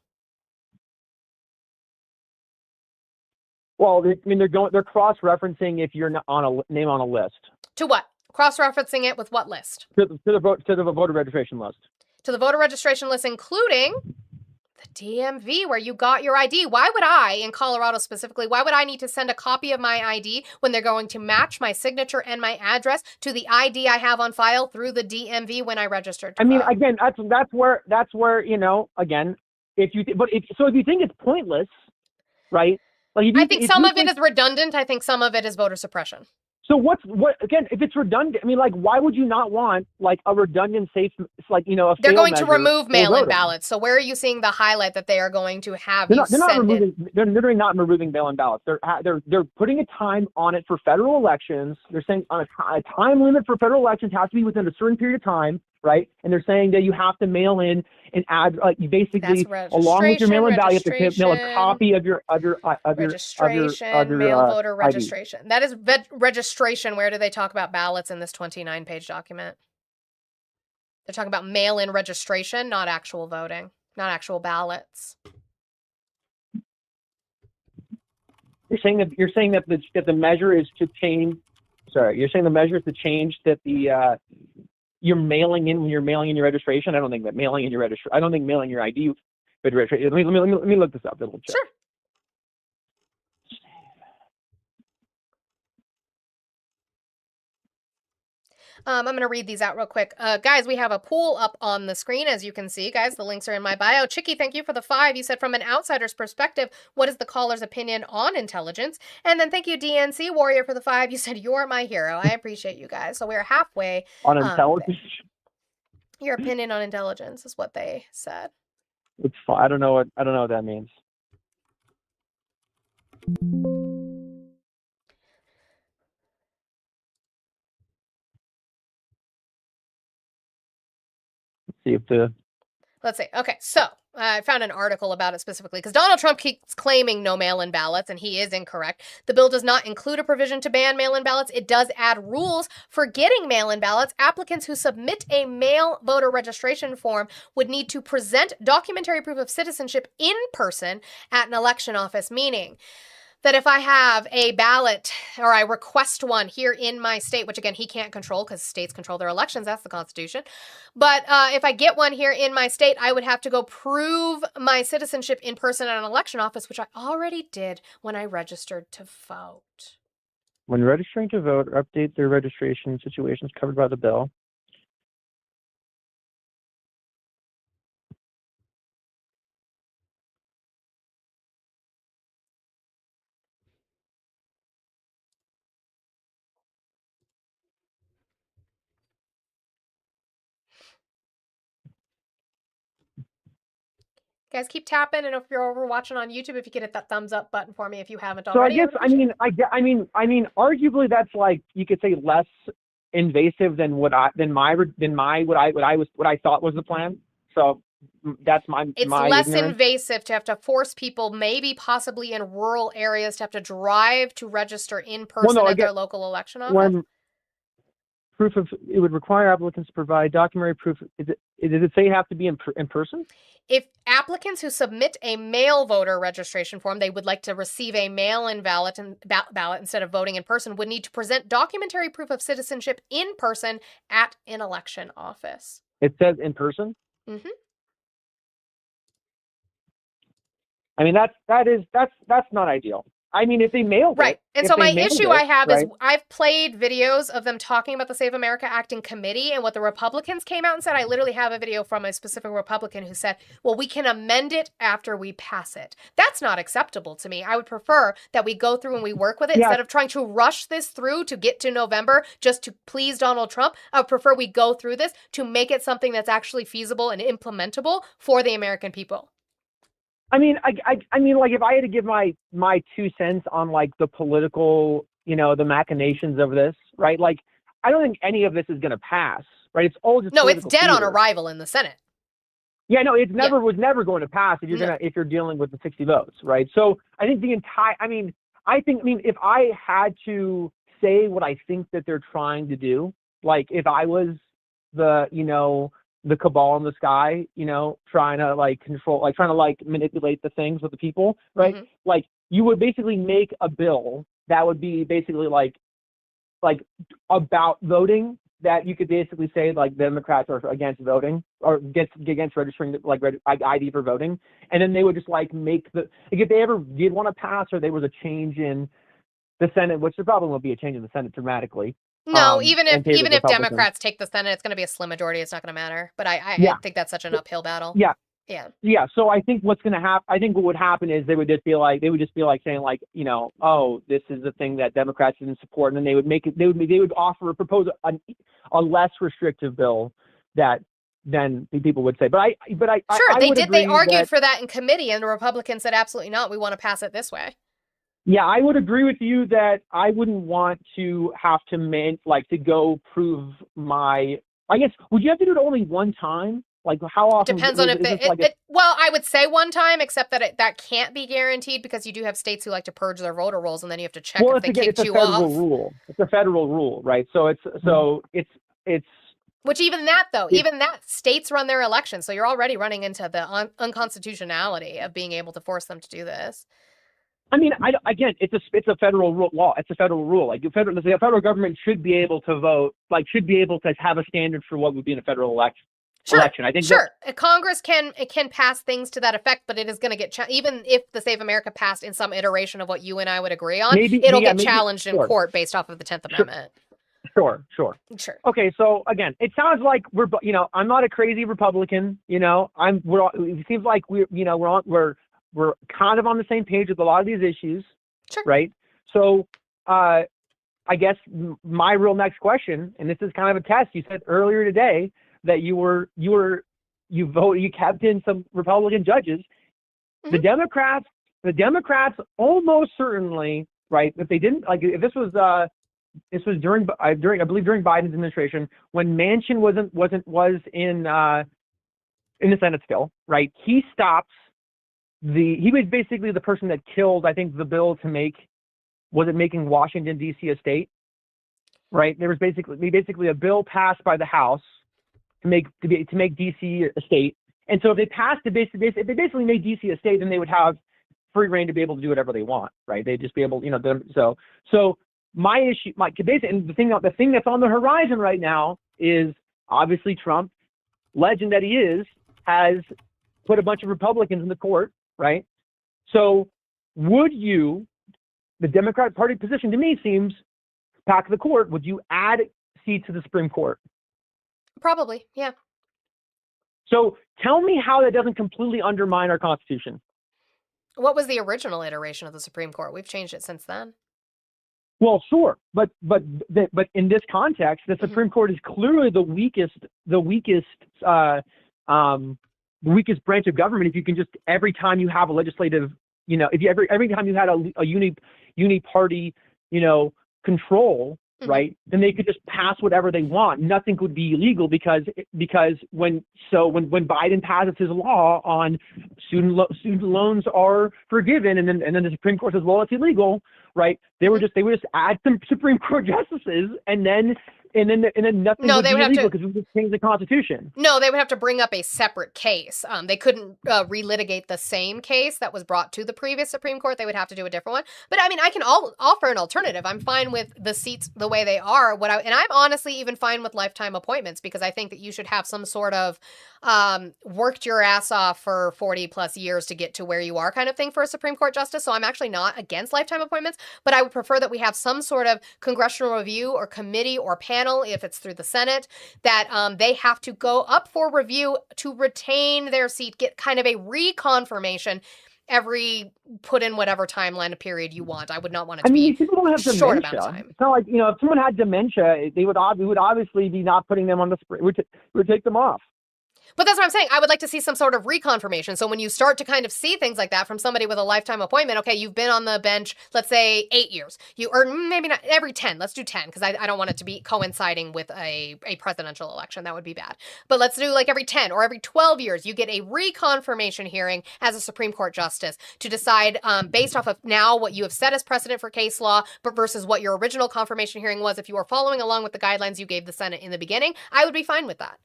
Well, they're cross-referencing if you're not on a name on a list. To what? Cross-referencing it with what list? To the voter registration list. To the voter registration list, including the DMV where you got your ID. Why would I, in Colorado specifically, why would I need to send a copy of my ID when they're going to match my signature and my address to the ID I have on file through the DMV when I registered to vote? Again, that's where again, if you think it's pointless, right? Like I think some of it is redundant. I think some of it is voter suppression. So again, if it's redundant, why would you not want a redundant safe, a They're going to measure remove for mail-in voting? ballots. So where are you seeing the highlight that they are going to have They're you not, they're not send in? removing. They're literally not removing mail-in ballots. They're putting a time on it for federal elections. They're saying on a time limit for federal elections has to be within a certain period of time, right? And they're saying that you have to mail in an ad, you basically along with your mail-in ballot, you have to mail a copy of your registration, mail voter ID. registration. That is registration. Where do they talk about ballots in this 29-page document? They're talking about mail-in registration, not actual voting, not actual ballots. You're saying that the measure is to change. Sorry, you're saying the measure is to change that the you're mailing in when you're mailing in your registration. I don't think mailing your ID registration. Let me look this up. Double check. Sure. I'm going to read these out real quick. Guys, we have a poll up on the screen, as you can see. Guys, the links are in my bio. Chicky, thank you for the 5. You said, from an outsider's perspective, what is the caller's opinion on intelligence? And then thank you, DNC Warrior, for the 5. You said, you're my hero. I appreciate you guys. So we're halfway. On intelligence? Your opinion on intelligence is what they said. It's fine. I don't know what that means. Let's see. Okay, so I found an article about it specifically because Donald Trump keeps claiming no mail-in ballots, and he is incorrect. The bill does not include a provision to ban mail-in ballots. It does add rules for getting mail-in ballots. Applicants who submit a mail voter registration form would need to present documentary proof of citizenship in person at an election office, meaning that if I have a ballot or I request one here in my state, which again, he can't control because states control their elections, that's the Constitution. But if I get one here in my state, I would have to go prove my citizenship in person at an election office, which I already did when I registered to vote. When registering to vote, update their registration situations covered by the bill. Guys, keep tapping, and if you're over watching on YouTube, if you could hit that thumbs up button for me if you haven't So already. I mean, arguably that's you could say less invasive than what I thought was the plan. So that's It's my less ignorance. invasive to have to force people, maybe possibly in rural areas, to have to drive to register in person at their local election office. When proof of it would require applicants to provide documentary proof. Does it say you have to be in person? If applicants who submit a mail voter registration form, they would like to receive a mail-in ballot instead of voting in person, would need to present documentary proof of citizenship in person at an election office. It says in person. Mm-hmm. I mean, that's not ideal. I mean, if they mailed it. Right. And if so they my mailed issue it, I have is right? I've played videos of them talking about the Save America Act in committee, and what the Republicans came out and said. I literally have a video from a specific Republican who said, well, we can amend it after we pass it. That's not acceptable to me. I would prefer that we go through and we work with it instead of trying to rush this through to get to November just to please Donald Trump. I would prefer we go through this to make it something that's actually feasible and implementable for the American people. I mean, I mean, like if I had to give my 2 cents on like the political, the machinations of this, right? Like, I don't think any of this is going to pass, right? It's all just no, it's political dead on theater. arrival in the Senate. Yeah, no, it's never was never going to pass if you're No. if you're dealing with the 60 votes, right? So I think if I had to say what I think that they're trying to do, like if I was the cabal in the sky, trying to manipulate the things with the people, right? Mhm. Like you would basically make a bill that would be basically like about voting, that you could basically say like Democrats are against voting or against registering ID for voting, and then they would just make if they ever did want to pass, or there was a change in the Senate, which there probably won't be a change in the Senate dramatically. No, even in favor of if Republicans. Democrats take the Senate, it's going to be a slim majority. It's not going to matter. But I think that's such an uphill battle. Yeah. Yeah. Yeah, so I think what's going to happen, I think what would happen is they would just be saying oh, this is the thing that Democrats didn't support, and then they would propose a less restrictive bill that then people would say. But I Sure, they would did. They agree argued that, for that in committee, and the Republicans said absolutely not. We want to pass it this way. Yeah, I would agree with you that I wouldn't want to have to to go prove my. I guess would you have to do it only one time? Like how often? Depends on if well, I would say one time, except that that can't be guaranteed because you do have states who like to purge their voter rolls, and then you have to check if they kicked you off. Rule. It's a federal rule, right? So it's. Which even that states run their elections, so you're already running into the unconstitutionality of being able to force them to do this. I mean, it's a federal law. It's a federal rule. Like the federal government should be able to vote, should be able to have a standard for what would be in a federal election. I think Congress can pass things to that effect, but it is going to get even if the Save America passed in some iteration of what you and I would agree on, it'll get challenged in court based off of the 10th Amendment. Sure. Okay, so again, it sounds like I'm not a crazy Republican. It seems like we're kind of on the same page with a lot of these issues, right? So, I guess my real next question, and this is kind of a test. You said earlier today that you kept in some Republican judges. Mm-hmm. The Democrats almost certainly, right? If they didn't if this was during I believe during Biden's administration when Manchin was in the Senate still, right? He was basically the person that killed, I think, the bill to making Washington D.C. a state, right? There was basically a bill passed by the House to make D.C. a state, and so if they passed it, if they basically made D.C. a state, then they would have free reign to be able to do whatever they want, right? They'd just be able, so my issue, and the thing that's on the horizon right now is obviously Trump, legend that he is, has put a bunch of Republicans in the court. Right. So the Democratic Party position to me seems pack the court. Would you add seats to the Supreme Court? Probably. Yeah. So tell me how that doesn't completely undermine our Constitution. What was the original iteration of the Supreme Court? We've changed it since then. Well, sure. But in this context, the Supreme Court is clearly the weakest branch of government. If you can just every time you have a legislative, if you every time you had a uni-party, control, right, then they could just pass whatever they want. Nothing could be illegal because when Biden passes his law on student loans are forgiven, and then the Supreme Court says, well, it's illegal, right? They would just add some Supreme Court justices, and then nothing would be illegal because we just changed the Constitution. No, they would have to bring up a separate case. They couldn't relitigate the same case that was brought to the previous Supreme Court. They would have to do a different one. But I mean, I can offer an alternative. I'm fine with the seats the way they are. And I'm honestly even fine with lifetime appointments because I think that you should have some sort of worked your ass off for 40 plus years to get to where you are kind of thing for a Supreme Court justice. So I'm actually not against lifetime appointments, but I would prefer that we have some sort of congressional review or committee or panel, if it's through the Senate, that they have to go up for review to retain their seat, get kind of a reconfirmation put in whatever timeline period you want. I would not want it to be people don't have short dementia. amount of time. It's not like, if someone had dementia, we would obviously be not putting them on the Supreme. We would take them off. But that's what I'm saying. I would like to see some sort of reconfirmation. So when you start to kind of see things like that from somebody with a lifetime appointment, okay, you've been on the bench, let's say 8 years. Or maybe not every 10. Let's do 10 because I don't want it to be coinciding with a presidential election. That would be bad. But let's do like every 10 or every 12 years, you get a reconfirmation hearing as a Supreme Court justice to decide based off of now what you have set as precedent for case law, but versus what your original confirmation hearing was. If you were following along with the guidelines you gave the Senate in the beginning, I would be fine with that.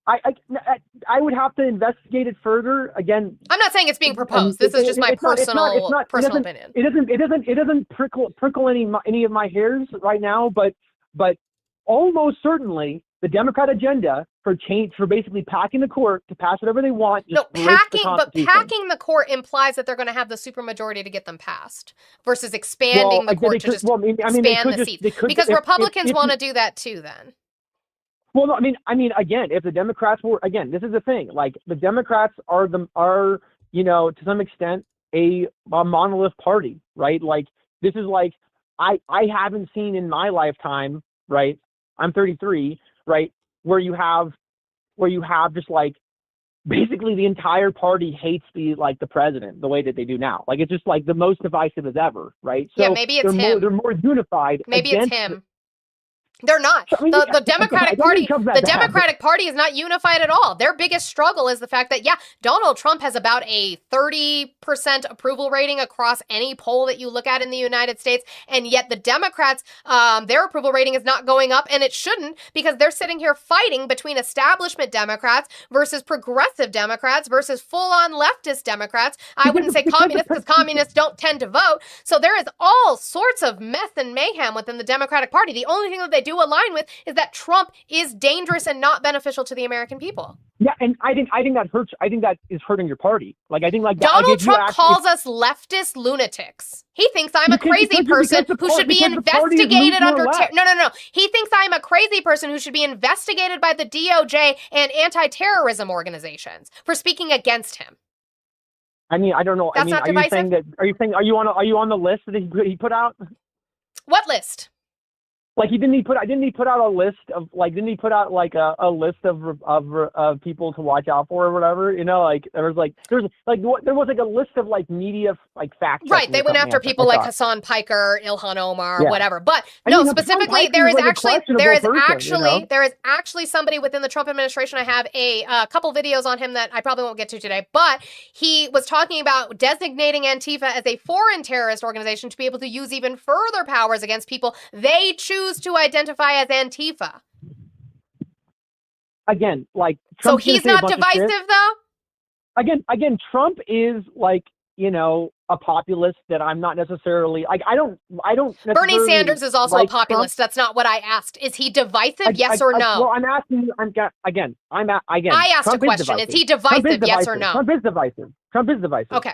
I would have to investigate it further. Again, I'm not saying it's being proposed. This is just my personal opinion. It doesn't prickle any of my hairs right now, but almost certainly the Democrat agenda for basically packing the court to pass whatever they want. Packing the court implies that they're going to have the supermajority to get them passed versus expanding the court to just expand the seats. Because Republicans want to do that too then. Well, no, I mean, again, if the Democrats were, again, this is the thing, like the Democrats are to some extent a monolith party, right? Like this is like, I haven't seen in my lifetime, right? I'm 33, right? Where you have just like, basically the entire party hates the president the way that they do now. Like it's just like the most divisive as ever, right? So yeah, maybe it's him. They're more unified. Maybe it's him. They're not. The Democratic Party. The Democratic Party is not unified at all. Their biggest struggle is the fact that Donald Trump has about a 30% approval rating across any poll that you look at in the United States, and yet the Democrats, their approval rating is not going up, and it shouldn't because they're sitting here fighting between establishment Democrats versus progressive Democrats versus full-on leftist Democrats. I wouldn't say communists because communists don't tend to vote. So there is all sorts of mess and mayhem within the Democratic Party. The only thing that they do align with is that Trump is dangerous and not beneficial to the American people. Yeah, and I think that hurts. I think that is hurting your party. Like I think like Donald Trump calls us leftist lunatics. He thinks I'm a crazy person who should be investigated under no. He thinks I'm a crazy person who should be investigated by the DOJ and anti-terrorism organizations for speaking against him. I mean, I don't know. That's not divisive? Are you on the list that he put out? What list? Like didn't he put out a list of a list of people to watch out for or whatever, there was a list of media fact checking. Right, they went after people like Hassan Piker, Ilhan Omar, whatever. But specifically there is actually somebody within the Trump administration. I have a couple videos on him that I probably won't get to today, but he was talking about designating Antifa as a foreign terrorist organization to be able to use even further powers against people they choose to identify as Antifa. Again, so he's not divisive though? Again, Trump is a populist that I'm not necessarily I don't Bernie Sanders is also a populist. That's not what I asked. Is he divisive? Yes or no? Well, I'm asking you. I asked a question. Is he divisive? Yes or no? Trump is divisive. Okay,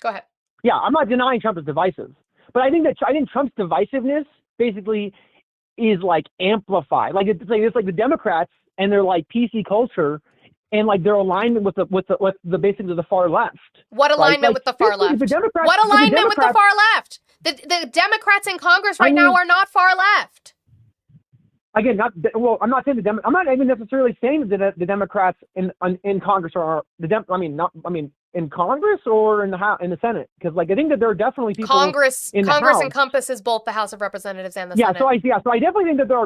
go ahead. Yeah, I'm not denying Trump is divisive, but I think Trump's divisiveness basically is amplified. It's like the Democrats and their PC culture and their alignment with the basically the far left. What alignment with the far left? What alignment with the far left? The Democrats in Congress now are not far left. Again, I'm not saying I'm not even necessarily saying that the Democrats in Congress are in Congress or in the Senate, because I think that there are definitely people. Congress encompasses both the House of Representatives and the Senate. So I definitely think that there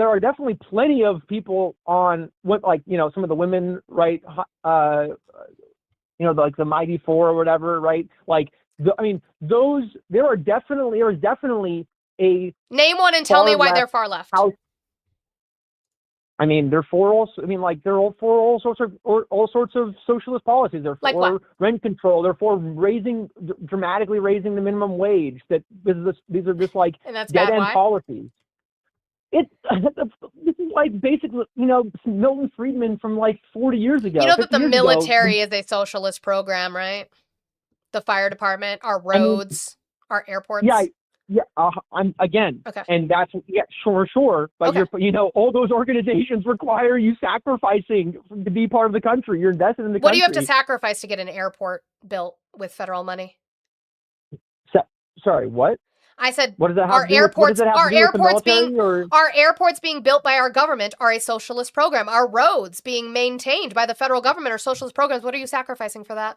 are definitely plenty of people on some of the women, right? The Mighty Four or whatever, right? There is definitely a name one and tell me why they're far left. They're for all sorts of socialist policies. They're for rent control. They're for dramatically raising the minimum wage. These are just dead end policies. This is basically Milton Friedman from 40 years ago. You know that the military is a socialist program, right? The fire department, our roads, our airports. Yeah, I'm again, okay. And that's sure. But okay. All those organizations require you sacrificing to be part of the country. You're invested in the country. What do you have to sacrifice to get an airport built with federal money? Sorry, what? I said What does that have our to do with, what airports, does that have our to do with the airports military? being, Or our airports being built by our government are a socialist program. Our roads being maintained by the federal government are socialist programs. What are you sacrificing for that?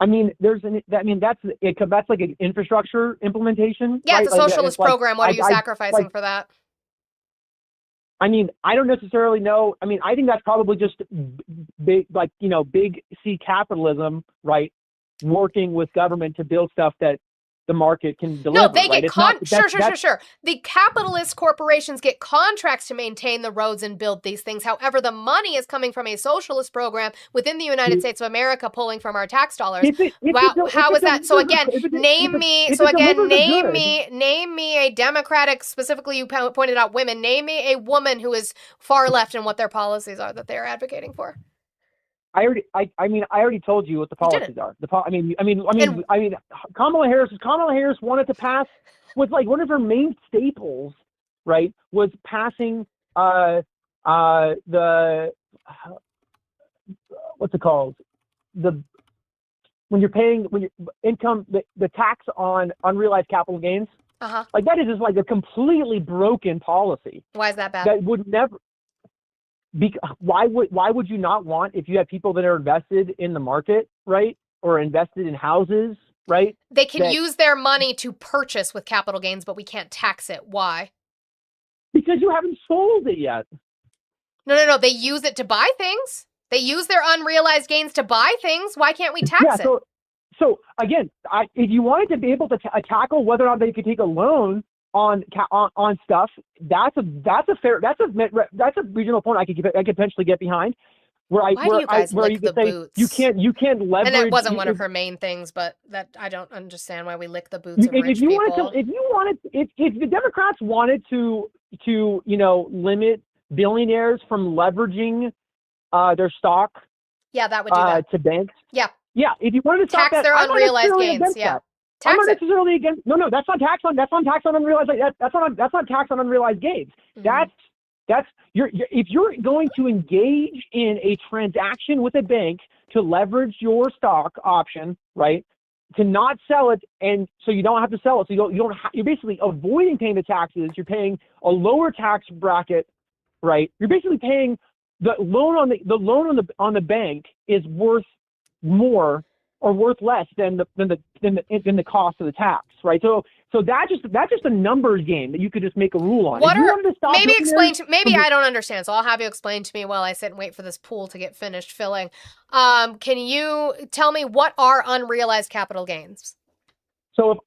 I mean, that's like an infrastructure implementation. Yeah, right? it's a socialist like, program. What are you sacrificing like, for that? I mean, I don't necessarily know. I mean, I think that's probably just big, like, big C capitalism, right? Working with government to build stuff that the market can deliver. No, they right? get sure. The capitalist corporations get contracts to maintain the roads and build these things. However, the money is coming from a socialist program within the United States of America, pulling from our tax dollars. How is that? So again, name me a Democratic, specifically you pointed out women. Name me a woman who is far left and what their policies are that they're advocating for. I already told you what the policies are. I mean, Kamala Harris wanted to pass, was like one of her main staples, right? Was passing the what's it called? When you're income, the tax on unrealized capital gains. Like that is just like a completely broken policy. Why is that bad? That would never. Why would you not want, if you have people that are invested in the market, right, or invested in houses, right? They can use their money to purchase with capital gains, but we can't tax it. Why? Because you haven't sold it yet. No. They use it to buy things. They use their unrealized gains to buy things. Why can't we tax it? So again, if you wanted to be able to tackle whether or not they could take a loan on stuff, that's a regional point I could potentially get behind. Why do you guys lick the boots? You can't leverage. And that wasn't one of her main things, but that I don't understand why we lick the boots of rich people. If the Democrats wanted to limit billionaires from leveraging their stock, yeah, that would do that to banks. Yeah. Yeah, if you wanted to stop tax their unrealized gains, yeah. I'm not necessarily against. No, that's not tax on unrealized. That's not tax on unrealized gains. Mm-hmm. If you're going to engage in a transaction with a bank to leverage your stock option, right, to not sell it, and so you don't have to sell it, so you're basically avoiding paying the taxes. You're paying a lower tax bracket, right? You're basically paying the loan on the bank is worth more or worth less than the cost of the tax, right? So that's just a numbers game that you could just make a rule on. Maybe I don't understand, so I'll have you explain to me while I sit and wait for this pool to get finished filling. Can you tell me what are unrealized capital gains? So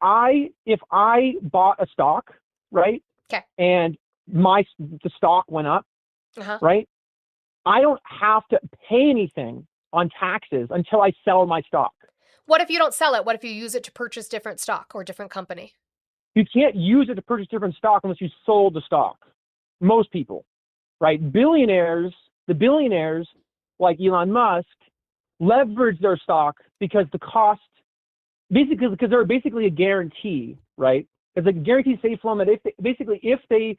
if I bought a stock, right? Okay. And the stock went up, right? I don't have to pay anything on taxes until I sell my stock. What if you don't sell it? What if you use it to purchase different stock or different company? You can't use it to purchase different stock unless you sold the stock. Most people, right? The billionaires like Elon Musk leverage their stock because because they're basically a guarantee, right? It's a guaranteed safe loan that if they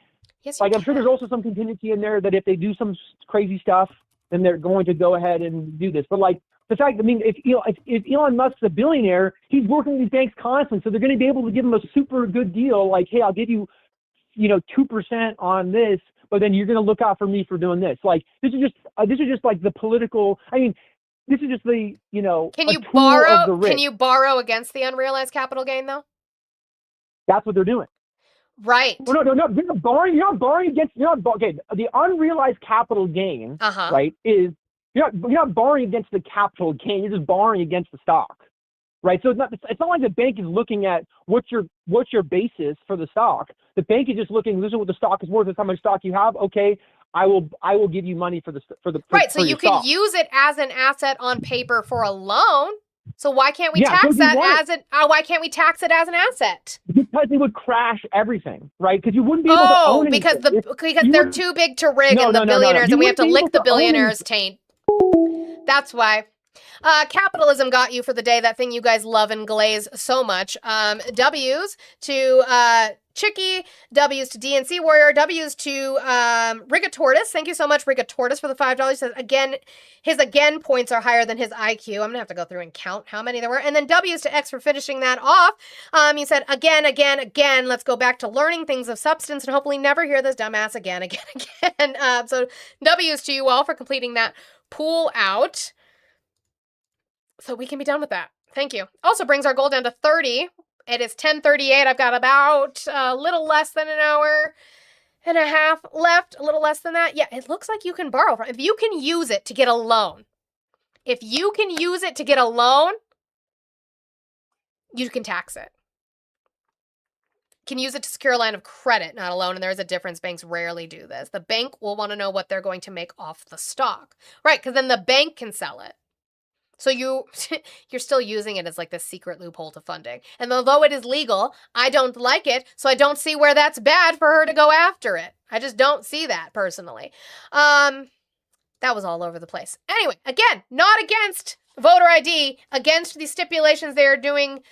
I'm sure there's also some contingency in there that if they do some crazy stuff, then they're going to go ahead and do this. But the fact, if Elon Musk's a billionaire, he's working with these banks constantly, so they're going to be able to give him a super good deal, like, hey, I'll give you, 2% on this, but then you're going to look out for me for doing this. Like, this is just like the political. I mean, this is just the, Can you borrow against the unrealized capital gain though? That's what they're doing. Right. Well, no. You're not borrowing against. The unrealized capital gain, right? Is you're not borrowing against the capital gain. You're just borrowing against the stock, right? So it's not like the bank is looking at what's your basis for the stock. The bank is just looking. This is what the stock is worth. This is how much stock you have. Okay, I will give you money for right. So for you your can stock. use it as an asset on paper for a loan. So why can't we tax that why can't we tax it as an asset? Because it would crash everything, right? Because you wouldn't be able to own it. Because they're too big to rig and the billionaires, and we have to lick the billionaires' taint. That's why. Capitalism got you for the day, that thing you guys love and glaze so much. W's to Chicky, W's to DNC Warrior, W's to Rigatortus. Thank you so much, Rigatortus, for the $5. He says, again, his again points are higher than his IQ. I'm going to have to go through and count how many there were. And then W's to X for finishing that off. He said, again, let's go back to learning things of substance and hopefully never hear this dumbass again. So W's to you all for completing that pool out. So we can be done with that. Thank you. Also brings our goal down to 30. It is 10:38. I've got about a little less than an hour and a half left. A little less than that. Yeah, it looks like you can borrow from. If you can use it to get a loan, you can tax it. Can use it to secure a line of credit, not a loan, and there is a difference. Banks rarely do this. The bank will want to know what they're going to make off the stock, right? Because then the bank can sell it. So you're still using it as like the secret loophole to funding. And although it is legal, I don't like it, so I don't see where that's bad for her to go after it. I just don't see that personally. That was all over the place. Anyway, again, not against voter ID, against the stipulations they are doing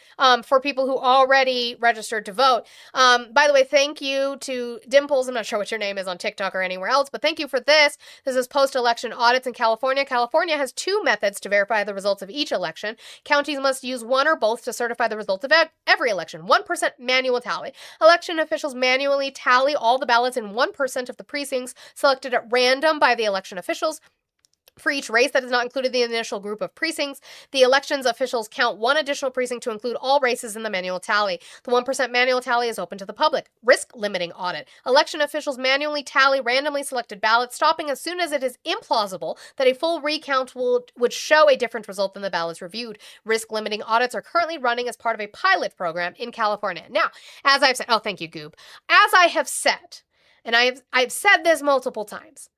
for people who already registered to vote. By the way, thank you to Dimples. I'm not sure what your name is on TikTok or anywhere else, but thank you for this. This is post-election audits in California. California has 2 methods to verify the results of each election. Counties must use one or both to certify the results of every election. 1% manual tally. Election officials manually tally all the ballots in 1% of the precincts selected at random by the election officials. For each race that is not included in the initial group of precincts, the elections officials count one additional precinct to include all races in the manual tally. The 1% manual tally is open to the public. Risk limiting audit. Election officials manually tally randomly selected ballots, stopping as soon as it is implausible that a full recount would show a different result than the ballots reviewed. Risk limiting audits are currently running as part of a pilot program in California. Now, as I've said, thank you, Goob. As I have said, and I've said this multiple times,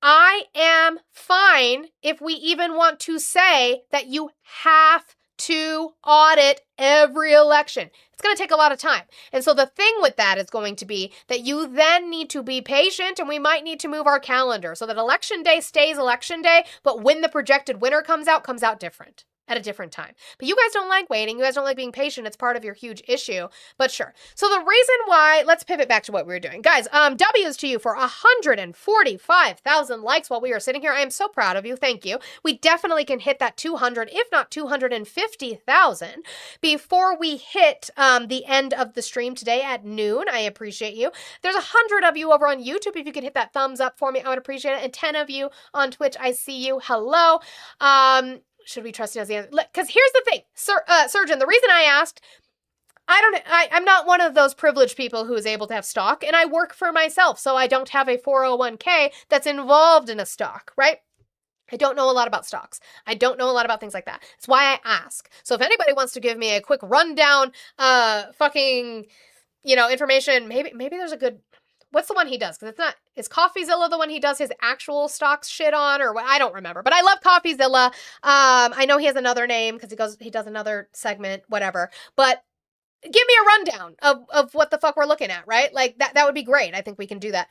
I am fine if we even want to say that you have to audit every election. It's going to take a lot of time. And so the thing with that is going to be that you then need to be patient, and we might need to move our calendar so that election day stays election day, but when the projected winner comes out different. At a different time. But you guys don't like waiting. You guys don't like being patient. It's part of your huge issue. But sure. So the reason why, let's pivot back to what we were doing. Guys, W's to you for 145,000 likes while we are sitting here. I am so proud of you. Thank you. We definitely can hit that 200, if not 250,000 before we hit the end of the stream today at noon. I appreciate you. There's 100 of you over on YouTube. If you could hit that thumbs up for me, I would appreciate it. And 10 of you on Twitch. I see you. Hello. Should we trust you as the answer? Because here's the thing, Surgeon, the reason I asked, I'm not one of those privileged people who is able to have stock, and I work for myself, so I don't have a 401k that's involved in a stock, right? I don't know a lot about stocks. I don't know a lot about things like that. That's why I ask. So if anybody wants to give me a quick rundown, information, maybe there's a good... What's the one he does? Because it's not, is CoffeeZilla the one he does his actual stocks shit on, or what? I don't remember, but I love CoffeeZilla. I know he has another name because he does another segment, whatever, but give me a rundown of what the fuck we're looking at, right? Like that would be great. I think we can do that.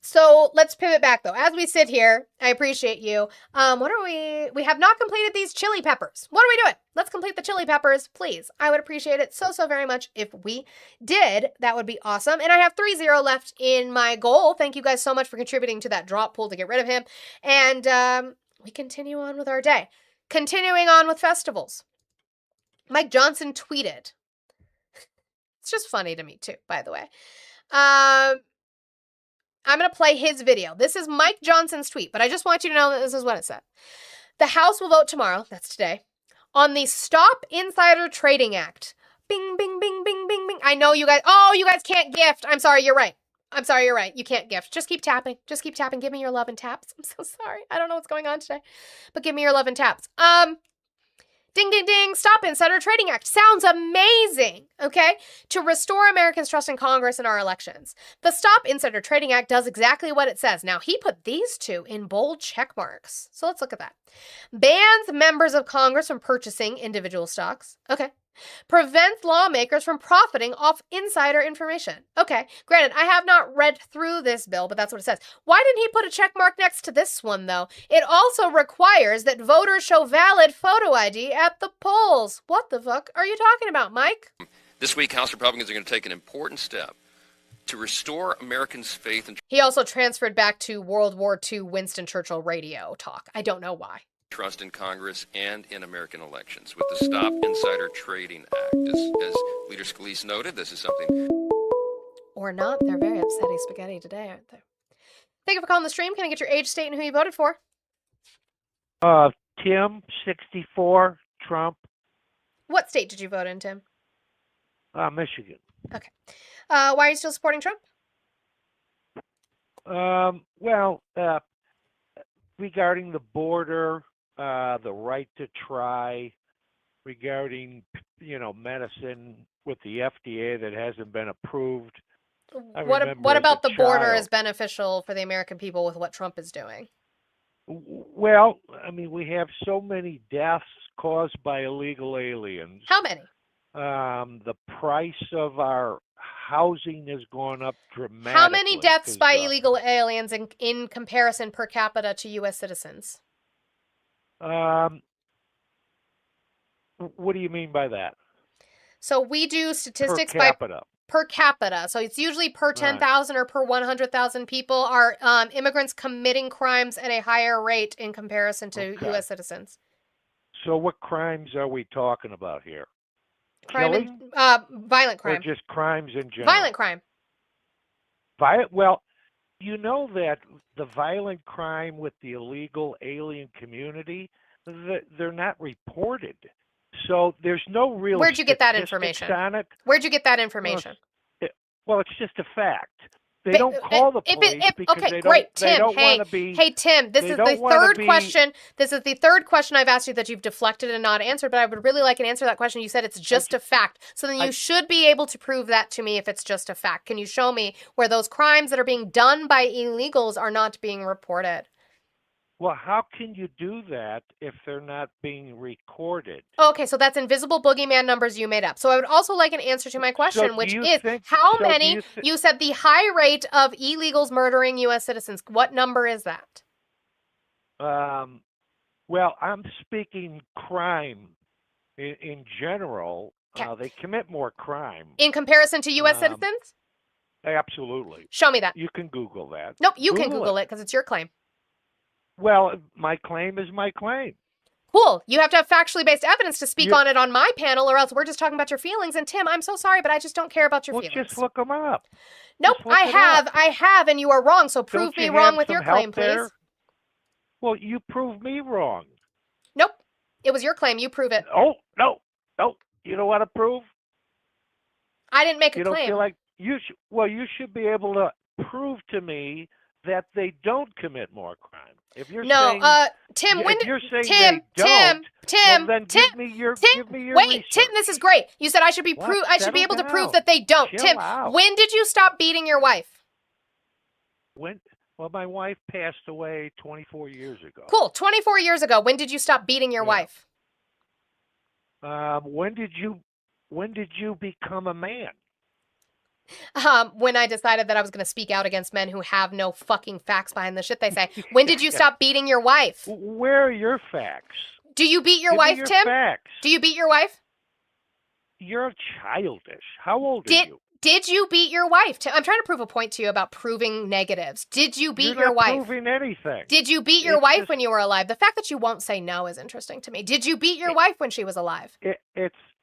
So let's pivot back though. As we sit here, I appreciate you. We have not completed these chili peppers. What are we doing? Let's complete the chili peppers, please. I would appreciate it so very much if we did. That would be awesome. And I have 3-0 left in my goal. Thank you guys so much for contributing to that drop pool to get rid of him. And we continue on with our day. Continuing on with festivals. Mike Johnson tweeted. It's just funny to me too, by the way. I'm going to play his video. This is Mike Johnson's tweet, but I just want you to know that this is what it said. The House will vote tomorrow, that's today, on the Stop Insider Trading Act. Bing, bing, bing, bing, bing, bing. I know you guys, you guys can't gift. I'm sorry, you're right. You can't gift. Just keep tapping. Give me your love and taps. I'm so sorry. I don't know what's going on today, but give me your love and taps. Ding, ding, ding. Stop Insider Trading Act. Sounds amazing, okay? To restore Americans' trust in Congress and our elections. The Stop Insider Trading Act does exactly what it says. Now, he put these two in bold check marks. So let's look at that. Bans members of Congress from purchasing individual stocks. Okay. Prevents lawmakers from profiting off insider information. Okay, granted, I have not read through this bill, but that's what it says. Why didn't he put a check mark next to this one, though? It also requires that voters show valid photo ID at the polls. What the fuck are you talking about, Mike? This week, House Republicans are going to take an important step to restore Americans' faith and He also transferred back to World War II Winston Churchill radio talk. I don't know why. trust in Congress and in American elections. With the Stop Insider Trading Act, as Leader Scalise noted, this is something... Or not. They're very upsetty spaghetti today, aren't they? Thank you for calling the stream. Can I get your age, state, and who you voted for? Tim, 64, Trump, What state did you vote in, Tim? Michigan. Okay. Why are you still supporting Trump? Regarding the border, the right to try, regarding, medicine with the FDA that hasn't been approved. What about the border is beneficial for the American people with what Trump is doing? Well, we have so many deaths caused by illegal aliens. How many? The price of our housing has gone up dramatically. How many deaths by illegal aliens in comparison per capita to U.S. citizens? What do you mean by that? So we do statistics per capita. Per capita. So it's usually per 10,000 or per 100,000 people are immigrants committing crimes at a higher rate in comparison to U.S. citizens. So what crimes are we talking about here? Violent crime. Or just crimes in general? Violent crime. Well, you know that the violent crime with the illegal alien community, they're not reported. So there's no real Where'd you get that statistics information? on it. Where'd you get that information? Well, it's just a fact. They don't call the police because okay, they great, don't, they Tim. don't want to be... Hey, Tim, this is the third question. This is the third question I've asked you that you've deflected and not answered, but I would really like an answer to that question. You said it's just a fact. So then you should be able to prove that to me if it's just a fact. Can you show me where those crimes that are being done by illegals are not being reported? Well, how can you do that if they're not being recorded? Okay, so that's invisible boogeyman numbers you made up. So I would also like an answer to my question, which is how many, you said the high rate of illegals murdering U.S. citizens. What number is that? Well, I'm speaking crime in general. They commit more crime. In comparison to U.S. citizens? Absolutely. Show me that. You can Google that. Nope, you can Google it because it's your claim. Well, my claim is my claim. Cool. You have to have factually based evidence to speak on it on my panel, or else we're just talking about your feelings. And Tim, I'm so sorry, but I just don't care about your feelings. Just look them up. Nope, I have, and you are wrong. So prove me wrong with your claim, please. Well, you prove me wrong. Nope, it was your claim. You prove it. Oh, no. You don't want to prove? I didn't make a claim. You don't feel like you should? Well, you should be able to prove to me that they don't commit more crime. If you're saying, Tim, if you're saying Tim, then give me your wait, research. Tim, this is great. You said I should be able to prove that they don't. Chill Tim, out. when did you stop beating your wife? Well, my wife passed away 24 years ago. Cool, 24 years ago. When did you stop beating your wife? When did you become a man? When I decided that I was going to speak out against men who have no fucking facts behind the shit they say. When did you stop beating your wife? Where are your facts? Do you beat your Give wife, me your Tim? Facts. Do you beat your wife? You're childish. How old are you? Did you beat your wife? I'm trying to prove a point to you about proving negatives. Did you beat You're your wife? not proving anything. Did you beat your wife when you were alive? The fact that you won't say no is interesting to me. Did you beat your wife when she was alive?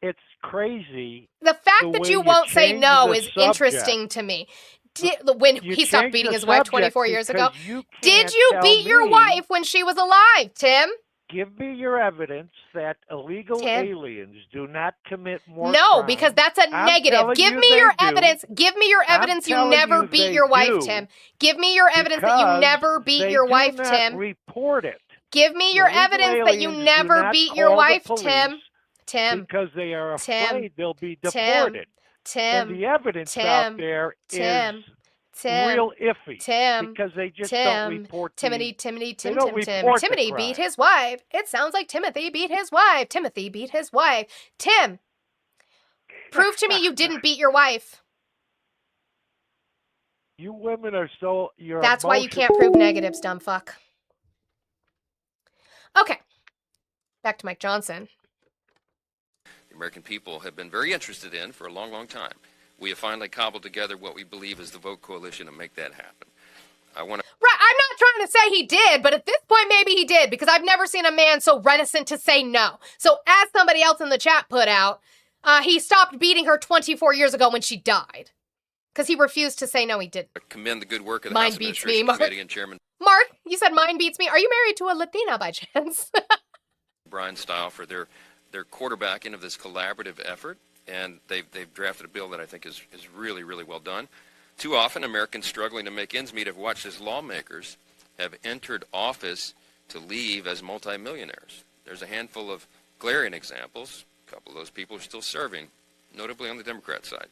It's crazy. The fact that you won't say no is subject. interesting to me. When he stopped changed beating the his wife subject 24 years ago. because Did you beat your wife when she was alive, Tim? Give me your evidence that illegal Tim? aliens do not commit more No, crime. because that's a I'm negative. telling Give you me they your do. evidence. Give me your evidence you telling never you beat they your wife, do. Tim. Give me your evidence that you Because never beat they your do wife, not Tim. report it. Give me your Illegal evidence that you aliens do never not beat your call the wife, police Tim. Tim. Because they are Tim. afraid they'll be Tim. deported. Tim. And the evidence Tim. out there Tim. is Tim. real iffy. Tim. Because they just Tim. don't report Timothy, they don't report the Timothy crime. beat his wife. It sounds like Timothy beat his wife. Timothy beat his wife. Tim, prove to me you didn't beat your wife. You women are so... That's why you can't prove negatives, dumb fuck. Okay. Back to Mike Johnson. The American people have been very interested in for a long, long time. We have finally cobbled together what we believe is the vote coalition to make that happen. I want to. Right, I'm not trying to say he did, but at this point, maybe he did, because I've never seen a man so reticent to say no. So as somebody else in the chat put out, he stopped beating her 24 years ago when she died. Because he refused to say no, he didn't. Commend the good work of the Mine House beats Administration me, Mark. Committee and Chairman Mark, you said mine beats me. Are you married to a Latina by chance? Brian Style for their quarterbacking of this collaborative effort, and they've drafted a bill that I think is really, really well done. Too often, Americans struggling to make ends meet have watched as lawmakers have entered office to leave as multimillionaires. There's a handful of glaring examples. A couple of those people are still serving, notably on the Democrat side.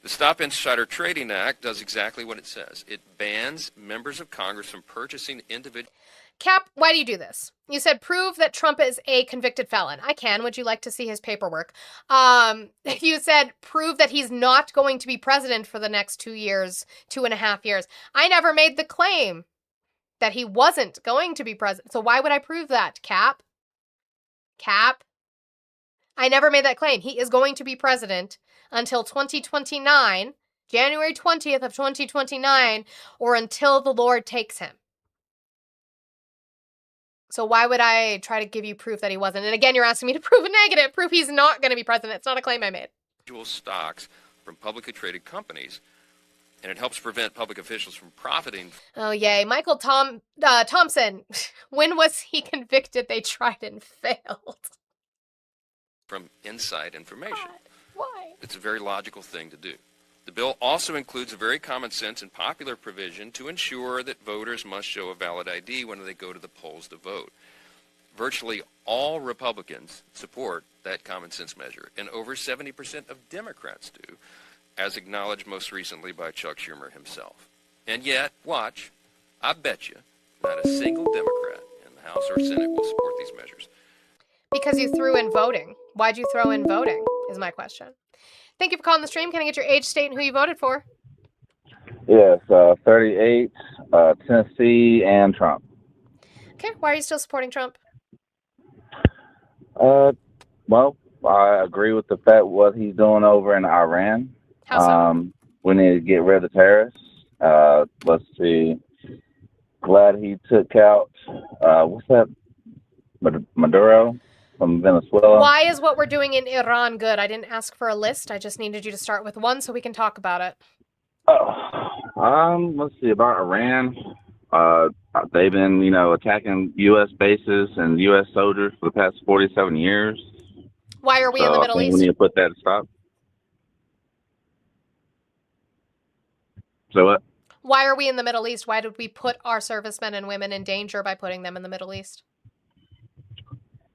The Stop Insider Trading Act does exactly what it says. It bans members of Congress from purchasing individual. Cap, why do you do this? You said prove that Trump is a convicted felon. I can. Would you like to see his paperwork? You said prove that he's not going to be president for the next 2 years, 2.5 years. I never made the claim that he wasn't going to be president. So why would I prove that, Cap? Cap? I never made that claim. He is going to be president until 2029, January 20th of 2029, or until the Lord takes him. So why would I try to give you proof that he wasn't? And again, you're asking me to prove a negative, proof he's not going to be president. It's not a claim I made. Stocks from publicly traded companies, and it helps prevent public officials from profiting. Oh, yay. Michael Thompson, when was he convicted? They tried and failed. From inside information. Why? It's a very logical thing to do. The bill also includes a very common sense and popular provision to ensure that voters must show a valid ID when they go to the polls to vote. Virtually all Republicans support that common sense measure, and over 70% of Democrats do, as acknowledged most recently by Chuck Schumer himself. And yet, watch, I bet you not a single Democrat in the House or Senate will support these measures. Because you threw in voting. Why'd you throw in voting, is my question. Thank you for calling the stream. Can I get your age, state, and who you voted for? Yes, 38, Tennessee, and Trump. Okay, why are you still supporting Trump? Well, I agree with the fact what he's doing over in Iran. How so? We need to get rid of the terrorists. Let's see. Glad he took out, what's that? Maduro from Venezuela. Why is what we're doing in Iran good? I didn't ask for a list. I just needed you to start with one so we can talk about it. Let's see, about Iran. They've been, attacking U.S. bases and U.S. soldiers for the past 47 years. Why are we in the Middle East? We need to put that to stop. So what? Why are we in the Middle East? Why did we put our servicemen and women in danger by putting them in the Middle East?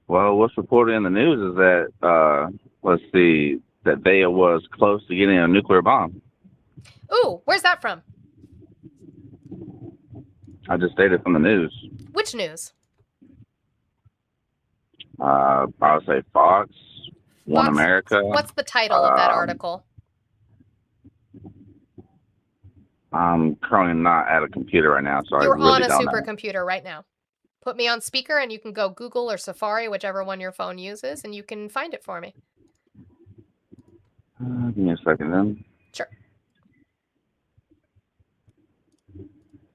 Well, what's reported in the news is that, let's see, that they was close to getting a nuclear bomb. Ooh, where's that from? I just stated from the news. Which news? I would say Fox, One America. What's the title of that article? I'm currently not at a computer right now, so You're I really on a don't know. supercomputer right now. Put me on speaker and you can go Google or Safari, whichever one your phone uses, and you can find it for me. Give me a second then. Sure.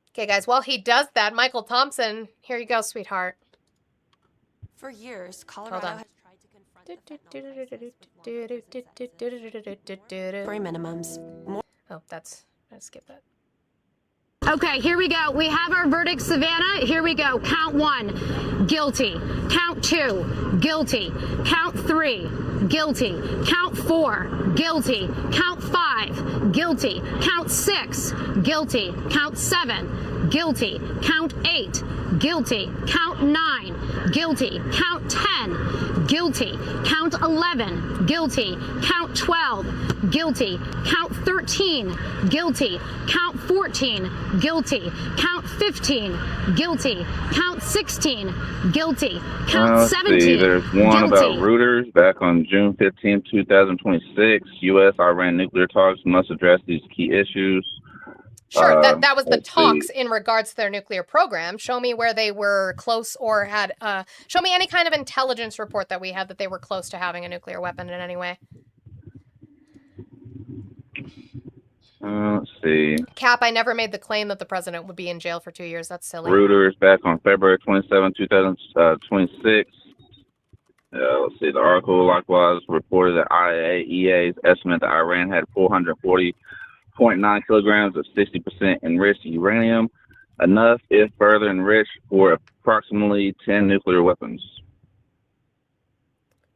Okay, guys, while he does that, Michael Thompson, here you go, sweetheart. For years, Colorado has tried to confront mandatory minimums. Oh, I skipped that. Okay, here we go. We have our verdict, Savannah. Here we go. Count 1, guilty. Count 2, guilty. Count 3, guilty. Count 4, guilty. Count 5, guilty. Count 6, guilty. Count 7, guilty. Count 8, guilty. Count 9, guilty. Count 10, guilty. Count 11, guilty. Count 12, guilty. Count 13, guilty. Count 14, guilty. Count 15, guilty. Count 16, guilty. Count Let's 17, see, there's one guilty. about Reuters back on June 15, 2026. U.S. Iran nuclear talks must address these key issues. Sure, that was the let's see. talks in regards to their nuclear program. Show me where they were close or had, show me any kind of intelligence report that we had that they were close to having a nuclear weapon in any way. Let's see. Cap, I never made the claim that the president would be in jail for 2 years. That's silly. Reuters back on February 27, 2026. Let's see. The article likewise reported that IAEA's estimate that Iran had 440.9 kilograms of 60% enriched uranium, enough if further enriched for approximately 10 nuclear weapons.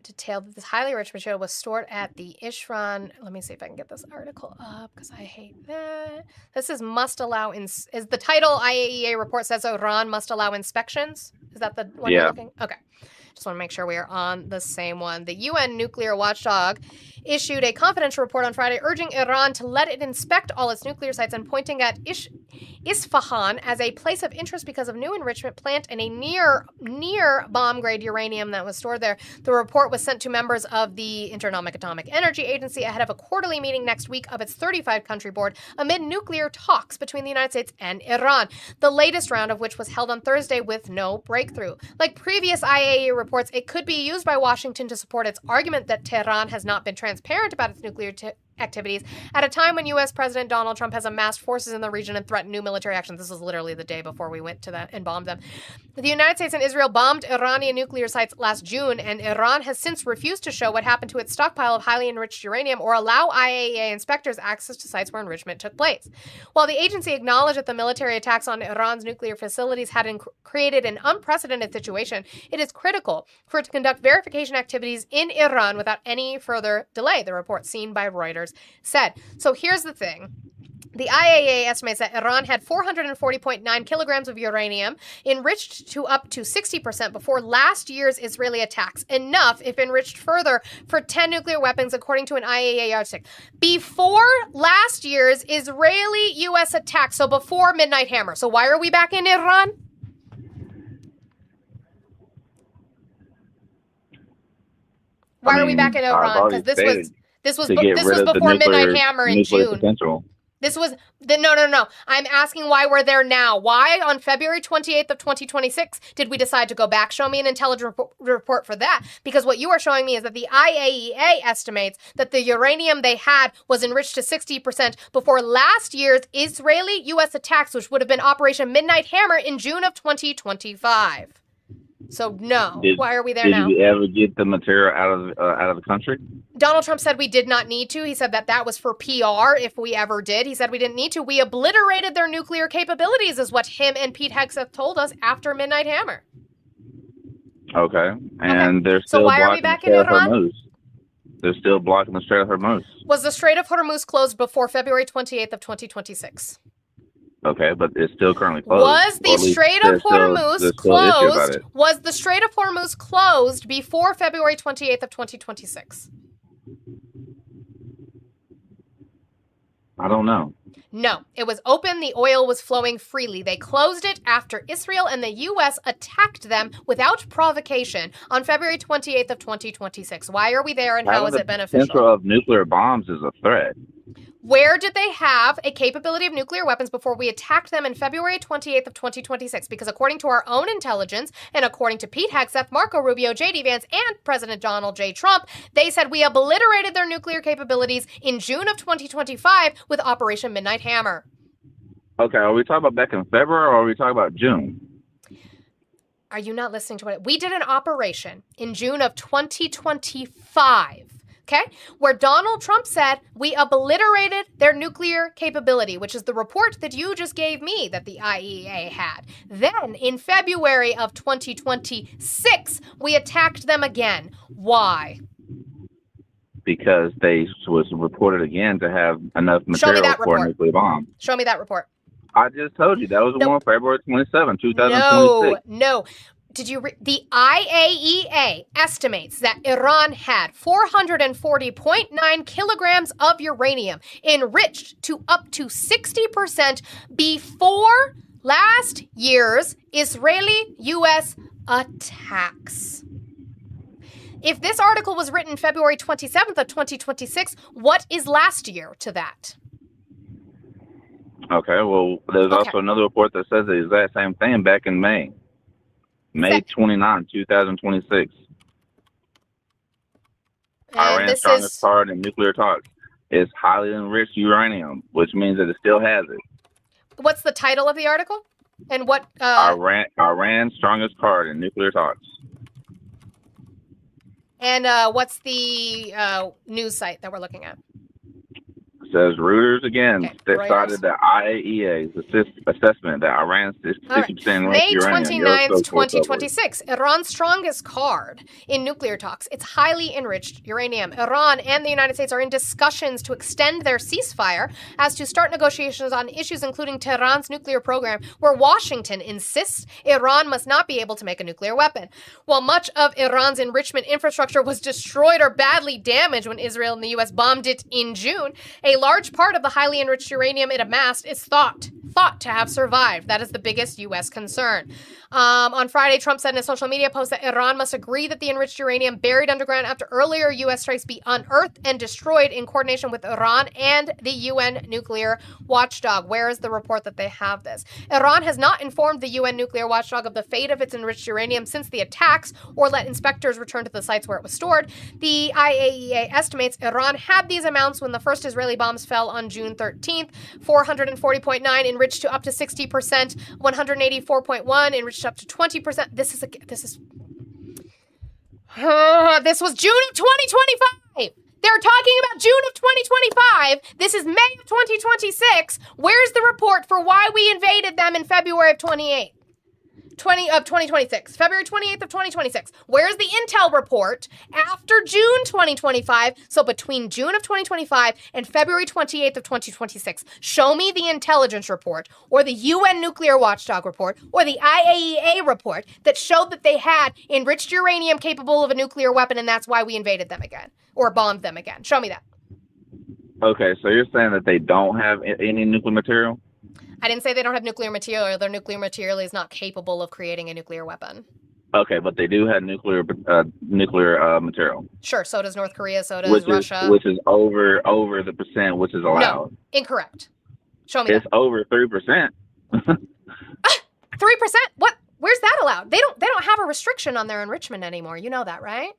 Detailed that this highly enriched material was stored at the Ishran. Let me see if I can get this article up because I hate that. This is must allow is the title IAEA report says Iran must allow inspections. Is that the one you're looking? Okay. Just want to make sure we are on the same one. The UN nuclear watchdog issued a confidential report on Friday urging Iran to let it inspect all its nuclear sites and pointing at Isfahan as a place of interest because of new enrichment plant and a near bomb-grade uranium that was stored there. The report was sent to members of the International Atomic Energy Agency ahead of a quarterly meeting next week of its 35-country board amid nuclear talks between the United States and Iran, the latest round of which was held on Thursday with no breakthrough. Like previous IAEA reports, it could be used by Washington to support its argument that Tehran has not been transparent about its nuclear activities at a time when U.S. President Donald Trump has amassed forces in the region and threatened new military actions. This was literally the day before we went to that and bombed them. The United States and Israel bombed Iranian nuclear sites last June, and Iran has since refused to show what happened to its stockpile of highly enriched uranium or allow IAEA inspectors access to sites where enrichment took place. While the agency acknowledged that the military attacks on Iran's nuclear facilities had created an unprecedented situation, it is critical for it to conduct verification activities in Iran without any further delay, the report seen by Reuters said. So here's the thing. The IAEA estimates that Iran had 440.9 kilograms of uranium enriched to up to 60% before last year's Israeli attacks, enough, if enriched further, for 10 nuclear weapons, according to an IAEA yardstick. Before last year's Israeli-U.S. attack, so before Midnight Hammer. So why are we back in Iran? Why are we back in Iran? Because this was before Midnight Hammer in June. Potential. This was no. I'm asking why we're there now. Why on February 28th of 2026 did we decide to go back? Show me an intelligence report for that. Because what you are showing me is that the IAEA estimates that the uranium they had was enriched to 60% before last year's Israeli-U.S. attacks, which would have been Operation Midnight Hammer in June of 2025. So no. Why are we there now? Did you ever get the material out of the country? Donald Trump said we did not need to. He said that was for PR if we ever did. He said we didn't need to. We obliterated their nuclear capabilities is what him and Pete Hegseth told us after Midnight Hammer. Okay. And they're still why are we back in Iran? Hormuz. They're still blocking the Strait of Hormuz. Was the Strait of Hormuz closed before February 28th of 2026? Okay, but it's still currently closed. Was the Strait of Hormuz closed? Was the Strait of Hormuz closed before February 28th of 2026? I don't know. No, it was open. The oil was flowing freely. They closed it after Israel and the U.S. attacked them without provocation on February 28th of 2026. Why are we there and how is it beneficial? The potential of nuclear bombs is a threat. Where did they have a capability of nuclear weapons before we attacked them in February 28th of 2026? Because according to our own intelligence and according to Pete Hegseth, Marco Rubio, J.D. Vance, and President Donald J. Trump, they said we obliterated their nuclear capabilities in June of 2025 with Operation Midnight Hammer. Okay, are we talking about back in February or are we talking about June? Are you not listening to what we did? An operation in June of 2025. Okay, where Donald Trump said we obliterated their nuclear capability, which is the report that you just gave me that the IAEA had. Then in February of 2026, we attacked them again. Why? Because they was reported again to have enough material for a nuclear bomb. Show me that report. I just told you that was the one February 27, 2026. No. Did you the IAEA estimates that Iran had 440.9 kilograms of uranium enriched to up to 60% before last year's Israeli-U.S. attacks. If this article was written February 27th of 2026, what is last year to that? Okay, well, there's also another report that says the exact same thing back in May 29, 2026. Iran's strongest card in nuclear talks is highly enriched uranium, which means that it still has it. What's the title of the article? And what? Iran's strongest card in nuclear talks. And what's the news site that we're looking at? Says Reuters again cited the IAEA's assessment that Iran's 60% May enriched uranium. 29th, 2026. Iran's strongest card in nuclear talks. It's highly enriched uranium. Iran and the United States are in discussions to extend their ceasefire as to start negotiations on issues including Tehran's nuclear program, where Washington insists Iran must not be able to make a nuclear weapon. While much of Iran's enrichment infrastructure was destroyed or badly damaged when Israel and the U.S. bombed it in June, a large part of the highly enriched uranium it amassed is thought to have survived. That is the biggest U.S. concern. On Friday, Trump said in a social media post that Iran must agree that the enriched uranium buried underground after earlier U.S. strikes be unearthed and destroyed in coordination with Iran and the UN nuclear watchdog. Where is the report that they have this? Iran has not informed the UN nuclear watchdog of the fate of its enriched uranium since the attacks or let inspectors return to the sites where it was stored. The IAEA estimates Iran had these amounts when the first Israeli bombs fell on June 13th. 440.9 enriched to up to 60%, 184.1 enriched up to 20%. This was June of 2025. They're talking about June of 2025. This is May of 2026. Where's the report for why we invaded them in February of 2026. February 28th of 2026. Where's the intel report after June 2025? So between June of 2025 and February 28th of 2026. Show me the intelligence report or the UN nuclear watchdog report or the IAEA report that showed that they had enriched uranium capable of a nuclear weapon, and that's why we invaded them again or bombed them again. Show me that. Okay, so you're saying that they don't have any nuclear material? I didn't say they don't have nuclear material. Their nuclear material is not capable of creating a nuclear weapon. Okay, but they do have nuclear material. Sure, so does North Korea, so does Russia. Which is over the percent which is allowed. No, incorrect. Show me it's that. Over 3%. 3%? What? Where's that allowed? They don't have a restriction on their enrichment anymore. You know that, right?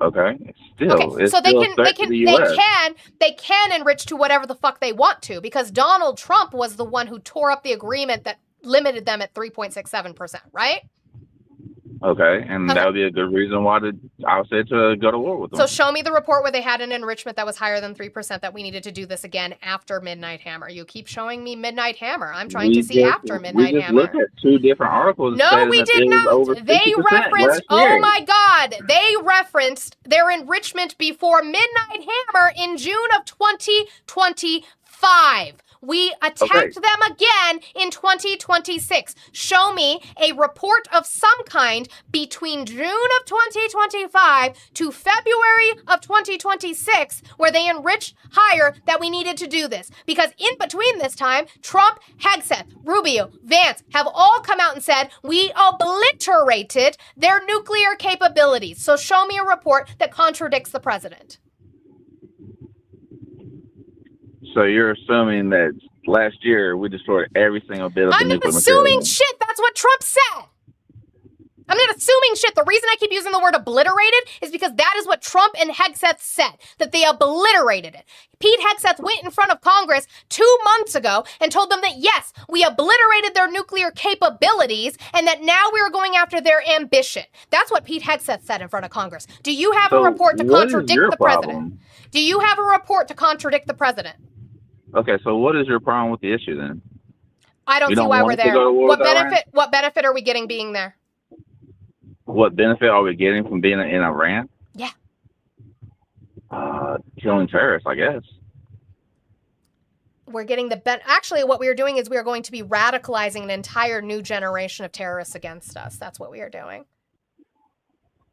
Okay. Okay, so they can enrich to whatever the fuck they want to, because Donald Trump was the one who tore up the agreement that limited them at 3.67%, right? Okay, and that would be a good reason why I would say to go to war with them. So show me the report where they had an enrichment that was higher than 3% that we needed to do this again after Midnight Hammer. You keep showing me Midnight Hammer. I'm trying to see after Midnight Hammer. We just looked at two different articles. No, we did not. They referenced, oh my God, they referenced their enrichment before Midnight Hammer in June of 2025. We attacked them again in 2026. Show me a report of some kind between June of 2025 to February of 2026 where they enriched higher that we needed to do this. Because in between this time, Trump, Hegseth, Rubio, Vance have all come out and said we obliterated their nuclear capabilities. So show me a report that contradicts the president. So you're assuming that last year we destroyed every single bit of the nuclear material? I'm assuming shit. That's what Trump said. I'm not assuming shit. The reason I keep using the word obliterated is because that is what Trump and Hegseth said, that they obliterated it. Pete Hegseth went in front of Congress 2 months ago and told them that, yes, we obliterated their nuclear capabilities and that now we are going after their ambition. That's what Pete Hegseth said in front of Congress. Do you have a report to contradict the president? Do you have a report to contradict the president? Okay, so what is your problem with the issue then? I don't see why we're there. What benefit are we getting being there? What benefit are we getting from being in Iran? Yeah. Killing terrorists, I guess. We're getting actually, what we are doing is we are going to be radicalizing an entire new generation of terrorists against us. That's what we are doing.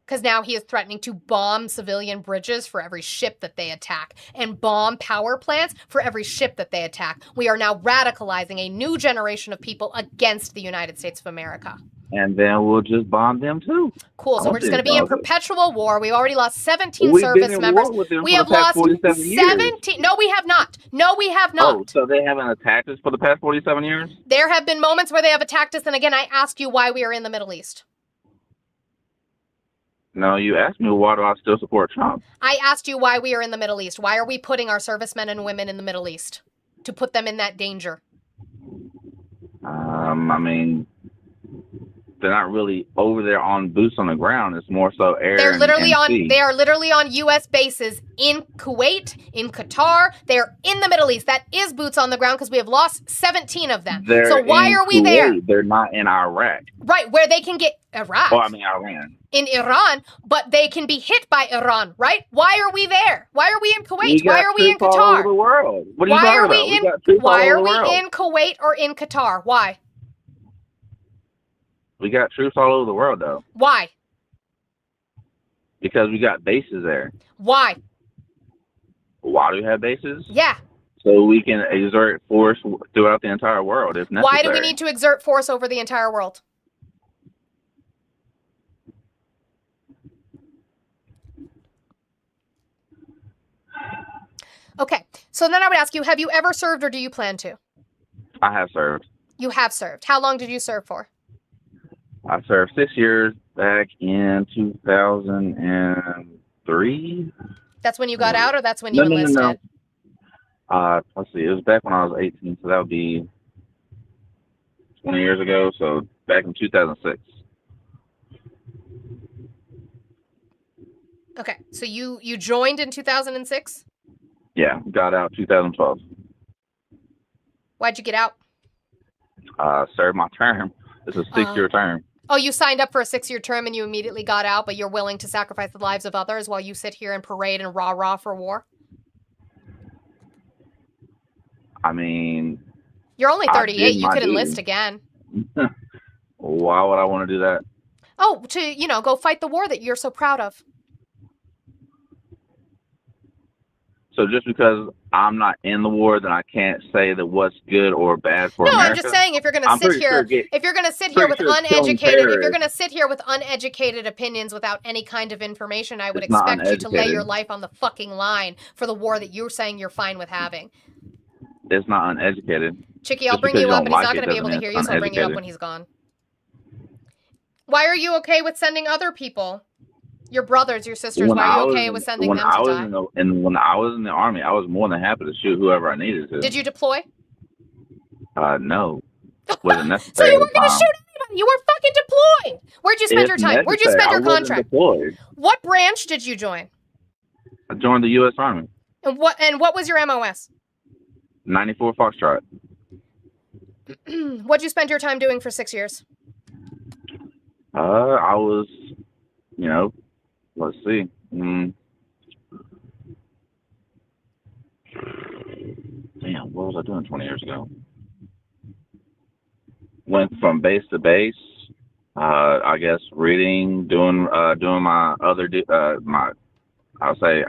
Because now he is threatening to bomb civilian bridges for every ship that they attack and bomb power plants for every ship that they attack. We are now radicalizing a new generation of people against the United States of America. and then we'll just bomb them too. Cool. I So we're want just them going to be in to- perpetual war. We already lost 17 We've been service in members. war with them We for have the past lost 47 years. 17. No, we have not. No, we have not. Oh, so they haven't attacked us for the past 47 years? There have been moments where they have attacked us. And again, I ask you why we are in the Middle East. No, you asked me why do I still support Trump? I asked you why we are in the Middle East. Why are we putting our servicemen and women in the Middle East? To put them in that danger. I mean, they're not really over there on boots on the ground. It's more so air. They're literally and on. sea. They are literally on U.S. bases in Kuwait, in Qatar. They're in the Middle East. That is boots on the ground because we have lost 17 of them. They're So why in are we there? Kuwait. They're not in Iraq. Right, where they can get Iraq. Oh, I mean Iran. In Iran, but they can be hit by Iran, right? Why are we there? Why are we in Kuwait? We got Why are we in troops all over Qatar? the world. What are you Why talking are about? we in? got troops all Why over are the we world. in Kuwait or in Qatar? Why? We got troops all over the world, though, Why? because we got bases there. Why? Why do we have bases? Yeah. So we can exert force throughout the entire world if necessary. Why do we need to exert force over the entire world? Okay, so then I would ask you, have you ever served or do you plan to? I have served. You have served. How long did you serve for? I served 6 years back in 2003. That's when you got out or that's when you enlisted? No. Let's see. It was back when I was 18, so that would be 20 years ago. So back in 2006. Okay, so you joined in 2006? Yeah, got out 2012. Why'd you get out? Served my term. It's a 6-year term. Oh, you signed up for a 6-year term and you immediately got out, but you're willing to sacrifice the lives of others while you sit here and parade and rah-rah for war? I mean, You're only I 38. did You my could duty. enlist again. Why would I want to do that? Oh, to, go fight the war that you're so proud of. So just because I'm not in the war, then I can't say that what's good or bad for No, America? I'm just saying if you're going to I'm sit pretty here, sure get- if you're going to sit here with pretty sure killing uneducated, if you're terrorists- going to sit here with uneducated opinions without any kind of information, I would It's not expect you to lay your uneducated. life on the fucking line for the war that you're saying you're fine with having. It's not uneducated. Chicky, I'll Just bring because you you up, don't and he's like not it going to be able to doesn't hear mean you, so I'll bring you up uneducated. when he's gone. Why are you okay with sending other people? Your brothers, your sisters, When why I are you was okay in- with sending when them I to was die? when I was in the Army, I was more than happy to shoot whoever I needed to. Did you deploy? No. Wasn't So necessary. you at weren't the going to time. shoot anybody. You were fucking deployed. Where'd you spend If your time? Where'd you necessary. spend your I wasn't contract? deployed. What branch did you join? I joined the U.S. Army. And what was your MOS? 94 Foxtrot. What'd you spend your time doing for 6 years? I was, let's see. Damn, what was I doing 20 years ago? Went from base to base. I guess reading, doing my other I'll say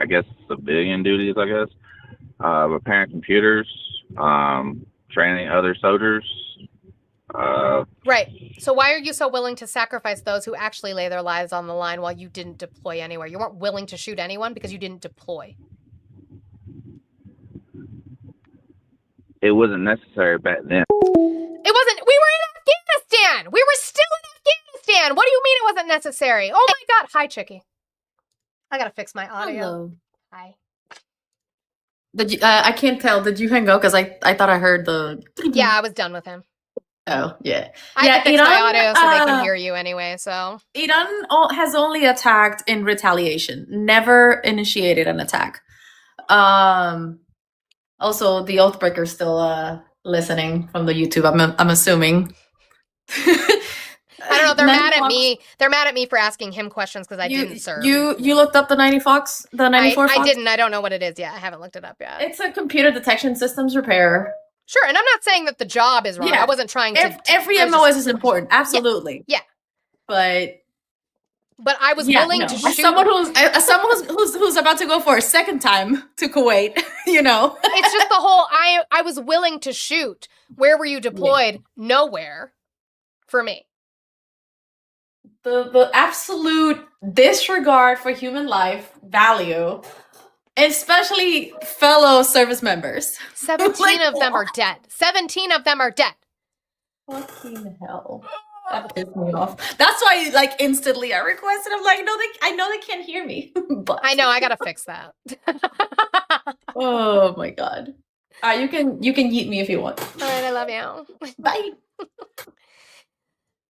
civilian duties. I guess repairing computers, training other soldiers. Right. So why are you so willing to sacrifice those who actually lay their lives on the line while you didn't deploy anywhere? You weren't willing to shoot anyone because you didn't deploy. It wasn't necessary back then. It wasn't. We were in Afghanistan. We were still in Afghanistan. What do you mean it wasn't necessary? Oh my God. Hi, Chicky. I gotta fix my audio. Hello. Hi. Did you? I can't tell. Did you hang up? Because I thought I heard the. Yeah, I was done with him. Oh yeah. I Yeah, had to fix my Iran, audio so they can hear you anyway. So Iran has only attacked in retaliation, never initiated an attack. Also, the Oathbreaker's still listening from the YouTube. I'm assuming. I don't know. They're 90 mad at Fox- me. They're mad at me for asking him questions because I didn't serve. You looked up the 90 Fox, the 94 Fox? I didn't. I don't know what it is yet. I haven't looked it up yet. It's a computer detection systems repair. Sure, and I'm not saying that the job is wrong. Yeah. I wasn't trying to. Every I was MOS just- is important, absolutely. Yeah. But I was willing to shoot. As someone who's about to go for a second time to Kuwait, It's just the whole. I was willing to shoot. Where were you deployed? Nowhere. For me. the absolute disregard for human life value, especially fellow service members. 17 of them are dead. 17 of them are dead. Fucking hell. That pissed me off. That's why, like, instantly I requested. I'm like, no, I know they can't hear me. But I know, I gotta fix that. oh my god. You can yeet me if you want. All right, I love you. Bye.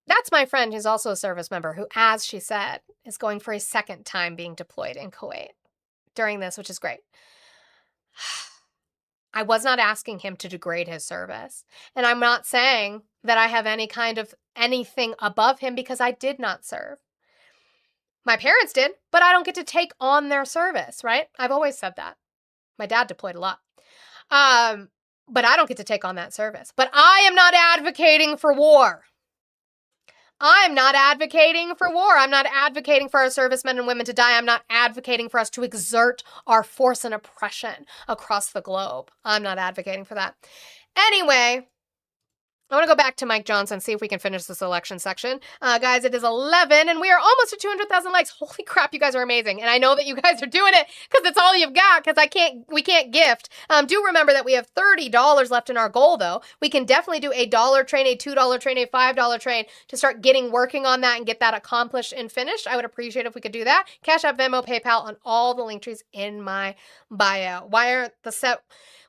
That's my friend who's also a service member who, as she said, is going for a second time being deployed in Kuwait during this, which is great. I was not asking him to degrade his service. And I'm not saying that I have any kind of anything above him because I did not serve. My parents did, but I don't get to take on their service, right? I've always said that. My dad deployed a lot. But I don't get to take on that service. But I am not advocating for war. I'm not advocating for war. I'm not advocating for our servicemen and women to die. I'm not advocating for us to exert our force and oppression across the globe. I'm not advocating for that. Anyway, I want to go back to Mike Johnson, see if we can finish this election section. Guys, it is 11, and we are almost at 200,000 likes. Holy crap, you guys are amazing. And I know that you guys are doing it because it's all you've got, because we can't gift. Do remember that we have $30 left in our goal, though. We can definitely do a $1 train, a $2 train, a $5 train to start working on that and get that accomplished and finished. I would appreciate if we could do that. Cash App, Venmo, PayPal on all the link trees in my bio. Why aren't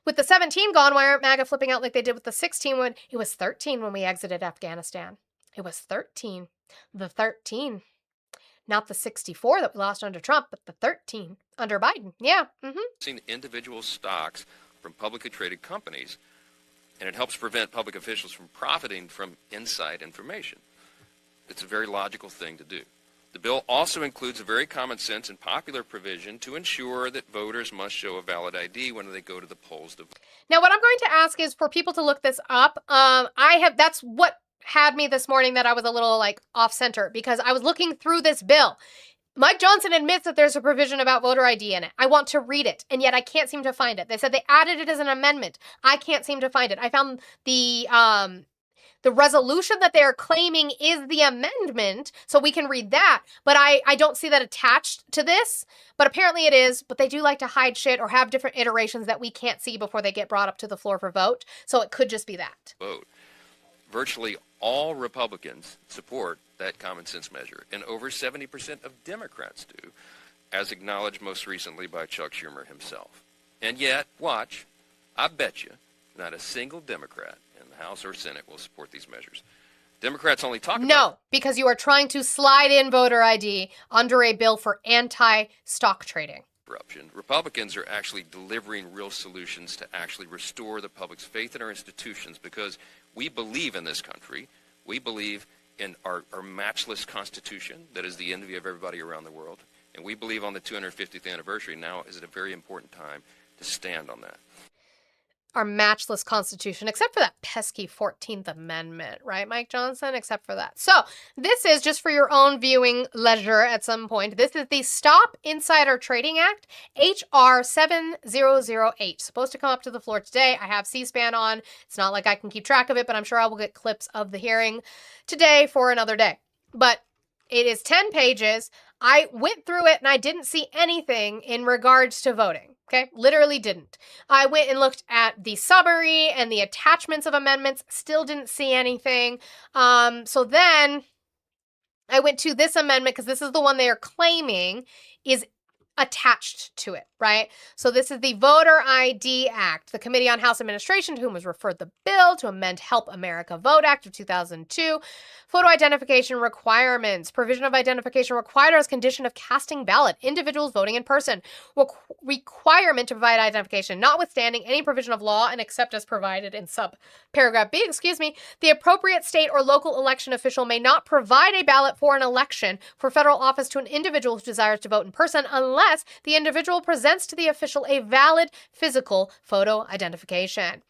with the 17 gone, why aren't MAGA flipping out like they did with the 16 when it was 13 when we exited Afghanistan? It was 13. The 13. Not the 64 that we lost under Trump, but the 13 under Biden. Yeah. Seen individual stocks from publicly traded companies, and it helps prevent public officials from profiting from inside information. It's a very logical thing to do. The bill also includes a very common sense and popular provision to ensure that voters must show a valid ID when they go to the polls to vote. Now, what I'm going to ask is for people to look this up. That's what had me this morning that I was a little off center, because I was looking through this bill. Mike Johnson admits that there's a provision about voter ID in it. I want to read it, and yet I can't seem to find it. They said they added it as an amendment. I can't seem to find it. I found the resolution that they're claiming is the amendment, so we can read that. But I don't see that attached to this. But apparently it is. But they do like to hide shit or have different iterations that we can't see before they get brought up to the floor for vote. So it could just be that. Vote. Virtually all Republicans support that common sense measure, and over 70% of Democrats do, as acknowledged most recently by Chuck Schumer himself. And yet, watch, I bet you not a single Democrat in the House or Senate will support these measures. Democrats only talk about... No, because you are trying to slide in voter ID under a bill for anti-stock trading. Corruption. Republicans are actually delivering real solutions to actually restore the public's faith in our institutions, because we believe in this country. We believe in our matchless Constitution that is the envy of everybody around the world. And we believe on the 250th anniversary now is a very important time to stand on that. Our matchless Constitution, except for that pesky 14th Amendment, right, Mike Johnson? Except for that. So this is just for your own viewing leisure at some point. This is the Stop Insider Trading Act, H.R. 7008. Supposed to come up to the floor today. I have C-SPAN on. It's not like I can keep track of it, but I'm sure I will get clips of the hearing today for another day. But it is 10 pages. I went through it and I didn't see anything in regards to voting. Okay, literally didn't. I went and looked at the summary and the attachments of amendments, still didn't see anything. So then I went to this amendment, because this is the one they are claiming is attached to it, right? So this is the Voter ID Act. The Committee on House Administration, to whom was referred the bill to amend Help America Vote Act of 2002. Photo identification requirements. Provision of identification required as condition of casting ballot. Individuals voting in person. Requirement to provide identification, notwithstanding any provision of law and except as provided in subparagraph B, the appropriate state or local election official may not provide a ballot for an election for federal office to an individual who desires to vote in person unless the individual presents to the official a valid physical photo identification.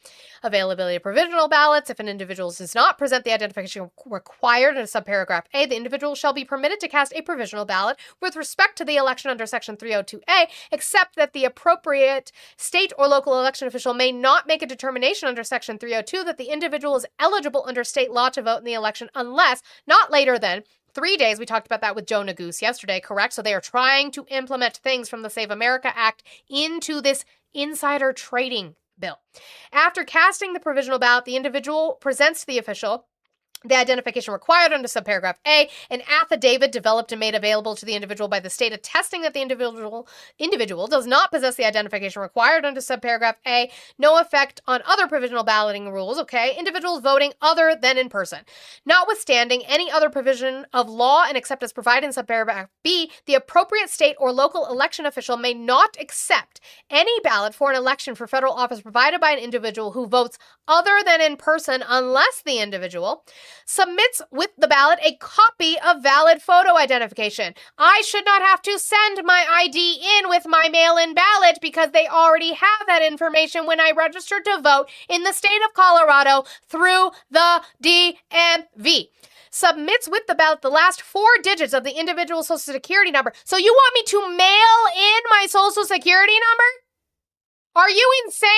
Availability of provisional ballots. If an individual does not present the identification required in subparagraph A, the individual shall be permitted to cast a provisional ballot with respect to the election under Section 302A, except that the appropriate state or local election official may not make a determination under Section 302 that the individual is eligible under state law to vote in the election unless, not later than, 3 days. We talked about that with Joe Neguse yesterday, correct? So they are trying to implement things from the Save America Act into this insider trading bill. After casting the provisional ballot, the individual presents to the official the identification required under subparagraph A, an affidavit developed and made available to the individual by the state attesting that the individual does not possess the identification required under subparagraph A, no effect on other provisional balloting rules, okay, individuals voting other than in person. Notwithstanding any other provision of law and except as provided in subparagraph B, the appropriate state or local election official may not accept any ballot for an election for federal office provided by an individual who votes other than in person unless the individual submits with the ballot a copy of valid photo identification. I should not have to send my ID in with my mail-in ballot because they already have that information when I registered to vote in the state of Colorado through the DMV. Submits with the ballot the last 4 digits of the individual's social security number. So you want me to mail in my social security number? Are you insane?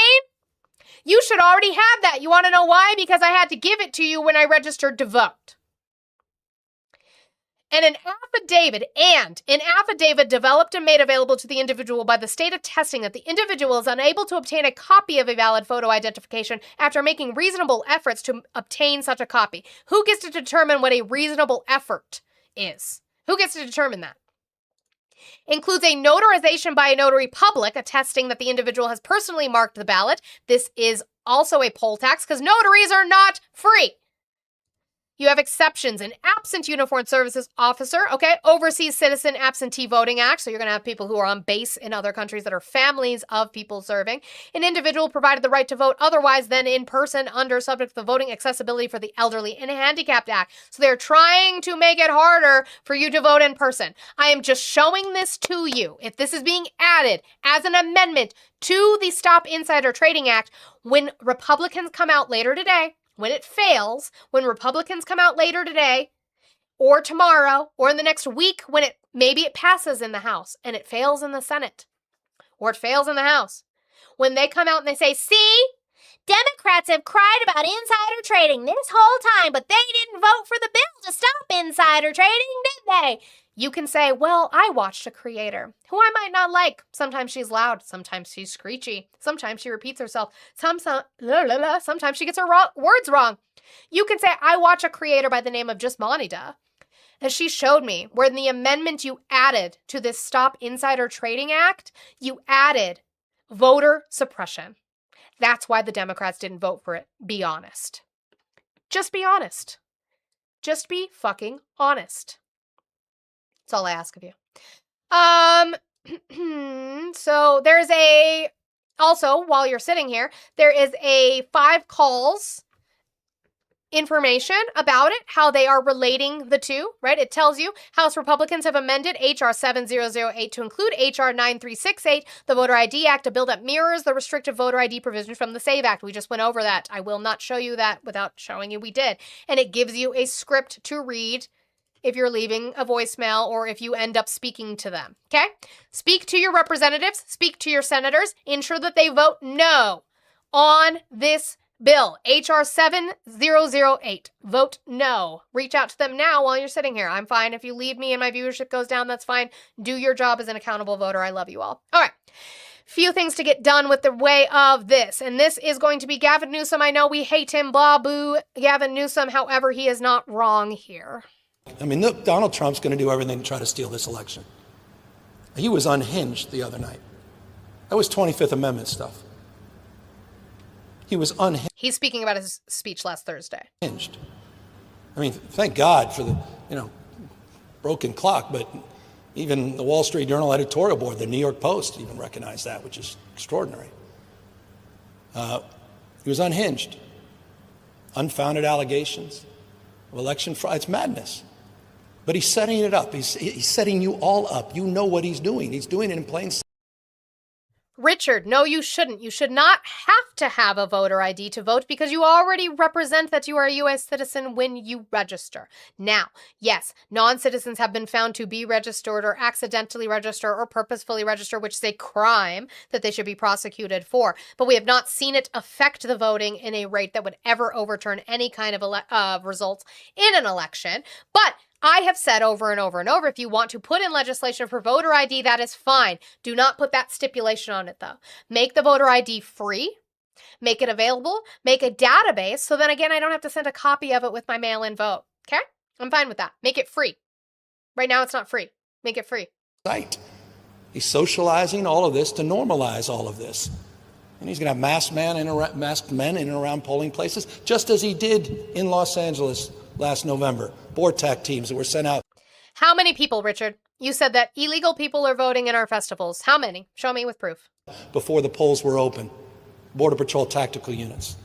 You should already have that. You want to know why? Because I had to give it to you when I registered to vote. And an affidavit developed and made available to the individual by the state attesting that the individual is unable to obtain a copy of a valid photo identification after making reasonable efforts to obtain such a copy. Who gets to determine what a reasonable effort is? Who gets to determine that? Includes a notarization by a notary public attesting that the individual has personally marked the ballot. This is also a poll tax because notaries are not free. You have exceptions. An absent uniformed services officer, okay, Overseas Citizen Absentee Voting Act. So you're going to have people who are on base in other countries that are families of people serving. An individual provided the right to vote otherwise than in person under subject to the Voting Accessibility for the Elderly and Handicapped Act. So they're trying to make it harder for you to vote in person. I am just showing this to you. If this is being added as an amendment to the Stop Insider Trading Act, when Republicans come out later today, when it fails, when Republicans come out later today or tomorrow or in the next week when maybe it passes in the House and it fails in the Senate or it fails in the House, when they come out and they say, see, Democrats have cried about insider trading this whole time, but they didn't vote for the bill to stop insider trading, did they? You can say, well, I watched a creator who I might not like. Sometimes she's loud. Sometimes she's screechy. Sometimes she repeats herself. Sometimes she gets her words wrong. You can say, I watch a creator by the name of Just Monida. And she showed me where in the amendment you added to this Stop Insider Trading Act, you added voter suppression. That's why the Democrats didn't vote for it. Be honest. Just be honest. Just be fucking honest. That's all I ask of you. So there's also, while you're sitting here, there is a 5 calls information about it, how they are relating the two, right? It tells you House Republicans have amended H.R. 7008 to include H.R. 9368, the Voter ID Act, a bill that mirrors the restrictive voter ID provisions from the SAVE Act. We just went over that. I will not show you that without showing you we did. And it gives you a script to read if you're leaving a voicemail or if you end up speaking to them, okay? Speak to your representatives, speak to your senators, ensure that they vote no on this bill, H.R. 7008. Vote no. Reach out to them now while you're sitting here. I'm fine. If you leave me and my viewership goes down, that's fine. Do your job as an accountable voter. I love you all. All right. Few things to get done with the way of this. And this is going to be Gavin Newsom. I know we hate him, blah, boo, Gavin Newsom. However, he is not wrong here. I mean, look, Donald Trump's going to do everything to try to steal this election. He was unhinged the other night. That was 25th Amendment stuff. He was unhinged. He's speaking about his speech last Thursday. I mean, thank God for the, broken clock, but even the Wall Street Journal editorial board, the New York Post even recognized that, which is extraordinary. He was unhinged. Unfounded allegations of election fraud. It's madness. But he's setting it up. He's setting you all up. You know what he's doing. He's doing it in plain sight. Richard, no, you shouldn't. You should not have to have a voter ID to vote because you already represent that you are a U.S. citizen when you register. Now, yes, non-citizens have been found to be registered or accidentally register or purposefully register, which is a crime that they should be prosecuted for. But we have not seen it affect the voting in a rate that would ever overturn any kind of results in an election. But I have said over and over and over, if you want to put in legislation for voter ID, that is fine. Do not put that stipulation on it, though. Make the voter ID free. Make it available. Make a database. So then again, I don't have to send a copy of it with my mail-in vote. Okay? I'm fine with that. Make it free. Right now, it's not free. Make it free. Right. He's socializing all of this to normalize all of this. And he's going to have masked men in and around polling places, just as he did in Los Angeles last November. BORTAC teams that were sent out. How many people, Richard? You said that illegal people are voting in our festivals. How many? Show me with proof. Before the polls were open. Border Patrol tactical units.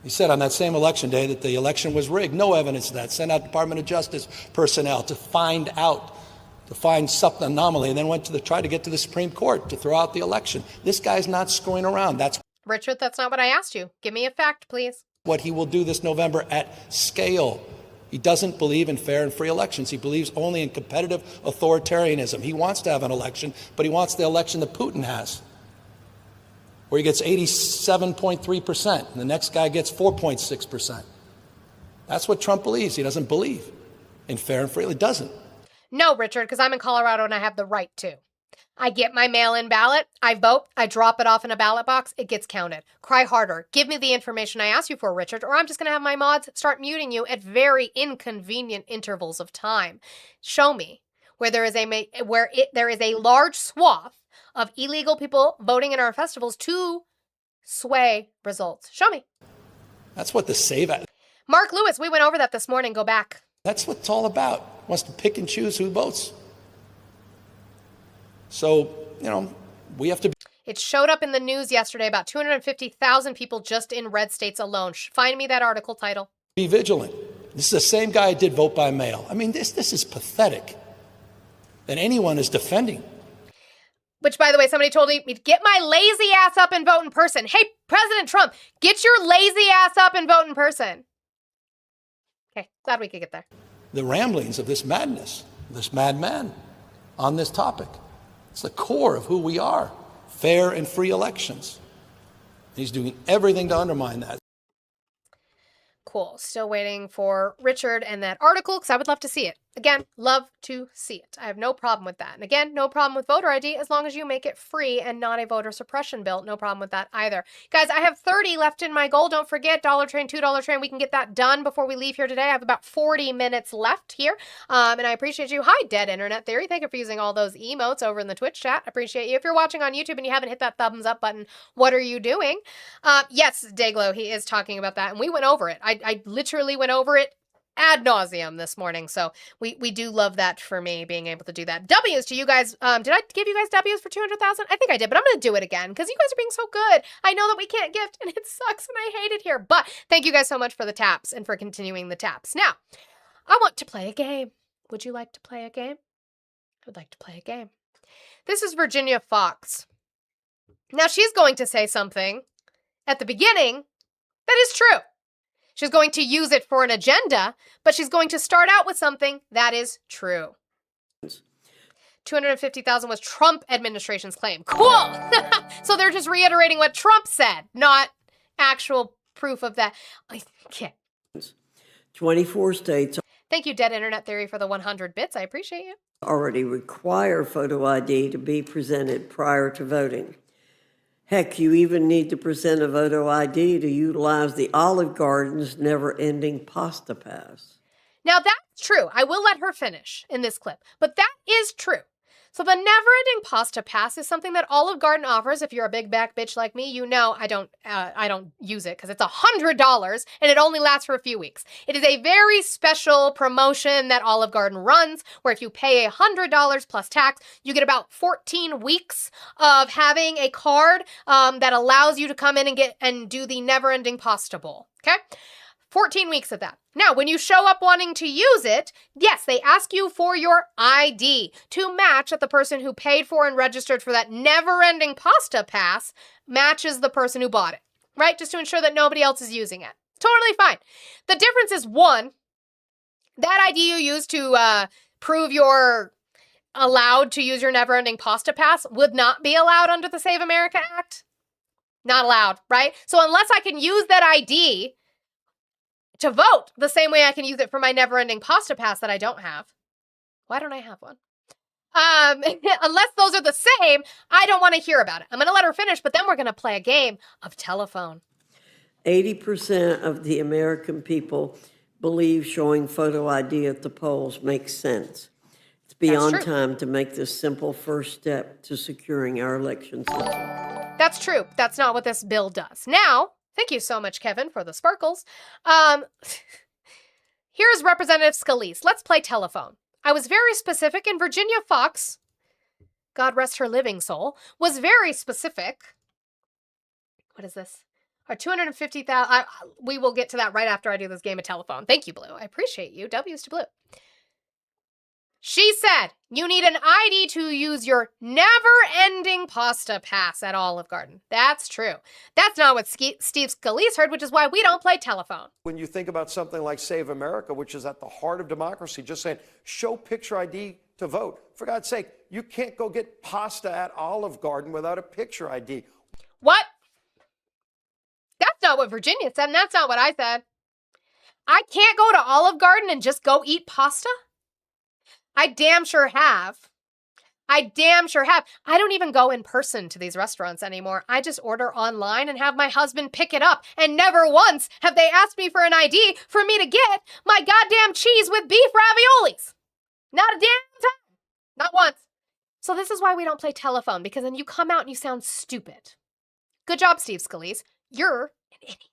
He said on that same election day that the election was rigged. No evidence of that. Sent out Department of Justice personnel to find something anomaly, and then went to try to get to the Supreme Court to throw out the election. This guy's not screwing around. That's Richard, that's not what I asked you. Give me a fact, please. what he will do this November at scale. He doesn't believe in fair and free elections. He believes only in competitive authoritarianism. He wants to have an election, but he wants the election that Putin has, where he gets 87.3%, and the next guy gets 4.6%. That's what Trump believes. He doesn't believe in fair and free. He doesn't. No, Richard, because I'm in Colorado and I have the right to. I get my mail-in ballot, I vote, I drop it off in a ballot box, it gets counted. Cry harder. Give me the information I asked you for, Richard, or I'm just going to have my mods start muting you at very inconvenient intervals of time. Show me where there is a large swath of illegal people voting in our festivals to sway results. Show me. That's what the Save Act. Mark Lewis, we went over that this morning. Go back. That's what it's all about. Wants to pick and choose who votes. So, we have to. It showed up in the news yesterday, about 250,000 people just in red states alone. Find me that article title. Be vigilant. This is the same guy who did vote by mail. I mean, this is pathetic that anyone is defending. Which, by the way, somebody told me, get my lazy ass up and vote in person. Hey, President Trump, get your lazy ass up and vote in person. Okay, glad we could get there. The ramblings of this madness, this madman on this topic. It's the core of who we are. Fair and free elections. He's doing everything to undermine that. Cool. Still waiting for Richard and that article because I would love to see it. Again, love to see it. I have no problem with that. And again, no problem with voter ID as long as you make it free and not a voter suppression bill. No problem with that either. Guys, I have 30 left in my goal. Don't forget, Dollar Train, $2 Train. We can get that done before we leave here today. I have about 40 minutes left here. And I appreciate you. Hi, Dead Internet Theory. Thank you for using all those emotes over in the Twitch chat. Appreciate you. If you're watching on YouTube and you haven't hit that thumbs up button, what are you doing? Yes, Dayglow, he is talking about that. And we went over it. I literally went over it ad nauseum this morning. So we do love that for me, being able to do that. W's to you guys. Did I give you guys W's for 200,000? I think I did, but I'm going to do it again because you guys are being so good. I know that we can't gift and it sucks and I hate it here, but thank you guys so much for the taps and for continuing the taps. Now, I want to play a game. Would you like to play a game? I would like to play a game. This is Virginia Fox. Now she's going to say something at the beginning that is true. She's going to use it for an agenda, but she's going to start out with something that is true. 250,000 was Trump administration's claim. Cool! So they're just reiterating what Trump said, not actual proof of that. Okay. 24 states Thank you, Dead Internet Theory, for the 100 bits. I appreciate you. already require photo ID to be presented prior to voting. Heck, you even need to present a photo ID to utilize the Olive Garden's never-ending pasta pass. Now, that's true. I will let her finish in this clip, but that is true. So the never-ending pasta pass is something that Olive Garden offers. If you're a big back bitch like me, you know I don't use it because it's $100 and it only lasts for a few weeks. It is a very special promotion that Olive Garden runs where if you pay $100 plus tax, you get about 14 weeks of having a card that allows you to come in and do the never-ending pasta bowl. Okay? 14 weeks of that. Now, when you show up wanting to use it, yes, they ask you for your ID to match that the person who paid for and registered for that never-ending pasta pass matches the person who bought it, right? Just to ensure that nobody else is using it. Totally fine. The difference is, one, that ID you use to prove you're allowed to use your never-ending pasta pass would not be allowed under the Save America Act. Not allowed, right? So unless I can use that ID to vote the same way I can use it for my never-ending pasta pass that I don't have. Why don't I have one? Unless those are the same, I don't want to hear about it. I'm going to let her finish, but then we're going to play a game of telephone. 80% of the American people believe showing photo ID at the polls makes sense. It's beyond time to make this simple first step to securing our election system. That's true. That's not what this bill does. Now, thank you so much, Kevin, for the sparkles. Here's Representative Scalise. Let's play telephone. I was very specific, and Virginia Fox, God rest her living soul, was very specific. What is this? Our 250,000. We will get to that right after I do this game of telephone. Thank you, Blue. I appreciate you. W's to Blue. She said you need an ID to use your never-ending pasta pass at Olive Garden. That's true. That's not what Steve Scalise heard, which is why we don't play telephone. When you think about something like Save America, which is at the heart of democracy, just saying, show picture ID to vote. For God's sake, you can't go get pasta at Olive Garden without a picture ID. What? That's not what Virginia said, and that's not what I said. I can't go to Olive Garden and just go eat pasta? I damn sure have. I don't even go in person to these restaurants anymore. I just order online and have my husband pick it up. And never once have they asked me for an ID for me to get my goddamn cheese with beef raviolis. Not a damn time. Not once. So this is why we don't play telephone, because then you come out and you sound stupid. Good job, Steve Scalise. You're an idiot.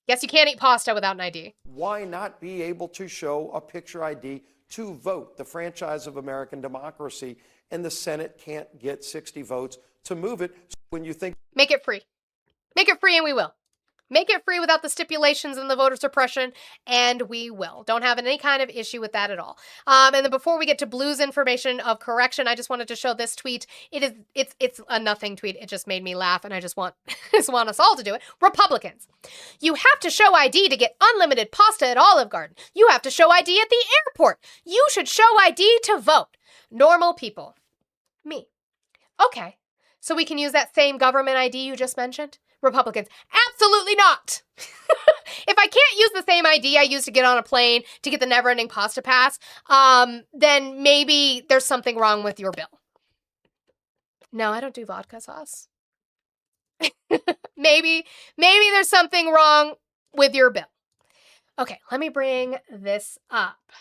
Yes, you can't eat pasta without an ID. Why not be able to show a picture ID to vote, the franchise of American democracy, and the Senate can't get 60 votes to move it? When you think... Make it free. Make it free and we will. Make it free without the stipulations and the voter suppression, and we will. Don't have any kind of issue with that at all. And then before we get to Blue's information of correction, I just wanted to show this tweet. It's a nothing tweet. It just made me laugh, and I just want us all to do it. Republicans, you have to show ID to get unlimited pasta at Olive Garden. You have to show ID at the airport. You should show ID to vote. Normal people. Me. Okay, so we can use that same government ID you just mentioned? Republicans, absolutely not. If I can't use the same ID I used to get on a plane to get the never-ending pasta pass, then maybe there's something wrong with your bill. No, I don't do vodka sauce. maybe there's something wrong with your bill. Okay, let me bring this up.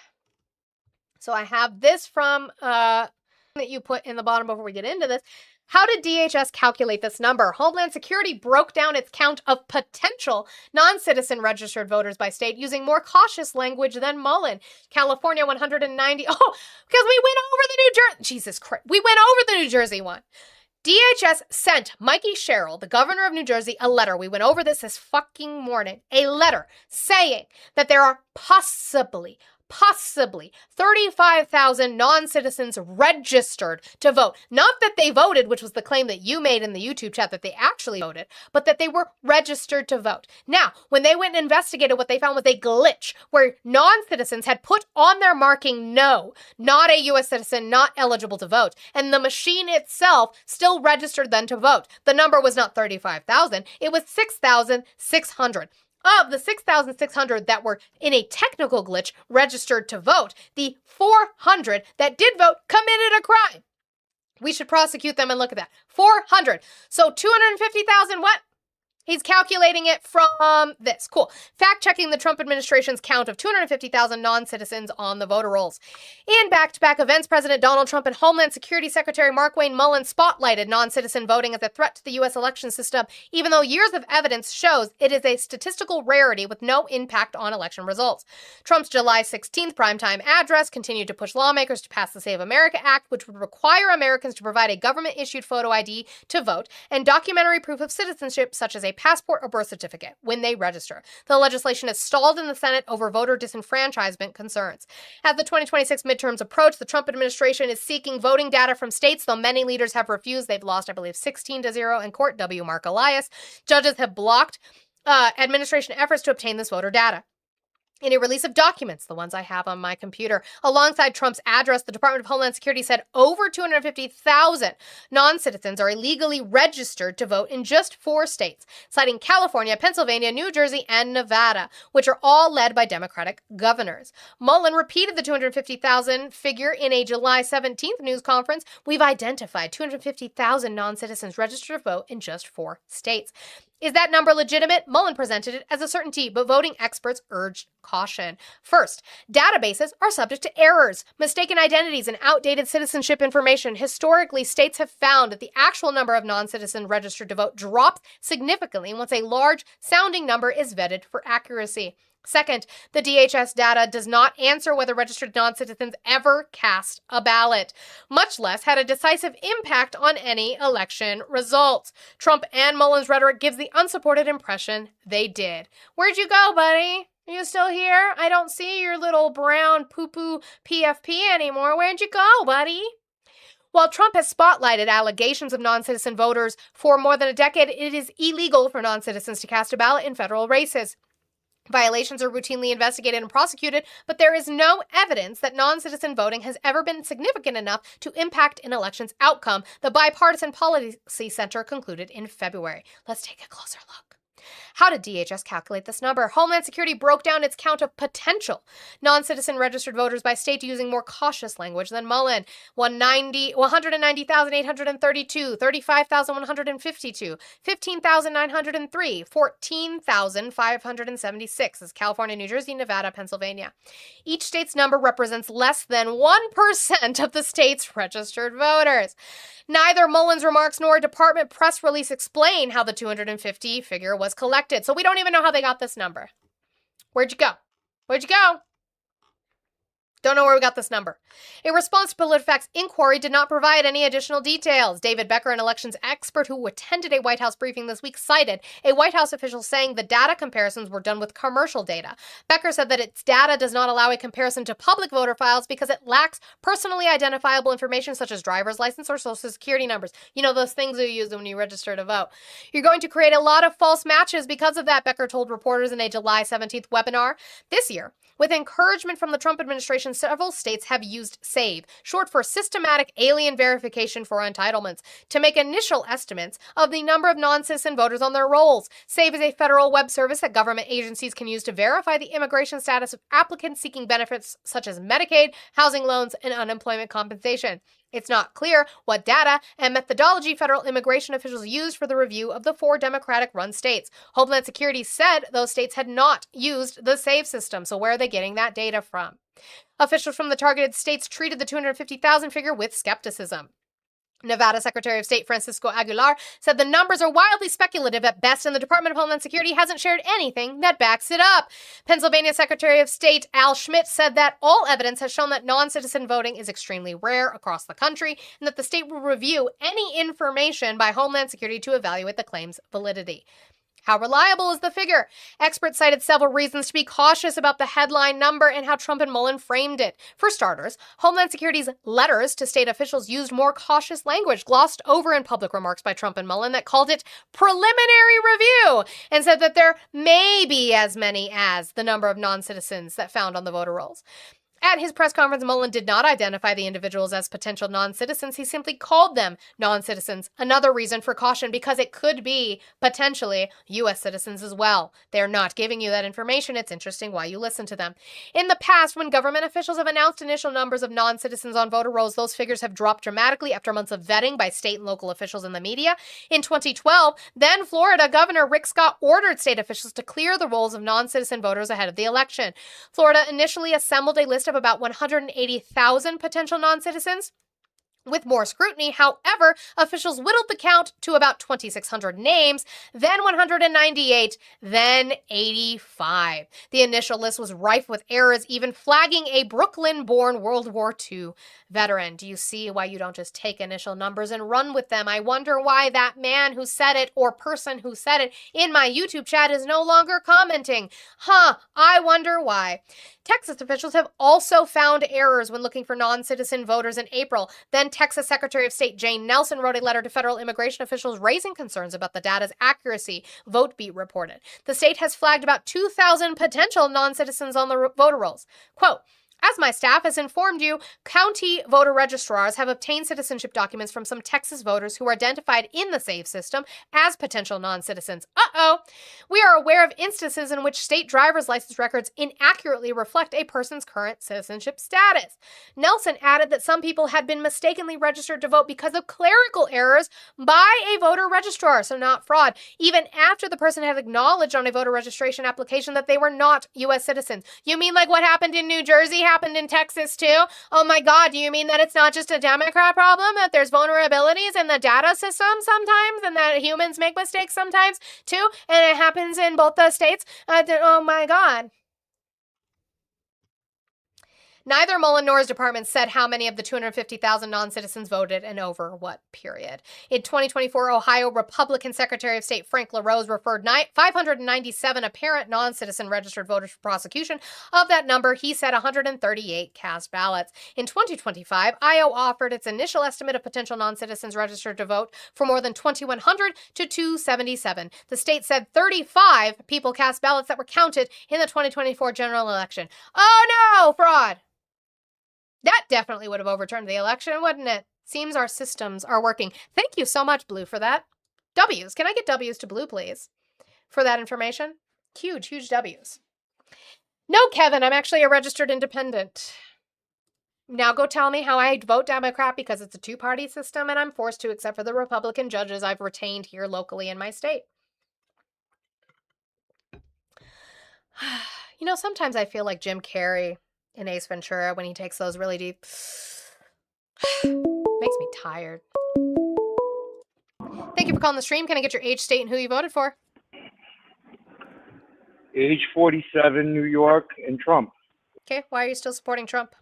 So I have this from that you put in the bottom before we get into this. How did DHS calculate this number? Homeland Security broke down its count of potential non-citizen registered voters by state using more cautious language than Mullen. California, 190. Oh, because we went over the New Jersey. Jesus Christ. We went over the New Jersey one. DHS sent Mikey Sherrill, the governor of New Jersey, a letter. We went over this fucking morning. A letter saying that there are possibly 35,000 non-citizens registered to vote. Not that they voted, which was the claim that you made in the YouTube chat that they actually voted, but that they were registered to vote. Now, when they went and investigated, what they found was a glitch where non-citizens had put on their marking no, not a U.S. citizen, not eligible to vote. And the machine itself still registered them to vote. The number was not 35,000, it was 6,600. Of the 6,600 that were in a technical glitch registered to vote, the 400 that did vote committed a crime. We should prosecute them and look at that. 400. So 250,000 what? He's calculating it from this. Cool. Fact-checking the Trump administration's count of 250,000 non-citizens on the voter rolls. In back-to-back events, President Donald Trump and Homeland Security Secretary Markwayne Mullin spotlighted non-citizen voting as a threat to the U.S. election system, even though years of evidence shows it is a statistical rarity with no impact on election results. Trump's July 16th primetime address continued to push lawmakers to pass the Save America Act, which would require Americans to provide a government-issued photo ID to vote and documentary proof of citizenship, such as a passport or birth certificate, when they register. The legislation is stalled in the Senate over voter disenfranchisement concerns. As the 2026 midterms approach, the Trump administration is seeking voting data from states, though many leaders have refused. They've lost, I believe, 16-0 in court. W. Mark Elias. Judges have blocked administration efforts to obtain this voter data. In a release of documents, the ones I have on my computer, alongside Trump's address, the Department of Homeland Security said over 250,000 non-citizens are illegally registered to vote in just 4 states, citing California, Pennsylvania, New Jersey, and Nevada, which are all led by Democratic governors. Mullen repeated the 250,000 figure in a July 17th news conference. We've identified 250,000 non-citizens registered to vote in just 4 states. Is that number legitimate? Mullen presented it as a certainty, but voting experts urged caution. First, databases are subject to errors, mistaken identities, and outdated citizenship information. Historically, states have found that the actual number of non-citizens registered to vote drops significantly once a large sounding number is vetted for accuracy. Second, the DHS data does not answer whether registered non-citizens ever cast a ballot, much less had a decisive impact on any election results. Trump and Mullen's rhetoric gives the unsupported impression they did. Where'd you go, buddy? Are you still here? I don't see your little brown poo-poo PFP anymore. Where'd you go, buddy? While Trump has spotlighted allegations of non-citizen voters for more than a decade, it is illegal for non-citizens to cast a ballot in federal races. Violations are routinely investigated and prosecuted, but there is no evidence that non-citizen voting has ever been significant enough to impact an election's outcome, the Bipartisan Policy Center concluded in February. Let's take a closer look. How did DHS calculate this number? Homeland Security broke down its count of potential non-citizen registered voters by state using more cautious language than Mullen. 190,832, 35,152, 15,903, 14,576 is California, New Jersey, Nevada, Pennsylvania. Each state's number represents less than 1% of the state's registered voters. Neither Mullen's remarks nor a department press release explain how the 250 figure was collected, so we don't even know how they got this number. Where'd you go? Where'd you go? Don't know where we got this number. A response to PolitiFact's inquiry did not provide any additional details. David Becker, an elections expert who attended a White House briefing this week, cited a White House official saying the data comparisons were done with commercial data. Becker said that its data does not allow a comparison to public voter files because it lacks personally identifiable information such as driver's license or social security numbers. You know, those things you use when you register to vote. You're going to create a lot of false matches because of that, Becker told reporters in a July 17th webinar. This year, with encouragement from the Trump administration, several states have used SAVE, short for Systematic Alien Verification for Entitlements, to make initial estimates of the number of non-citizen voters on their rolls. SAVE is a federal web service that government agencies can use to verify the immigration status of applicants seeking benefits such as Medicaid, housing loans, and unemployment compensation. It's not clear what data and methodology federal immigration officials used for the review of the 4 Democratic-run states. Homeland Security said those states had not used the SAVE system, so where are they getting that data from? Officials from the targeted states treated the 250,000 figure with skepticism. Nevada Secretary of State Francisco Aguilar said the numbers are wildly speculative at best, and the Department of Homeland Security hasn't shared anything that backs it up. Pennsylvania Secretary of State Al Schmidt said that all evidence has shown that non-citizen voting is extremely rare across the country, and that the state will review any information by Homeland Security to evaluate the claim's validity. How reliable is the figure? Experts cited several reasons to be cautious about the headline number and how Trump and Mullen framed it. For starters, Homeland Security's letters to state officials used more cautious language, glossed over in public remarks by Trump and Mullen that called it preliminary review, and said that there may be as many as the number of non-citizens that found on the voter rolls. At his press conference, Mullen did not identify the individuals as potential non-citizens. He simply called them non-citizens. Another reason for caution, because it could be potentially U.S. citizens as well. They're not giving you that information. It's interesting why you listen to them. In the past, when government officials have announced initial numbers of non-citizens on voter rolls, those figures have dropped dramatically after months of vetting by state and local officials in the media. In 2012, then Florida Governor Rick Scott ordered state officials to clear the rolls of non-citizen voters ahead of the election. Florida initially assembled a list of about 180,000 potential non-citizens. With more scrutiny, however, officials whittled the count to about 2,600 names, then 198, then 85. The initial list was rife with errors, even flagging a Brooklyn-born World War II veteran. Do you see why you don't just take initial numbers and run with them? I wonder why that man who said it or person who said it in my YouTube chat is no longer commenting. I wonder why. Texas officials have also found errors when looking for non-citizen voters in April. Then Texas Secretary of State Jane Nelson wrote a letter to federal immigration officials raising concerns about the data's accuracy, VoteBeat reported. The state has flagged about 2,000 potential non-citizens on the voter rolls. Quote, as my staff has informed you, county voter registrars have obtained citizenship documents from some Texas voters who were identified in the SAVE system as potential non-citizens. Uh-oh! We are aware of instances in which state driver's license records inaccurately reflect a person's current citizenship status. Nelson added that some people had been mistakenly registered to vote because of clerical errors by a voter registrar, so not fraud, even after the person had acknowledged on a voter registration application that they were not U.S. citizens. You mean like what happened in New Jersey happened in Texas too? Oh my God, do you mean that it's not just a Democrat problem, that there's vulnerabilities in the data system sometimes, and that humans make mistakes sometimes too, and it happens in both the states? Oh my God. Neither Mullen nor his department said how many of the 250,000 non-citizens voted and over what period. In 2024, Ohio Republican Secretary of State Frank LaRose referred 597 apparent non-citizen registered voters for prosecution. Of that number, he said 138 cast ballots. In 2025, Iowa offered its initial estimate of potential non-citizens registered to vote for more than 2,100 to 277. The state said 35 people cast ballots that were counted in the 2024 general election. Oh no, fraud! That definitely would have overturned the election, wouldn't it? Seems our systems are working. Thank you so much, Blue, for that. W's. Can I get W's to Blue, please? For that information? Huge, huge W's. No, Kevin, I'm actually a registered independent. Now go tell me how I vote Democrat because it's a two-party system and I'm forced to, except for the Republican judges I've retained here locally in my state. You know, sometimes I feel like Jim Carrey in Ace Ventura when he takes those really deep. Makes me tired. Thank you for calling the stream. Can I get your age, state, and who you voted for? Age 47, New York, and Trump. Okay, why are you still supporting Trump?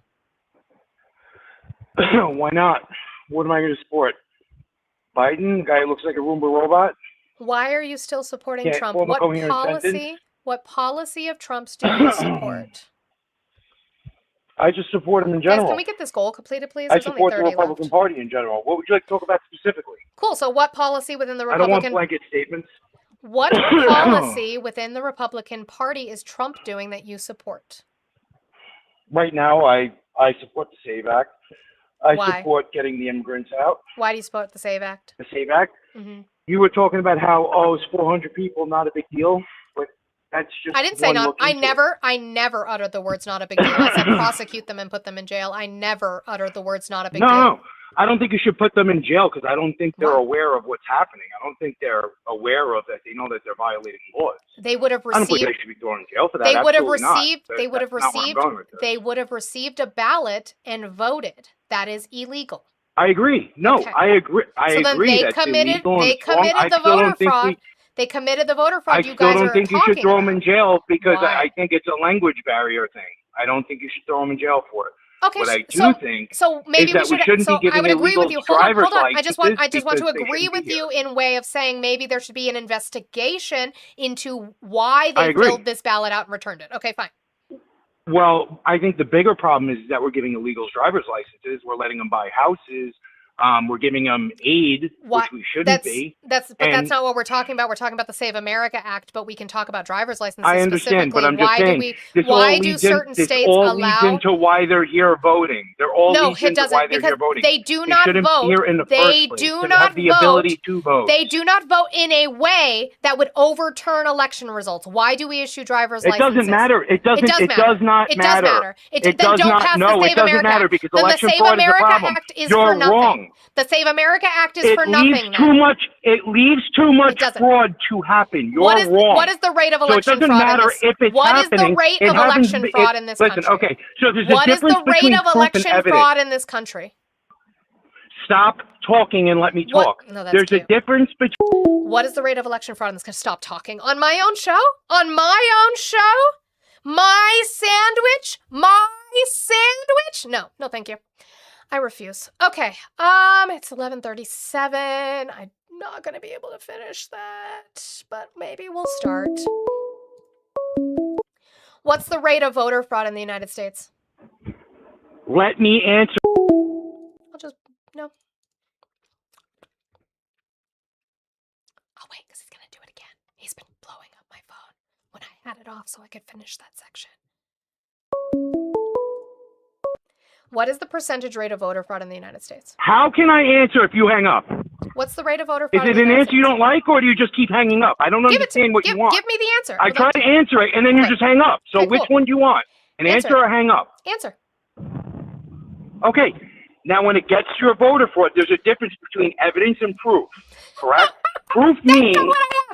Why not? What am I going to support? Biden, the guy who looks like a Roomba robot? Why are you still supporting Can't Trump? form a What coherent policy? sentence? What policy of Trump's do you support? I just support him in Guys, general. can we get this goal completed, please? I There's only support the 30 Republican left. Party in general. What would you like to talk about specifically? Cool. So what policy within the I don't want Republican... blanket statements. What policy within the Republican Party is Trump doing that you support? Right now, I support the SAVE Act. I Why? support getting the immigrants out. Why do you support the SAVE Act? The SAVE Act. Mm-hmm. You were talking about how, oh, it's 400 people, not a big deal. But that's just I didn't say one not. look I into it. never uttered the words "not a big deal." I said prosecute them and put them in jail. I never uttered the words "not a big deal." No, I don't think you should put them in jail because I don't think they're aware of what's happening. I don't think they're aware of that. They know that they're violating laws. They would have I don't think received. they should be thrown in jail for that. They would have Absolutely not. received. They would have That's not where I'm received. going with this. They would have received a ballot and voted. That is illegal. I agree. No, Okay. I agree. I So then agree they that's committed. illegal and They it's wrong. committed I the still voter don't think fraud. we- They committed the voter fraud. I You still guys don't are think you talking should throw them about. in jail because Why? I think it's a language barrier thing. I don't think you should throw them in jail for it. Okay, What I do so think so maybe is that we should. shouldn't So be giving I would agree with illegal you. Hold on, driver's hold on. I just want to because they agree shouldn't with be you here. in way of saying maybe there should be an investigation into why I they agree. filled this ballot out and returned it. Okay, fine. Well, I think the bigger problem is that we're giving illegals driver's licenses. We're letting them buy houses. We're giving them aid, Why- which we shouldn't That's be. that's And that's not what we're talking about. We're talking about the Save America Act, but we can talk about driver's licenses I understand, but specifically. I'm just Why saying. do we? This Why all do leads in- certain this states all allow? leads into why they're here voting. They're all No, leads it into doesn't why they're because here voting. they do not shouldn't vote. be here in the They first place. do They not have the vote. ability to vote. They do not vote in a way that would overturn election results. Why do we issue driver's It licenses? doesn't matter. It doesn't. It It matter. does not It matter. does matter. It then does don't not. pass No, the it Save doesn't America matter Act. because Then the election Save fraud is the America problem. Act is You're for nothing. wrong. The Save America Act is It for leaves nothing. too then. much. It leaves too much doesn't. fraud to happen. You're What is wrong. what is the rate of So it election doesn't fraud in matter this? if it's What is happening. the rate It of hasn't election been- fraud in this listen, country? okay. So there's What a is difference the rate between of proof and election evidence. fraud in this country? Stop talking and let me What- talk. No, that's There's cute. a difference between. What is the rate of election fraud in this country? Stop talking. On my own show? On my own show? My sandwich? My sandwich? No, no, thank you. I refuse. Okay. It's 11:37. I'm not gonna be able to finish that, but maybe we'll start. What's the rate of voter fraud in the United States? Let me answer. I'll just No. Oh, wait, because he's going to do it again. He's been blowing up my phone when I had it off so I could finish that section. What is the percentage rate of voter fraud in the United States? How can I answer if you hang up? What's the rate of voter Is fraud? it an answer you don't like, or do you just keep hanging up? I don't understand what you want. Give me the answer. I try to answer it, and then you just hang up. So Okay, which cool. one do you want? An answer or hang up? Answer. Okay. Now, when it gets to your voter fraud, there's a difference between evidence and proof, correct? Proof means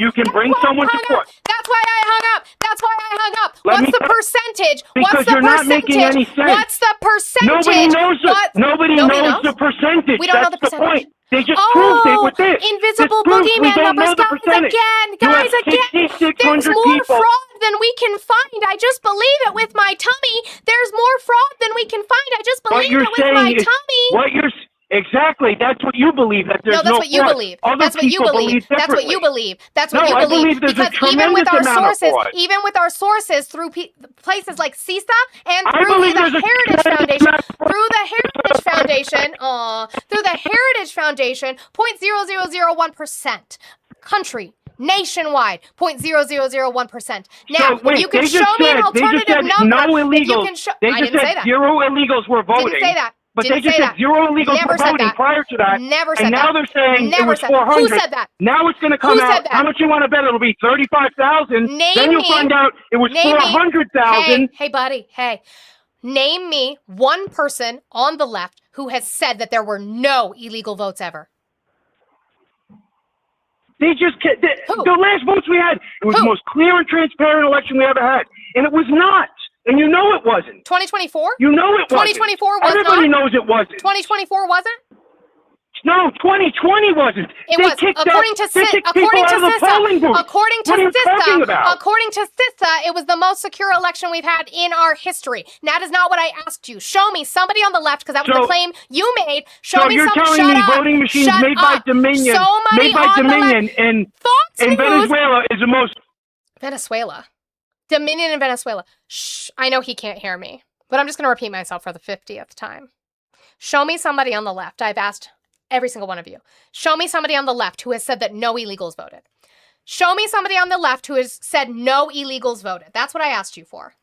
you can bring someone to court. That's why I hung up. That's why I hung up. Let me What's the tell- percentage? Because What's the you're not percentage? making any sense. What's the percentage? Nobody knows the, What? nobody knows the percentage. We don't know That's the percentage. point. They just proved it with this. Invisible This proves we boogeyman don't numbers, know the guys, percentage. again, You guys, have again. 6,600 There's more people. fraud than we can find. I just believe it with my tummy. There's more fraud than we can find. I just What believe you're it with my saying is tummy. what you're exactly. That's what you believe. That there's No, that's what you fraud. believe. Other That's what you people believe. That's what differently. you believe. That's what No, you I believe. believe there's a Because even with our tremendous amount of sources, fraud. even with our sources through places like CISA and I through believe the there's a Heritage tremendous Foundation, amount of fraud. through the Heritage Foundation, through the Heritage Foundation, 0.0001%. Country. Nationwide, 0.0001%. Now, So, wait, if you can they show just me an said- they just alternative said number, no if you illegals. can show, They I just didn't say said that. 0 illegals were voting. Didn't say that. But Didn't they just say said that. 0 illegals Never were said voting that. prior to that. Never said and now that. they're saying Never it was said that. Who 400. said that? Now it's going to come Who out. said that? How much you want to bet it'll be 35,000? Name Then you'll me- find out it was name me- 400,000. Hey, buddy. Hey, name me one person on the left who has said that there were no illegal votes ever. They just the last votes we had, it was the most clear and transparent election we ever had, and it was not. And you know it wasn't. 2024? You know it wasn't. 2024 was Everybody not? knows it wasn't. 2024 wasn't? No, 2020 wasn't. It They was kicked according out, to they CISA. kicked people out of the polling booth. According to What are you talking CISA. about? According to CISA, it was the most secure election we've had in our history. That is not what I asked you. Show me somebody on the left, because that was So- the claim you made. Show So me you're somebody. telling me Shut up. voting machines Shut made by up. Dominion, Somebody made by on the Dominion left. in Fox News. Venezuela is the most. Venezuela. Dominion in Venezuela. Shh, I know he can't hear me, but I'm just going to repeat myself for the 50th time. Show me somebody on the left. I've asked every single one of you. Show me somebody on the left who has said that no illegals voted. Show me somebody on the left who has said no illegals voted. That's what I asked you for.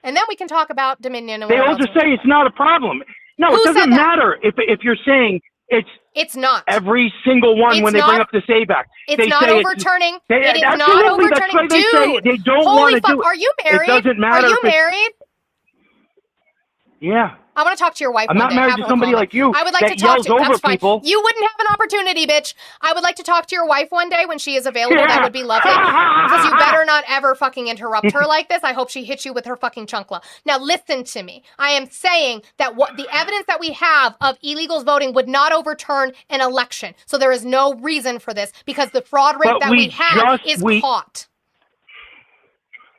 And then we can talk about Dominion and They what all else just we- say it's not a problem. No, Who it said doesn't that? matter if you're saying It's not. every single one It's when they bring not- up the SAVE Act. It's they not say overturning. They, It is not absolutely, overturning. That's why they say Dude, they don't holy want to fuck. do it. Are you married? It doesn't matter. Are you if it's- married? Yeah. I want to talk to your wife I'm one not day. married Have to her somebody call me. like you I would like that to talk yells to. over That's fine. people. You wouldn't have an opportunity, bitch. I would like to talk to your wife one day when she is available. Yeah. That would be lovely. Because you better not ever fucking interrupt her like this. I hope she hits you with her fucking chunkla. Now listen to me. I am saying that what the evidence that we have of illegals voting would not overturn an election. So there is no reason for this because the fraud rate But that we we have just- is we- caught.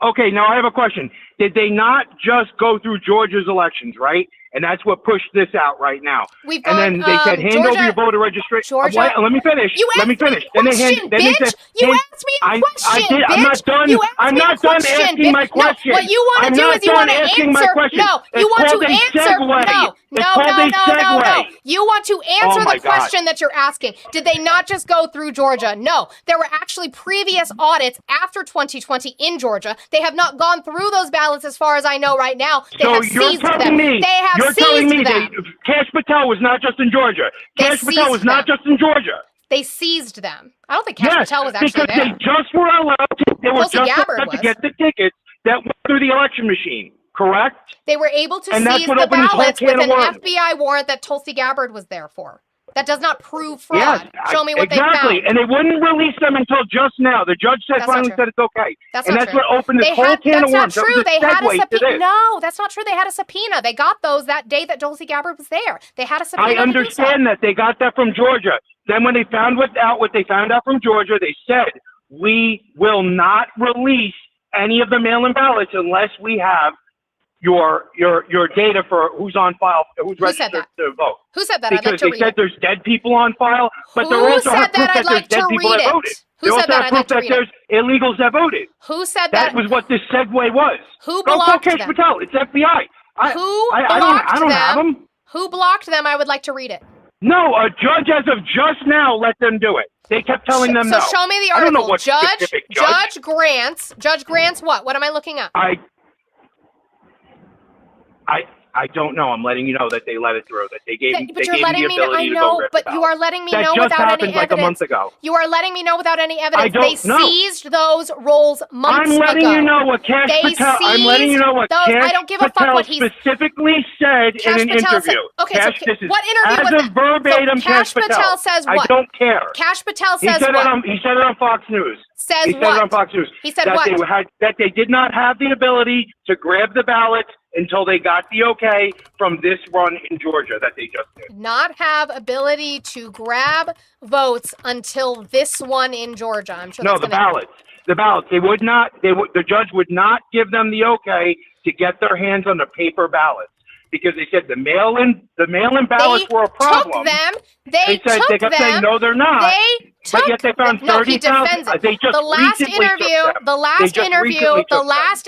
Okay, now I have a question. Did they not just go through Georgia's elections, right? And that's what pushed this out right now. We've and then gone, they said, hand Georgia- over your voter registration. Georgia- Let me finish. You Let me asked me finish. a question, then they bitch. said, You hand- asked me a I question, did. I'm bitch. not done. You asked I'm me a not done question, asking bitch. my question. No, what you want I'm to do not is you done want to asking my answer. question. No, you It's want called to a answer. segue. No, It's no, called no, a no, no, no. segue. You want to Oh answer my the God. question that you're asking. Did they not just go through Georgia? No, there were actually previous audits after 2020 in Georgia. They have not gone through those ballots as far as I know right now. They So have you're seized telling them. me, They have you're seized telling me them. Cash Patel was not just in Georgia. They Cash Patel was seized not them. just in Georgia. They seized them. I don't think Cash Yes, Patel was actually because there. they just were allowed to. They were Tulsi just Gabbard allowed to was. get the tickets that went through the election machine. Correct? They were able to And that's seize what the opened this whole ballots can with of an worms. FBI warrant that Tulsi Gabbard was there for. That does not prove fraud. Yes, Show me what exactly. they found. And they wouldn't release them until just now. The judge said That's not finally true. said it's okay. That's and not that's true. what opened this They whole had, can that's of not worms. That true. was They had a segue to subpoena. this. No, that's not true. They had a subpoena. They got those that day that Tulsi Gabbard was there. They had a subpoena. I to do so. understand that. They got that from Georgia. Then when they found what they found out from Georgia, they said, we will not release any of the mail-in ballots unless we have your data for who's on file, who's Who said registered to vote. Who said that? I'd like Because to they read said it. there's dead people on file, but they Who also said have proof that? I'd that there's like to dead people read that it. voted. Who They said also that? have I'd proof like to that read it. there's illegals that voted. Who said That that? was what this segue was. Who Go blocked Cash them? Patel. It's FBI. Who I blocked don't have them? them. Who blocked them? I would like to read it. No, a judge as of just now let them do it. They kept telling them So no. show me the I don't know article. what specific judge. Judge Grants what? What am I looking up? I don't know. I'm letting you know that they let it through. That they gave. But they you're gave letting the me know. ability I to go know, rip but it you out. are letting me That know just without happened any like evidence. a month ago. You are letting me know without any evidence. don't They know. seized those rolls months I'm letting ago. you know what Cash They Patel. I'm letting you seized know what those. Cash I don't give a fuck Patel what he's. specifically said Cash in an Patel interview. said. Okay, Cash, so this is what interview as was a that? verbatim. So Cash Patel says what? I don't care. Cash Patel He says said what? He said it on Fox News. Says he said what? it on Fox News. He said that what? That they did not have the ability to grab the ballots until they got the okay from this run in Georgia that they just did. Not have ability to grab votes until this one in Georgia. I'm sure No, that's the gonna... ballots. The ballots. They would not. The judge would not give them the okay to get their hands on the paper ballots because they said the mail-in ballots were a problem. They kept saying no, they're not. But yet they found 30,000. No, he defends it. They just the last recently took interview, them. the last They just interview, recently the took them. last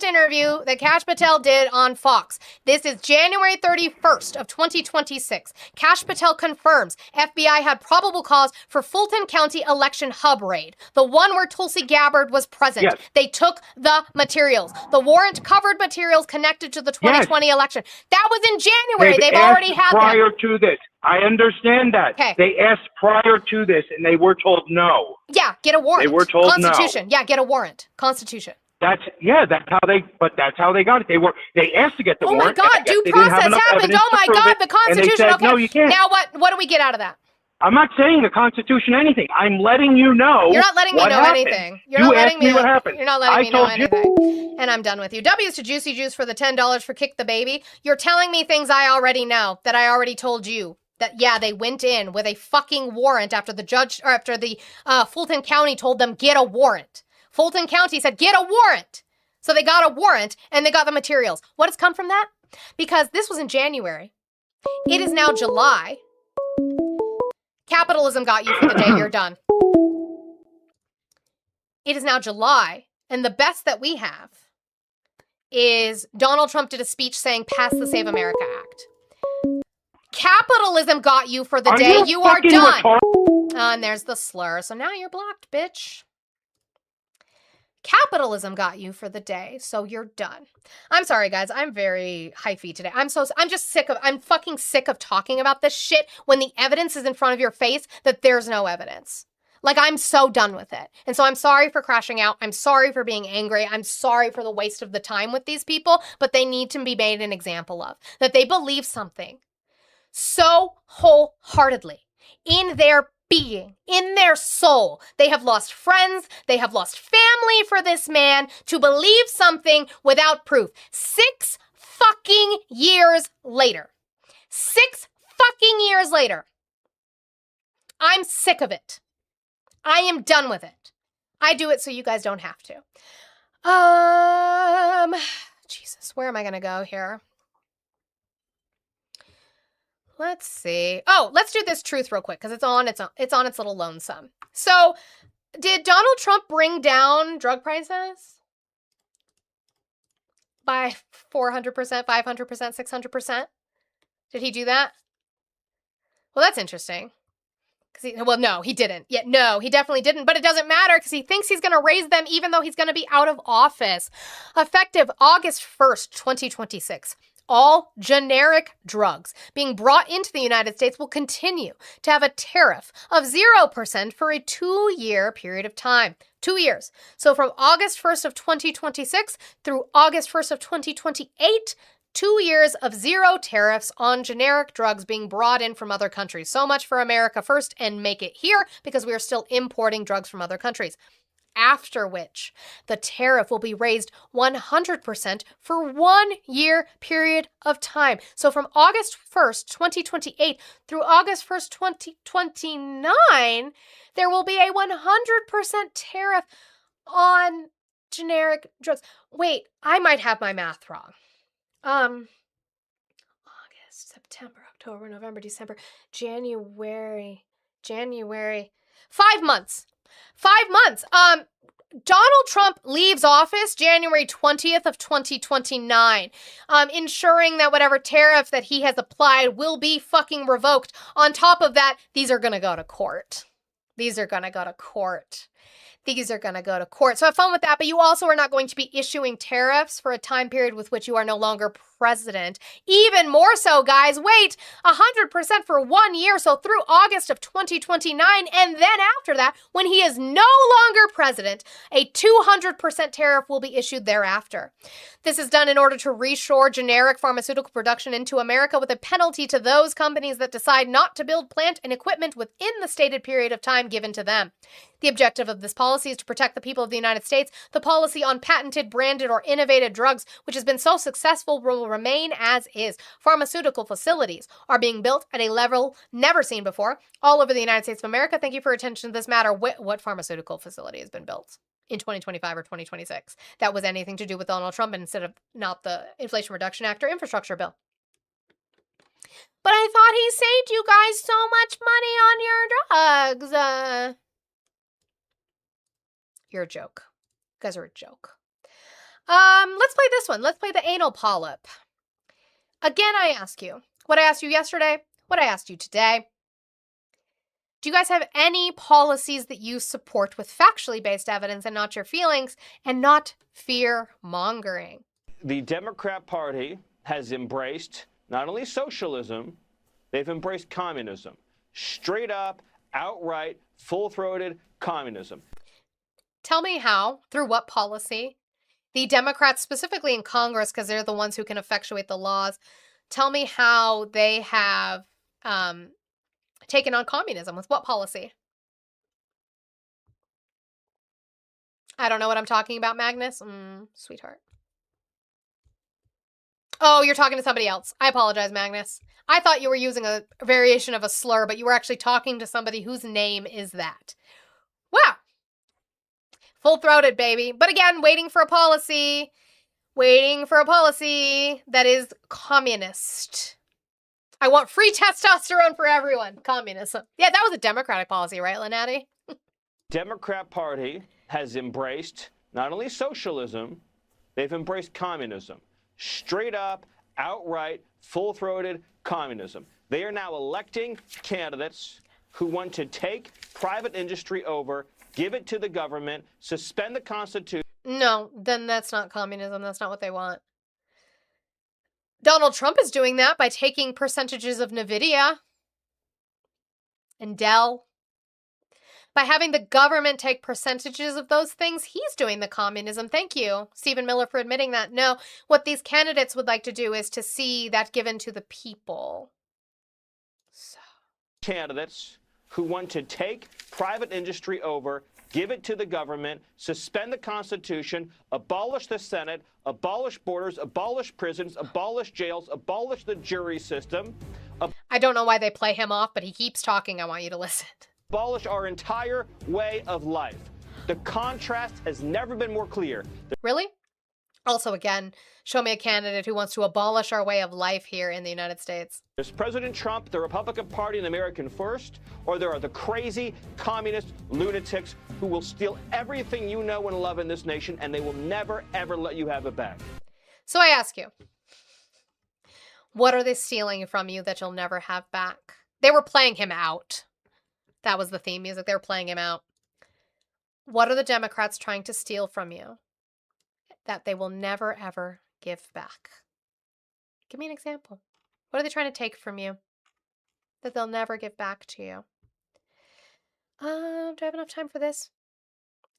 interview that Cash Patel did on Fox. This is January 31st of 2026. Cash Patel confirms FBI had probable cause for Fulton County election hub raid, the one where Tulsi Gabbard was present. Yes. They took the materials. The warrant covered materials connected to the 2020 election. That was in January. They've already had prior them. to this. I understand that. Okay. They asked prior to this, and they were told no. Yeah, get a warrant. They were told no. Constitution. Yeah, get a warrant. Constitution. That's how they got it. They asked to get the Oh warrant. my God, due they didn't have process enough happened. evidence Oh my to prove God, it, the and they Constitution. said, Okay. no, you can't. Now what do we get out of that? I'm not saying the Constitution anything. I'm letting you know. You're not letting me what know happened. anything. You're you not asked letting me what happened. You're not letting I me know told you. anything. And I'm done with you. W's to Juicy Juice for the $10 for Kick the Baby. You're telling me things I already know that I already told you. That yeah, they went in with a fucking warrant after the judge or after the Fulton County told them get a warrant. Fulton County said get a warrant. So they got a warrant and they got the materials. What has come from that? Because this was in January. It is now July. Capitalism got you for the day. You're done. It is now July. And the best that we have is Donald Trump did a speech saying pass the Save America Act. Capitalism got you for the day. You are done. And there's the slur. So now you're blocked, bitch. Capitalism got you for the day, so you're done. I'm sorry, guys. I'm very hyphy today. I'm fucking sick of talking about this shit when the evidence is in front of your face that there's no evidence. Like, I'm so done with it. And so I'm sorry for crashing out. I'm sorry for being angry. I'm sorry for the waste of the time with these people, but they need to be made an example of. That they believe something so wholeheartedly in their being, in their soul. They have lost friends, they have lost family for this man to believe something without proof. 6 fucking years later. 6 fucking years later. I'm sick of it. I am done with it. I do it so you guys don't have to. Jesus, where am I gonna go here? Let's see. Oh, let's do this truth real quick because it's on its little lonesome. So, did Donald Trump bring down drug prices by 400%, 500%, 600%? Did he do that? Well, that's interesting. No, he didn't. Yeah, no, he definitely didn't. But it doesn't matter because he thinks he's going to raise them even though he's going to be out of office. Effective August 1st, 2026. All generic drugs being brought into the United States will continue to have a tariff of 0% for a 2-year period of time. 2 years. So from August 1st of 2026 through August 1st of 2028, 2 years of 0 tariffs on generic drugs being brought in from other countries. So much for America first and make it here because we are still importing drugs from other countries. After which, the tariff will be raised 100% for 1 year period of time. So from August 1st, 2028 through August 1st, 2029, there will be a 100% tariff on generic drugs. Wait, I might have my math wrong. August, September, October, November, December, January. 5 months. 5 months. Donald Trump leaves office January 20th of 2029, ensuring that whatever tariff that he has applied will be fucking revoked. On top of that, these are going to go to court. These are going to go to court. These are going to go to court. So have fun with that, but you also are not going to be issuing tariffs for a time period with which you are no longer president. Even more so, guys, wait 100% for 1 year, so through August of 2029, and then after that, when he is no longer president, a 200% tariff will be issued thereafter. This is done in order to reshore generic pharmaceutical production into America with a penalty to those companies that decide not to build plant and equipment within the stated period of time given to them. The objective of this policy is to protect the people of the United States. The policy on patented, branded, or innovative drugs, which has been so successful, will remain as is. Pharmaceutical facilities are being built at a level never seen before all over the United States of America. Thank you for your attention to this matter. What pharmaceutical facility has been built in 2025 or 2026 that was anything to do with Donald Trump instead of not the Inflation Reduction Act or infrastructure bill? But I thought he saved you guys so much money on your drugs. You're a joke. You guys are a joke. Let's play this one. Let's play the anal polyp. Again, I ask you what I asked you yesterday, what I asked you today. Do you guys have any policies that you support with factually based evidence and not your feelings and not fear-mongering? The Democrat Party has embraced not only socialism, they've embraced communism. Straight up, outright, full-throated communism. Tell me how, through what policy, the Democrats, specifically in Congress, because they're the ones who can effectuate the laws, tell me how they have taken on communism. With what policy? I don't know what I'm talking about, Magnus. Sweetheart. Oh, you're talking to somebody else. I apologize, Magnus. I thought you were using a variation of a slur, but you were actually talking to somebody whose name is that. Wow. Full-throated, baby. But again, waiting for a policy that is communist. I want free testosterone for everyone. Communism. Yeah, that was a Democratic policy, right, Lenati? Democrat Party has embraced not only socialism, they've embraced communism. Straight up, outright, full-throated communism. They are now electing candidates who want to take private industry over, give it to the government, suspend the Constitution. No, then that's not communism. That's not what they want. Donald Trump is doing that by taking percentages of NVIDIA and Dell. By having the government take percentages of those things, he's doing the communism. Thank you, Stephen Miller, for admitting that. No, what these candidates would like to do is to see that given to the people. Candidates who want to take private industry over, give it to the government, suspend the Constitution, abolish the Senate, abolish borders, abolish prisons, abolish jails, abolish the jury system. I don't know why they play him off, but he keeps talking. I want you to listen. Abolish our entire way of life. The contrast has never been more clear. Really? Also, again, show me a candidate who wants to abolish our way of life here in the United States. There's President Trump, the Republican Party, and American First, or there are the crazy communist lunatics who will steal everything you know and love in this nation, and they will never, ever let you have it back. So I ask you, what are they stealing from you that you'll never have back? They were playing him out. That was the theme music. They were playing him out. What are the Democrats trying to steal from you that they will never, ever give back? Give me an example. What are they trying to take from you that they'll never give back to you? Do I have enough time for this?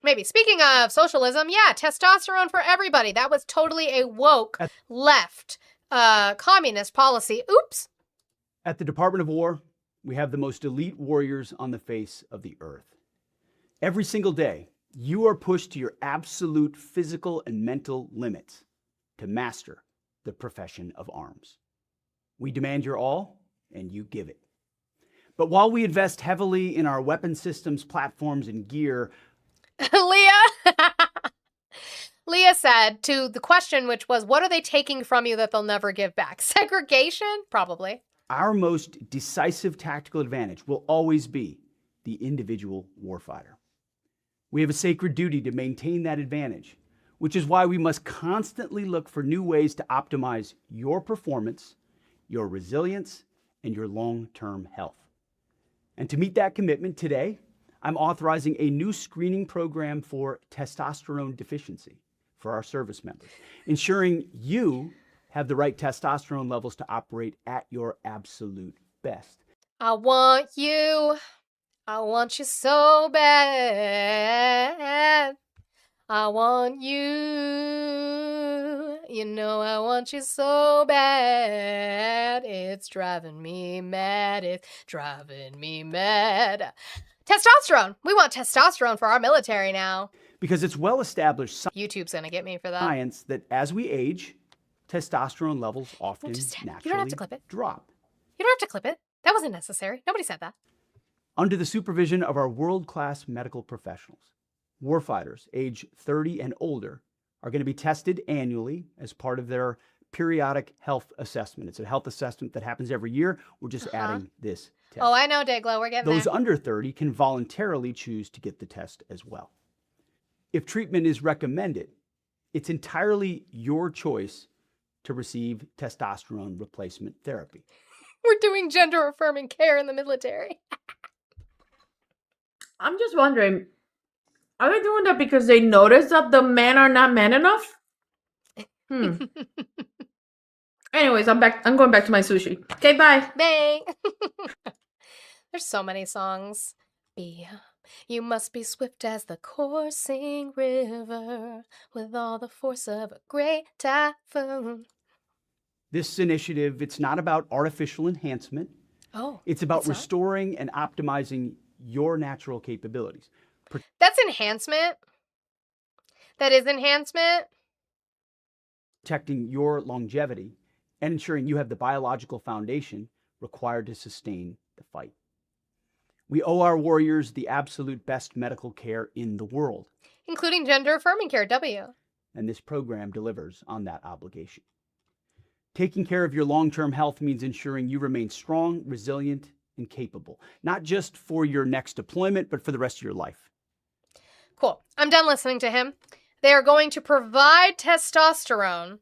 Maybe. Speaking of socialism, yeah, testosterone for everybody. That was totally a woke left communist policy. Oops. At the Department of War, we have the most elite warriors on the face of the earth. Every single day, you are pushed to your absolute physical and mental limits to master the profession of arms. We demand your all, and you give it. But while we invest heavily in our weapon systems, platforms, and gear, Leah said to the question, which was, what are they taking from you that they'll never give back? Segregation? Probably. our most decisive tactical advantage will always be the individual warfighter. We have a sacred duty to maintain that advantage, which is why we must constantly look for new ways to optimize your performance, your resilience, and your long-term health. And to meet that commitment today, I'm authorizing a new screening program for testosterone deficiency for our service members, ensuring you have the right testosterone levels to operate at your absolute best. I want you so bad. I want you, you know I want you so bad. It's driving me mad, it's driving me mad. Testosterone. We want testosterone for our military now. Because it's well established YouTube's gonna get me for that. science that as we age, testosterone levels often You don't naturally have to clip it. drop. You don't have to clip it. That wasn't necessary. Nobody said that. Under the supervision of our world-class medical professionals, warfighters age 30 and older are going to be tested annually as part of their periodic health assessment. It's a health assessment that happens every year. We're just adding this test. Oh, I know, Dayglow. We're getting Those there. under 30 can voluntarily choose to get the test as well. If treatment is recommended, it's entirely your choice to receive testosterone replacement therapy. We're doing gender-affirming care in the military. I'm just wondering, are they doing that because they notice that the men are not men enough? Anyways, I'm going back to my sushi. Okay, bye. Bang. There's so many songs. You must be swift as the coursing river, with all the force of a great typhoon. This initiative, it's not about artificial enhancement. Oh, It's about it's not? restoring and optimizing your natural capabilities. That's enhancement. That is enhancement. Protecting your longevity and ensuring you have the biological foundation required to sustain the fight. We owe our warriors the absolute best medical care in the world, Including gender-affirming care, W. and this program delivers on that obligation. Taking care of your long-term health means ensuring you remain strong, resilient, and capable, not just for your next deployment, but for the rest of your life. Cool. I'm done listening to him. They are going to provide testosterone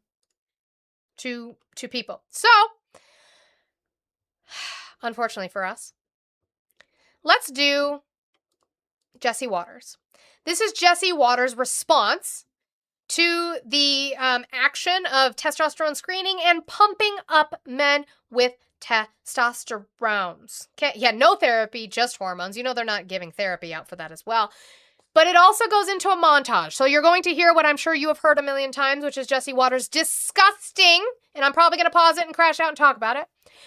to people. So, unfortunately for us, let's do Jesse Waters. This is Jesse Waters' response to the action of testosterone screening and pumping up men with testosterones. No therapy, just hormones. You know they're not giving therapy out for that as well. But it also goes into a montage. So you're going to hear what I'm sure you have heard a million times, which is Jesse Waters' disgusting, and I'm probably going to pause it and crash out and talk about it.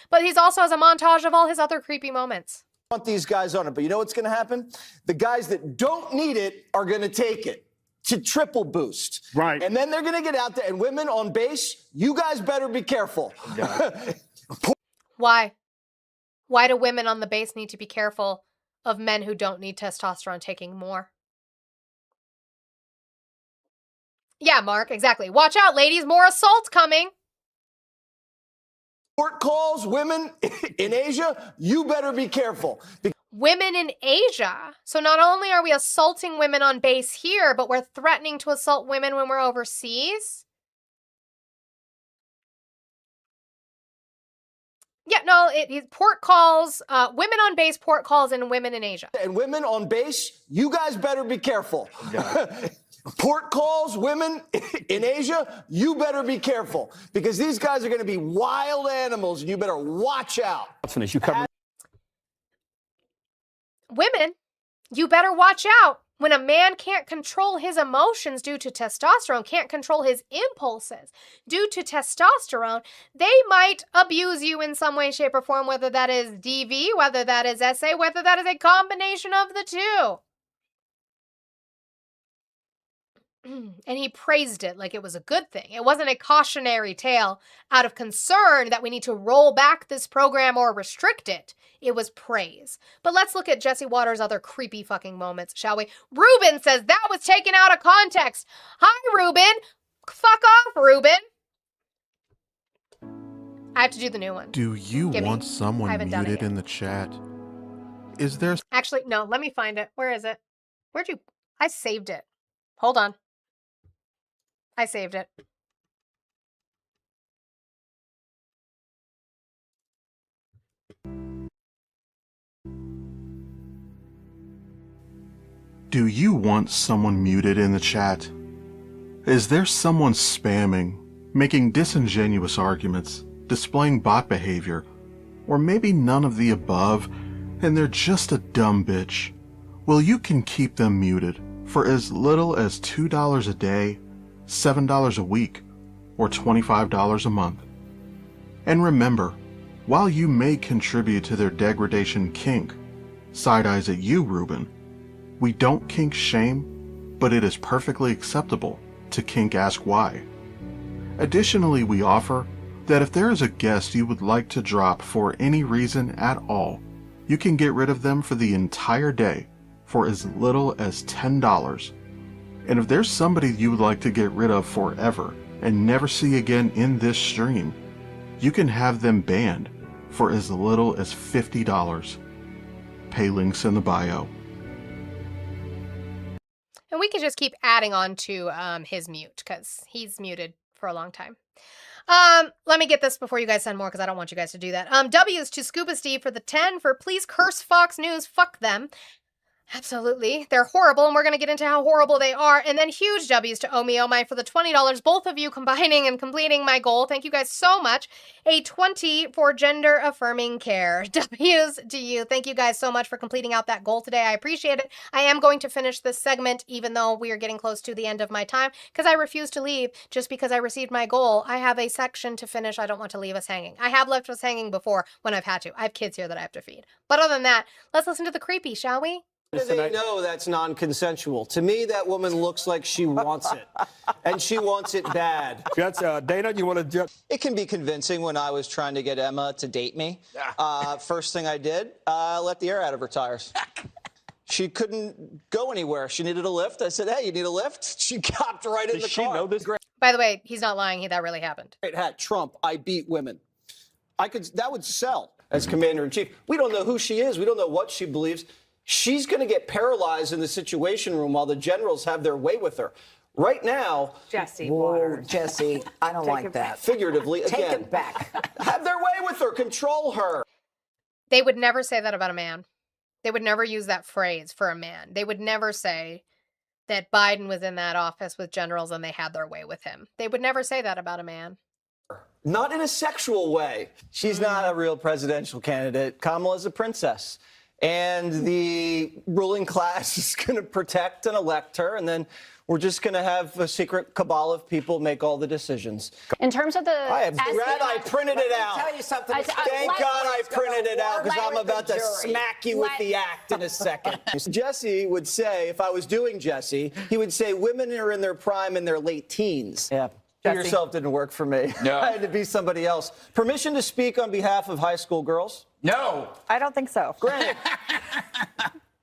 But he's also has a montage of all his other creepy moments. Want these guys on it, but you know what's going to happen? The guys that don't need it are going to take it to triple boost. Right. And then they're going to get out there, and women on base, you guys better be careful. Why? Why do women on the base need to be careful of men who don't need testosterone taking more? Yeah, Mark, exactly. Watch out, ladies. More assault coming. Court calls, women in Asia, you better be careful. Women in Asia. So not only are we assaulting women on base here, but we're threatening to assault women when we're overseas? Yeah, no, it port calls, women on base, port calls, and women in Asia. And women on base, you guys better be careful. Port calls, women in Asia, you better be careful. Because these guys are going to be wild animals, and you better watch out. Women, you better watch out. When a man can't control his emotions due to testosterone, can't control his impulses due to testosterone, they might abuse you in some way, shape, or form, whether that is DV, whether that is SA, whether that is a combination of the two. And he praised it like it was a good thing. It wasn't a cautionary tale out of concern that we need to roll back this program or restrict it. It was praise. But let's look at Jesse Waters' other creepy fucking moments, shall we? Ruben says that was taken out of context. Hi, Ruben. Fuck off, Ruben. I have to do the new one. Do you want I someone haven't done it muted yet. in the chat? Is there Actually, no, let me find it. Where is it? I saved it. Hold on. I saved it. Do you want someone muted in the chat? Is there someone spamming, making disingenuous arguments, displaying bot behavior, or maybe none of the above, and they're just a dumb bitch? Well, you can keep them muted for as little as $2 a day, $7 a week, or $25 a month. And remember, while you may contribute to their degradation kink, side eyes at you, Ruben, we don't kink shame, but it is perfectly acceptable to kink ask why. Additionally, we offer that if there is a guest you would like to drop for any reason at all, you can get rid of them for the entire day for as little as $10. And if there's somebody you would like to get rid of forever and never see again in this stream, you can have them banned for as little as $50. Pay links in the bio. And we can just keep adding on to his mute because he's muted for a long time. Let me get this before you guys send more because I don't want you guys to do that. W's to Scuba Steve for the 10 for please curse Fox News. Fuck them. Absolutely. They're horrible, and we're going to get into how horrible they are. And then huge W's to Omi Omai for the $20. Both of you combining and completing my goal. Thank you guys so much. A 20 for gender affirming care. W's to you. Thank you guys so much for completing out that goal today. I appreciate it. I am going to finish this segment even though we are getting close to the end of my time because I refuse to leave just because I received my goal. I have a section to finish. I don't want to leave us hanging. I have left us hanging before when I've had to. I have kids here that I have to feed. But other than that, let's listen to the creepy, shall we? How do they know that's non-consensual? To me, that woman looks like she wants it, and she wants it bad. That's Dana. You want to just? It can be convincing. When I was trying to get Emma to date me, first thing I did, let the air out of her tires. She couldn't go anywhere. She needed a lift. I said, "Hey, you need a lift?" She hopped right in the car. Does she know this? By the way, he's not lying. That really happened. Great hat, Trump. I beat women. That would sell as commander-in-chief. We don't know who she is. We don't know what she believes. She's going to get paralyzed in the Situation Room while the generals have their way with her. Right now, Jesse, Jesse, I don't like that. Figuratively, Take again, it back. Have their way with her, control her. They would never say that about a man. They would never use that phrase for a man. They would never say that Biden was in that office with generals and they had their way with him. They would never say that about a man. Not in a sexual way. She's not a real presidential candidate. Kamala's a princess. And the ruling class is going to protect and elect her, and then we're just going to have a secret cabal of people make all the decisions. In terms of the... I printed it out. Tell you something. Thank God I printed it out, because I'm about to smack you with the act in a second. Jesse would say, if I was doing Jesse, he would say women are in their prime in their late teens. Yeah. You yourself didn't work for me. No. I had to be somebody else. Permission to speak on behalf of high school girls? No. I don't think so. Granted.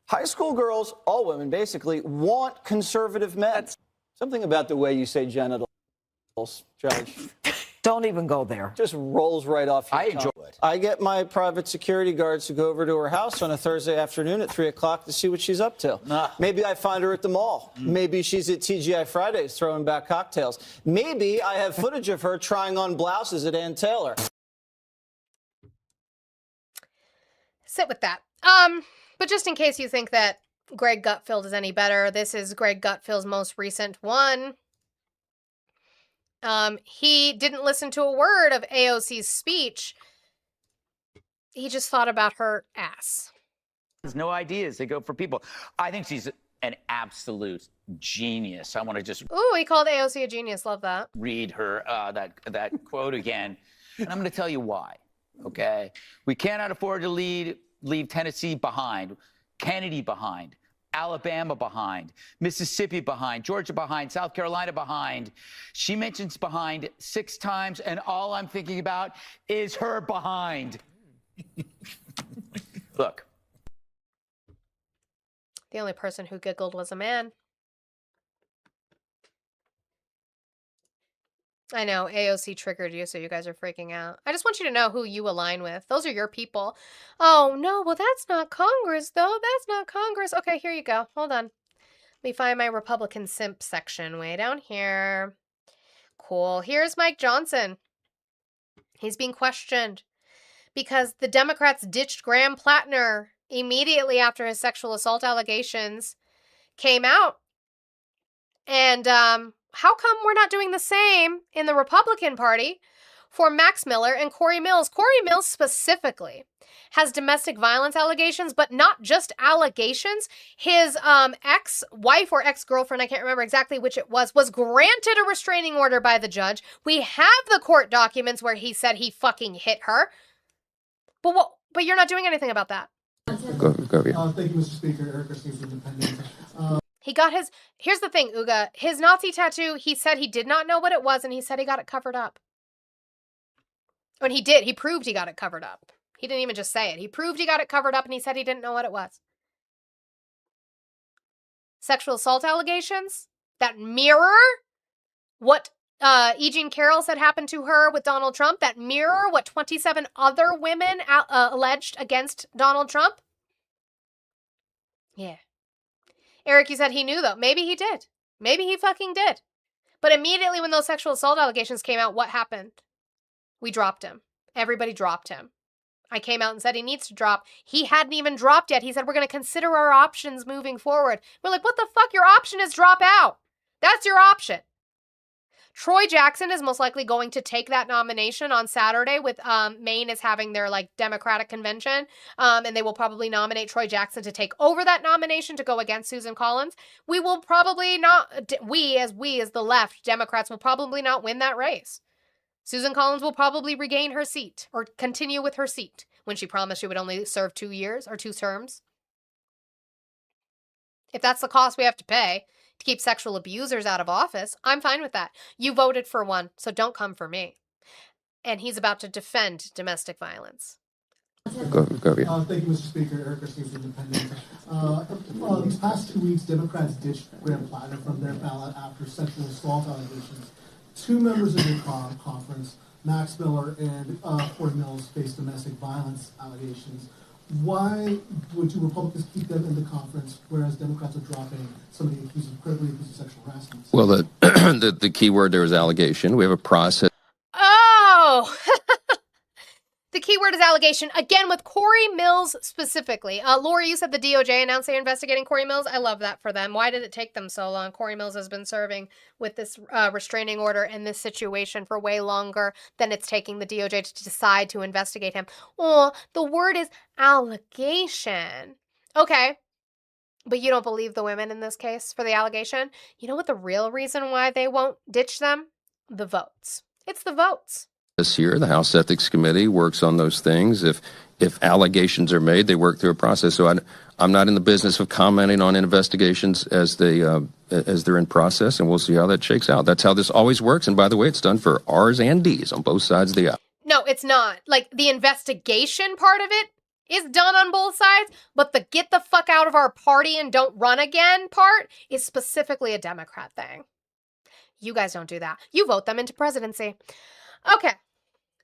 High school girls, all women basically, want conservative men. Something about the way you say genitals, Judge. Don't even go there. Just rolls right off your tongue. enjoy it. I get my private security guards to go over to her house on a Thursday afternoon at 3 o'clock to see what she's up to. Maybe I find her at the mall. Maybe she's at TGI Fridays throwing back cocktails. Maybe I have footage of her trying on blouses at Ann Taylor. Sit with that. But just in case you think that Greg Gutfeld is any better, this is Greg Gutfeld's most recent one. He didn't listen to a word of AOC's speech. He just thought about her ass. There's no ideas. They go for people. I think she's an absolute genius. I want to just Ooh, he called AOC a genius. Love that. read her that quote again. And I'm going to tell you why. Okay? We cannot afford to leave Tennessee behind, Kennedy behind, Alabama behind, Mississippi behind, Georgia behind, South Carolina behind. She mentions behind 6 times, and all I'm thinking about is her behind. Look. The only person who giggled was a man. I know, AOC triggered you, so you guys are freaking out. I just want you to know who you align with. Those are your people. Oh, no, well, that's not Congress, though. That's not Congress. Okay, here you go. Hold on. Let me find my Republican simp section way down here. Cool. Here's Mike Johnson. He's being questioned because the Democrats ditched Graham Plattner immediately after his sexual assault allegations came out. And how come we're not doing the same in the Republican Party for Max Miller and Corey Mills? Corey Mills specifically has domestic violence allegations, but not just allegations. His ex-wife or ex-girlfriend, I can't remember exactly which it was granted a restraining order by the judge. We have the court documents where he said he fucking hit her. But you're not doing anything about that. Go. Thank you, Mr. Speaker. Eric Garcia, Independent. He got his, here's the thing, Uga, his Nazi tattoo, he said he did not know what it was, and he said he got it covered up. When he did, he proved he got it covered up. He didn't even just say it. He proved he got it covered up, and he said he didn't know what it was. Sexual assault allegations that mirror what E. Jean Carroll said happened to her with Donald Trump, that mirror what 27 other women alleged against Donald Trump. Yeah. Eric, you said he knew, though. Maybe he did. Maybe he fucking did. But immediately when those sexual assault allegations came out, what happened? We dropped him. Everybody dropped him. I came out and said he needs to drop. He hadn't even dropped yet. He said, we're going to consider our options moving forward. We're like, what the fuck? Your option is drop out. That's your option. Troy Jackson is most likely going to take that nomination on Saturday with Maine is having their like Democratic convention. And they will probably nominate Troy Jackson to take over that nomination to go against Susan Collins. We will probably not, we as the left, Democrats will probably not win that race. Susan Collins will probably regain her seat or continue with her seat when she promised she would only serve 2 years or 2 terms. If that's the cost we have to pay to keep sexual abusers out of office, I'm fine with that. You voted for one, so don't come for me. And he's about to defend domestic violence. Go. Thank you, Mr. Speaker. Eric Garcia, Independent. These past 2 weeks, Democrats ditched Graham Plattner from their ballot after sexual assault allegations. 2 members of the conference, Max Miller and Corey Mills, faced domestic violence allegations. Why would you Republicans keep them in the conference, whereas Democrats are dropping somebody critically accused of sexual harassment? Well, the key word there is allegation. We have a process. Oh! The key word is allegation. Again, with Corey Mills specifically. Lori, you said the DOJ announced they're investigating Corey Mills. I love that for them. Why did it take them so long? Corey Mills has been serving with this restraining order in this situation for way longer than it's taking the DOJ to decide to investigate him. Oh, the word is allegation. Okay. But you don't believe the women in this case for the allegation? You know what the real reason why they won't ditch them? The votes. It's the votes. This year, the House Ethics Committee works on those things. If allegations are made, they work through a process. So I'm not in the business of commenting on investigations as they're in process, and we'll see how that shakes out. That's how this always works. And by the way, it's done for R's and D's on both sides of the aisle. No, it's not. Like, the investigation part of it is done on both sides, but the get the fuck out of our party and don't run again part is specifically a Democrat thing. You guys don't do that. You vote them into presidency. Okay.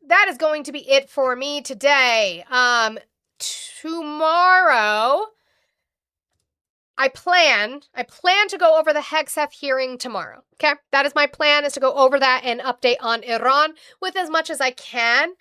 That is going to be it for me today. Tomorrow, I plan to go over the Hegseth hearing tomorrow. Okay, that is my plan, is to go over that and update on Iran with as much as I can.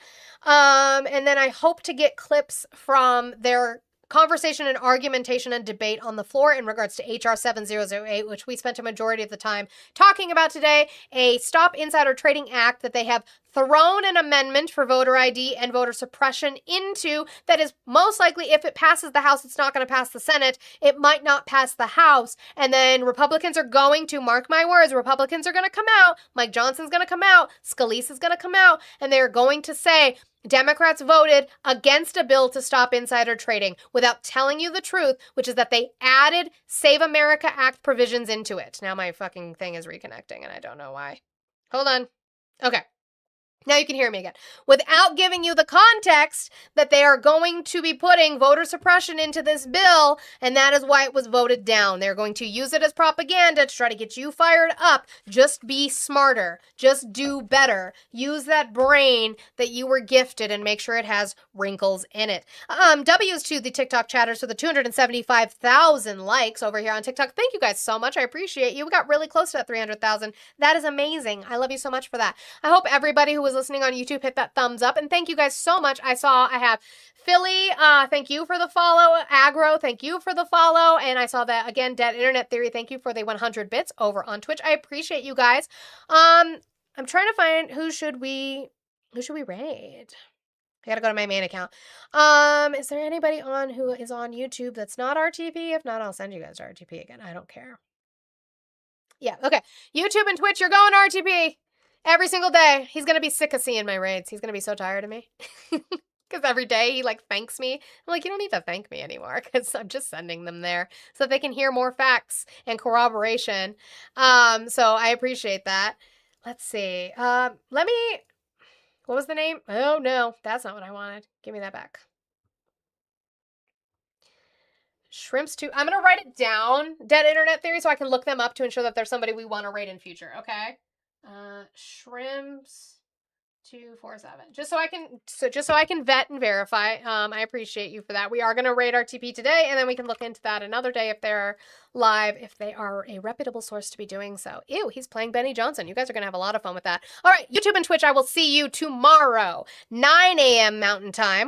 And then I hope to get clips from their conversation and argumentation and debate on the floor in regards to HR 7008, which we spent a majority of the time talking about today, a Stop Insider Trading Act that they have thrown an amendment for voter ID and voter suppression into that is most likely, if it passes the House, it's not going to pass the Senate. It might not pass the House. And then Republicans are going to, mark my words, Republicans are going to come out, Mike Johnson's going to come out, Scalise is going to come out, and they're going to say, Democrats voted against a bill to stop insider trading without telling you the truth, which is that they added Save America Act provisions into it. Now my fucking thing is reconnecting and I don't know why. Hold on. Okay. Now you can hear me again. Without giving you the context that they are going to be putting voter suppression into this bill, and that is why it was voted down. They're going to use it as propaganda to try to get you fired up. Just be smarter. Just do better. Use that brain that you were gifted and make sure it has wrinkles in it. W's to the TikTok chatters for the 275,000 likes over here on TikTok. Thank you guys so much. I appreciate you. We got really close to that 300,000. That is amazing. I love you so much for that. I hope everybody who was listening on YouTube hit that thumbs up, and thank you guys so much. I have Philly, thank you for the follow. Agro, thank you for the follow. And I saw that again, Dead Internet Theory, thank you for the 100 bits over on Twitch. I appreciate you guys. I'm trying to find who should we raid? I gotta go to my main account. Is there anybody on who is on YouTube that's not RTP? If not, I'll send you guys to RTP again. I don't care. Yeah, okay. YouTube and Twitch, you're going to RTP. Every single day. He's going to be sick of seeing my raids. He's going to be so tired of me. Because every day he like thanks me. I'm like, you don't need to thank me anymore because I'm just sending them there so they can hear more facts and corroboration. So I appreciate that. Let's see. What was the name? Oh no, that's not what I wanted. Give me that back. Shrimps too. I'm going to write it down, Dead Internet Theory, so I can look them up to ensure that there's somebody we want to raid in future. Okay. Shrimps 247. Just so I can vet and verify. I appreciate you for that. We are going to raid RTP today, and then we can look into that another day if they're live, if they are a reputable source to be doing so. Ew, he's playing Benny Johnson. You guys are going to have a lot of fun with that. All right, YouTube and Twitch, I will see you tomorrow, 9 a.m. Mountain Time.